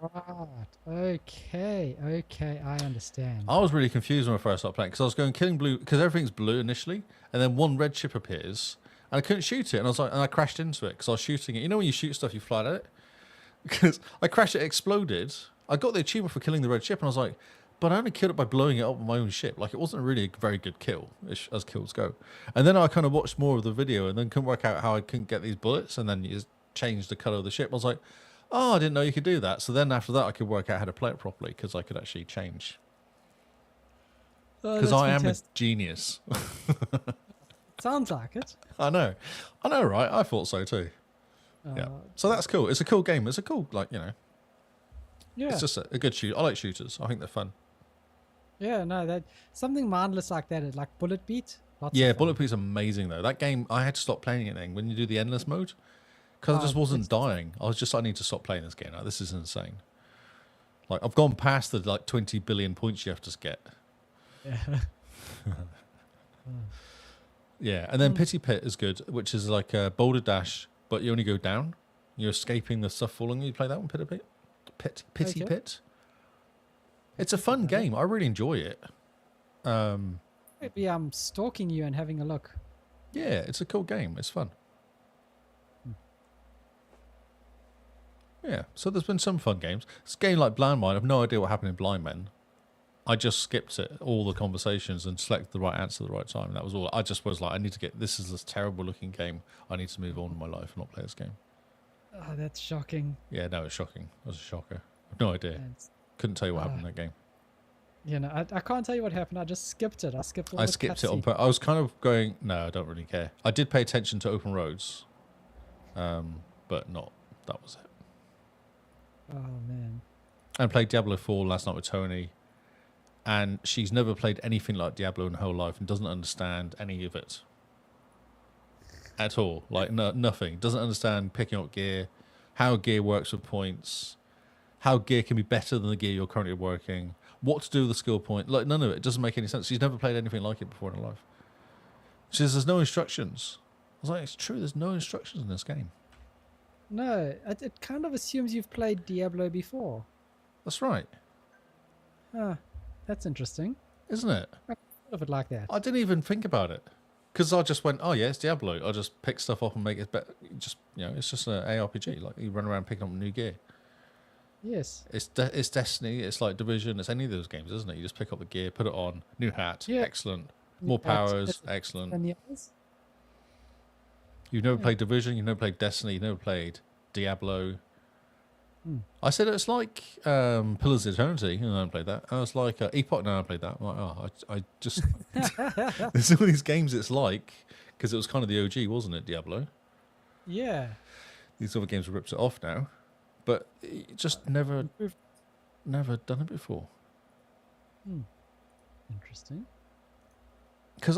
Right. Okay, I understand. I was really confused when I first started playing because I was going killing blue because everything's blue initially, and then one red ship appears, and I couldn't shoot it, and I was like, and I crashed into it because I was shooting it. You know when you shoot stuff, you fly at it. Because I crashed, it exploded. I got the achievement for killing the red ship, and I was like, but I only killed it by blowing it up with my own ship. Like it wasn't really a very good kill as kills go. And then I kind of watched more of the video, and then couldn't work out how I couldn't get these bullets, and then you just changed the color of the ship. I was like, oh, I didn't know you could do that. So then after that, I could work out how to play it properly because I could actually change. Because I am a genius. Sounds like it. I know, right? I thought so too. Yeah. So that's cool. It's a cool game. It's a cool, Yeah. It's just a good shoot. I like shooters. I think they're fun. Yeah, no, that something mindless like that, like Bullet Beat. Bullet Beat's amazing though. That game, I had to stop playing it then when you do the endless mode. Because I just wasn't dying. I need to stop playing this game now. This is insane. Like, I've gone past the, 20 billion points you have to get. Yeah. Yeah, and then Pity Pit is good, which is like a boulder dash, but you only go down. You're escaping the stuff falling. You play that one, Pity Pit? It's a fun game. I really enjoy it. Maybe I'm stalking you and having a look. Yeah, it's a cool game. It's fun. Yeah, so there's been some fun games. This game like Blind Mine, I have no idea what happened in Blind Men. I just skipped it, all the conversations, and selected the right answer at the right time. That was all. I just was like, I need to get, this is this terrible looking game. I need to move on in my life and not play this game. Oh, that's shocking. Yeah, no, it's shocking. It was a shocker. I've no idea. Couldn't tell you what happened in that game. You know, I can't tell you what happened. I just skipped it. I skipped all I the skipped it cutscene. I was kind of going, no, I don't really care. I did pay attention to open roads, but not, that was it. Oh, man. I played Diablo 4 last night with Tony, and she's never played anything like Diablo in her whole life and doesn't understand any of it at all. Like, nothing. Doesn't understand picking up gear, how gear works with points, how gear can be better than the gear you're currently working, what to do with the skill point. Like, none of it. It doesn't make any sense. She's never played anything like it before in her life. She says, there's no instructions. I was like, it's true, there's no instructions in this game. No, it kind of assumes you've played Diablo before. That's right. Huh. That's interesting. Isn't it? I thought of it like that. I didn't even think about it. Because I just went, oh yeah, it's Diablo. I'll just pick stuff up and make it better. Just, it's just an ARPG. Like, you run around picking up new gear. Yes. It's Destiny. It's like Division. It's any of those games, isn't it? You just pick up the gear, put it on, new hat, excellent. More powers, excellent. You've never played Division. You've never played Destiny. You've never played Diablo. I said it's like Pillars of Eternity, and I haven't played that. I was like Epoch, no, I played that. I'm like, oh, I just there's all these games it's like, because it was kind of the OG, wasn't it, Diablo? Yeah. These other games have ripped it off now, but just never done it before. Interesting. Because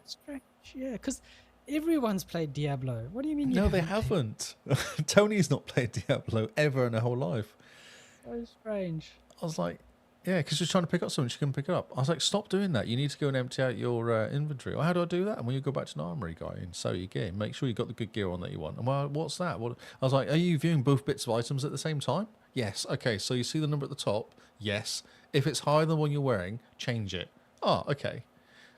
Strange. Yeah, because everyone's played Diablo. What do you mean? No, they haven't. Tony's not played Diablo ever in her whole life. So strange. I was like, yeah, because she's trying to pick up something, she couldn't pick it up. I was like, stop doing that. You need to go and empty out your inventory. Well, how do I do that? And when you go back to an armory guy and sell your gear, make sure you got the good gear on that you want. And well, what's that? I was like, are you viewing both bits of items at the same time? Yes. Okay. So you see the number at the top? Yes. If it's higher than the one you're wearing, change it. Oh, okay.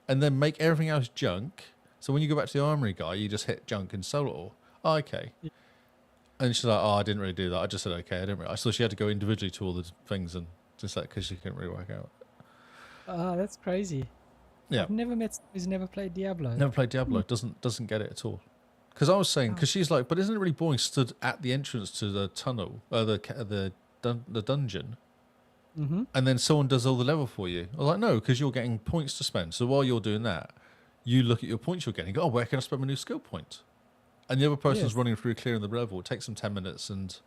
And then make everything else junk. So when you go back to the armory guy, you just hit junk and sell it all. Oh, okay. Yeah. And she's like, oh, I didn't really do that. I just said okay. I didn't really. So she had to go individually to all the things and just like because she couldn't really work out. Oh, that's crazy. Yeah. I've never met someone who's never played Diablo. Never played Diablo. Doesn't get it at all. Because I was saying, because Oh. she's like, but isn't it really boring? Stood at the entrance to the tunnel, the dungeon, Mm-hmm. and then someone does all the level for you. I was like, no, because you're getting points to spend. So while you're doing that, you look at your points you're getting. Go, oh, where can I spend my new skill point? And the other person's Yes. running through clearing the level. It takes them 10 minutes, and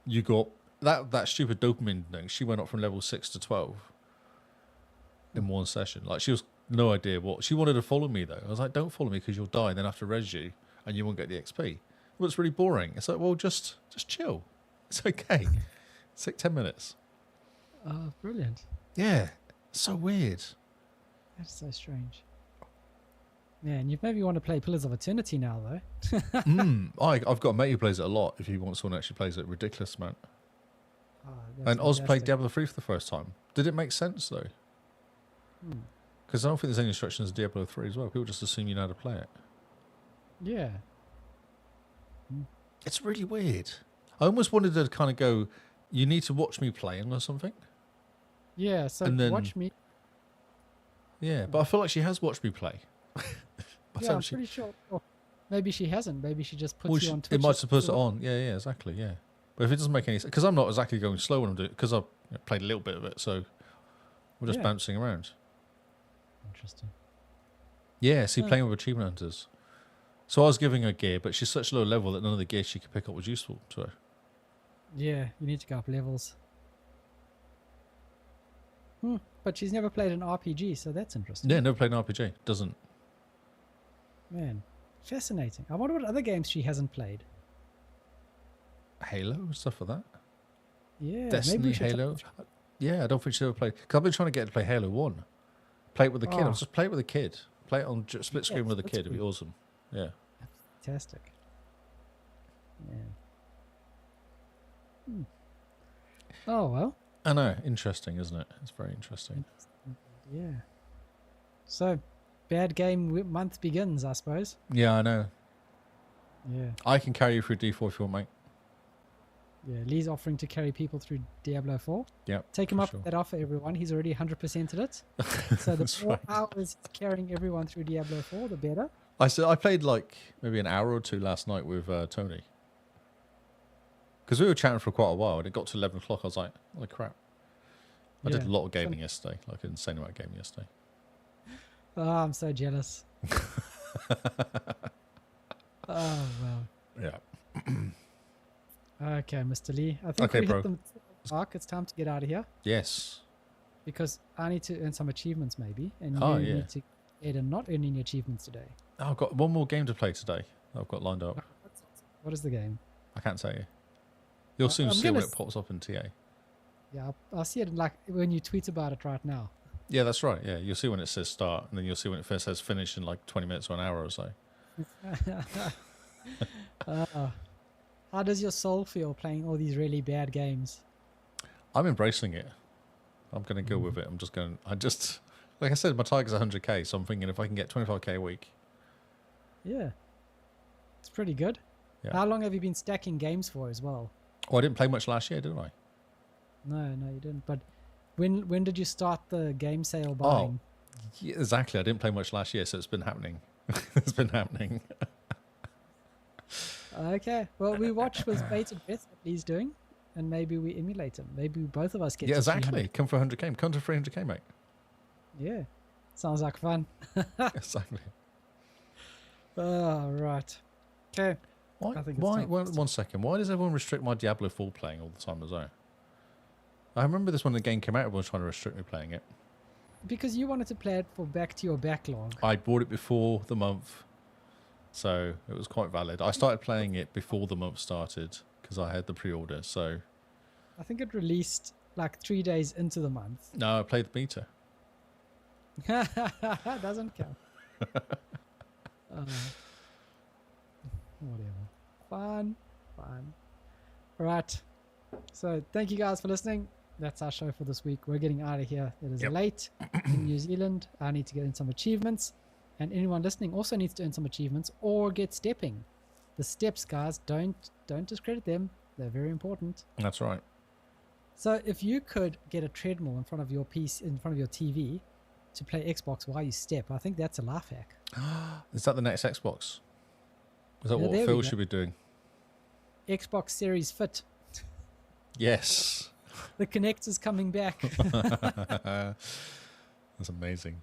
you got that stupid dopamine thing. She went up from level 6 to 12 in one session. Like she was no idea what she wanted to follow me though. I was like, don't follow me because you'll die, and then I have to res you, and you won't get the XP. Well, it's really boring. It's like, well, just chill. It's okay. It's like 10 minutes. Oh, brilliant. Yeah, so weird. That's so strange. Man, you maybe want to play Pillars of Eternity now, though. I've got a mate who plays it a lot. If you want someone who actually plays it, ridiculous amount. Oh, that's And Oz played fantastic. Diablo 3 for the first time. Did it make sense though? Hmm. Because I don't think there's any instructions in Diablo 3 as well. People just assume you know how to play it. Yeah. It's really weird. I almost wanted to kind of go, you need to watch me playing or something. Yeah, so And then- watch me. Yeah, but I feel like she has watched me play. Yeah, I'm pretty sure. Or maybe she hasn't. Maybe she just puts Well, you on it Twitch. might have put it on. Yeah, exactly, yeah. But if it doesn't make any sense, because I'm not exactly going slow when I'm doing it, because I've played a little bit of it, so we're just Yeah. bouncing around. Interesting. Yeah, see, Huh. playing with achievement hunters. So I was giving her gear, but she's such low level that none of the gear she could pick up was useful to her. Yeah, you need to go up levels. But she's never played an RPG, so that's interesting. Yeah, never played an RPG. Doesn't. Man, fascinating. I wonder what other games she hasn't played. Halo, stuff like that. Yeah, maybe Destiny, we should Halo. Yeah, I don't think she's ever played. Because I've been trying to get her to play Halo 1. Play it with the kid. Oh. I'll just play it with a kid. Play it on split screen Yes, with a that's kid. It'd be cool. awesome. Yeah. Fantastic. Yeah. Oh well. I know. Interesting, isn't it? It's very interesting. Yeah. So, bad game month begins, I suppose. Yeah, I know. Yeah. I can carry you through D4 if you want, mate. Yeah. Lee's offering to carry people through Diablo 4. Yeah. Take him for up sure. with that offer, everyone. He's already 100%ed it. So the That's more right. hours he's carrying everyone through Diablo 4, the better. I played like maybe an hour or two last night with Tony. Because we were chatting for quite a while, and it got to 11 o'clock. I was like, holy crap. I did a Yeah. lot of gaming yesterday, like an insane amount of gaming yesterday. Oh, I'm so jealous. Oh, well. Yeah. Okay, Mr. Lee. I think Okay, we bro. hit the mark. It's time to get out of here Yes. because I need to earn some achievements, maybe, and Oh, you yeah. need to get and not earn any achievements today. Oh, I've got one more game to play today. I've got lined up. What is the game? I can't tell you. You'll soon I'm see when gonna it pops up in TA. Yeah, I'll see it like when you tweet about it right now. Yeah, that's right. Yeah, you'll see when it says start, and then you'll see when it first says finish in like 20 minutes or an hour or so. How does your soul feel playing all these really bad games? I'm embracing it. I'm going to go with it. Like I said, my target's 100k, so I'm thinking if I can get 25k a week. Yeah, it's pretty good. Yeah. How long have you been stacking games for as well? Oh, I didn't play much last year, did I? No, you didn't. But when did you start the game sale buying? Yeah, exactly. I didn't play much last year, so it's been happening. It's been happening. Okay. Well, we watch with bated breath what he's doing, and maybe we emulate him. Maybe both of us get Yeah, to exactly. Come for 100k. Come to 300k, mate. 300. Yeah. Sounds like fun. Exactly. Oh, right. Okay. Why? I think it's Why? time. One second. Why does everyone restrict my Diablo 4 playing all the time as well? I remember this when the game came out. Everyone was trying to restrict me playing it. Because you wanted to play it for back to your backlog. I bought it before the month, so it was quite valid. I started playing it before the month started because I had the pre-order. So I think it released like 3 days into the month. no, I played the beta. Doesn't count. Whatever. Fun. Right. So thank you guys for listening. That's our show for this week. We're getting out of here. It is Yep. late in New Zealand. I need to get in some achievements. And anyone listening also needs to earn some achievements or get stepping. The steps, guys, don't discredit them. They're very important. That's right. So if you could get a treadmill in front of your in front of your TV to play Xbox while you step, I think that's a life hack. Is that the next Xbox? Is that Yeah, what there we Phil go. should be doing? Xbox Series Fit. Yes. The connector's coming back. That's amazing.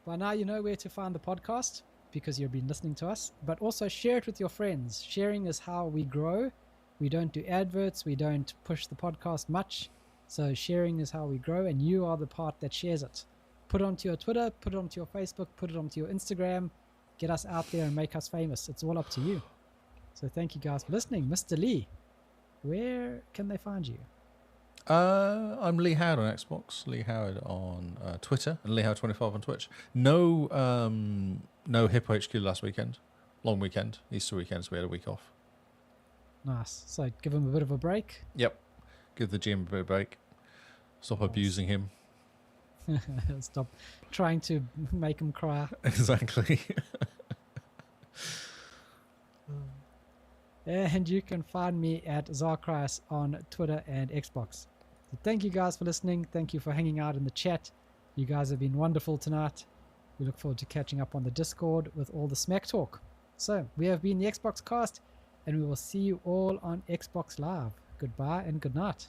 By now you know where to find the podcast because you've been listening to us, but also share it with your friends. Sharing is how we grow. We don't do adverts. We don't push the podcast much. So sharing is how we grow, and you are the part that shares it. Put it onto your Twitter, put it onto your Facebook, put it onto your Instagram. Get us out there and make us famous. It's all up to you. So thank you guys for listening. Mr. Lee, where can they find you? I'm Lee Howard on Xbox, Lee Howard on Twitter, and Lee Howard 25 on Twitch. No Hippo HQ last weekend. Long weekend. Easter weekend, so we had a week off. Nice. So give him a bit of a break. Yep. Give the gym a bit of a break. Stop abusing him. Stop trying to make him cry. Exactly. And you can find me at Zarkris on Twitter and Xbox. So thank you guys for listening. Thank you for hanging out in the chat. You guys have been wonderful tonight. We look forward to catching up on the Discord with all the smack talk. So we have been the Xbox Cast, and we will see you all on Xbox Live. Goodbye and good night.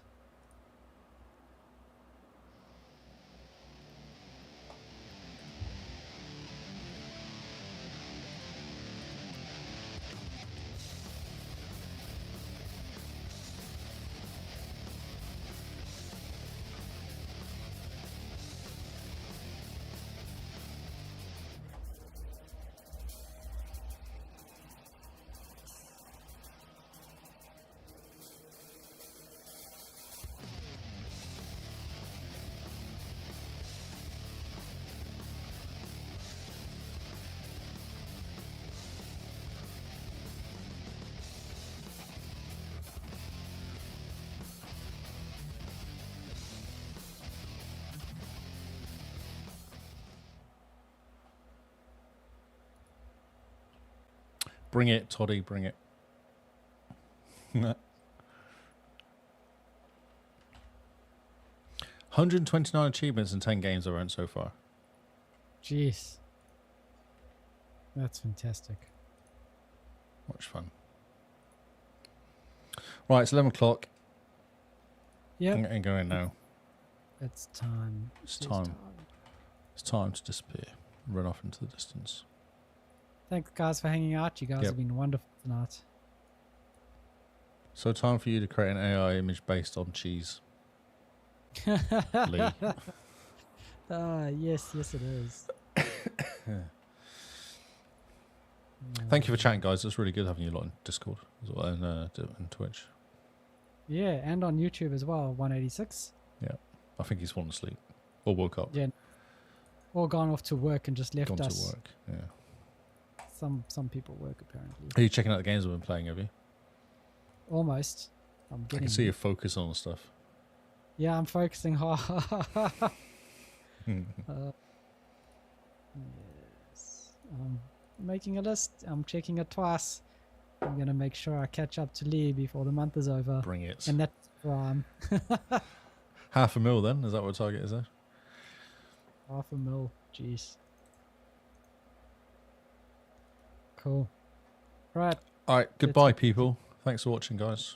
Bring it, Toddy, bring it. 129 achievements and 10 games I've earned so far. Jeez. That's fantastic. Much fun. Right, it's 11 o'clock. Yep. I'm going now. It's time. It's time. It's time to disappear. Run off into the distance. Thanks, guys, for hanging out. You guys Yep. have been wonderful tonight. So time for you to create an AI image based on cheese. Lee. Yes, it is. Thank you for chatting, guys. It's really good having you lot on Discord as well and Twitch. Yeah, and on YouTube as well, 186. Yeah. I think he's fallen asleep. Or woke up. Yeah. All gone off to work and just left Gone us. to work. Yeah. Some people work apparently. Are you checking out the games we've been playing, have you? Almost. I'm I getting. can see you focus on stuff. Yeah, I'm focusing hard. Yes. I'm making a list. I'm checking it twice. I'm gonna make sure I catch up to Lee before the month is over. Bring it. And that's prime. $500,000 then? Is that what target is there? $500,000. Jeez. Cool. Right. All right. Goodbye, people. Thanks for watching, guys.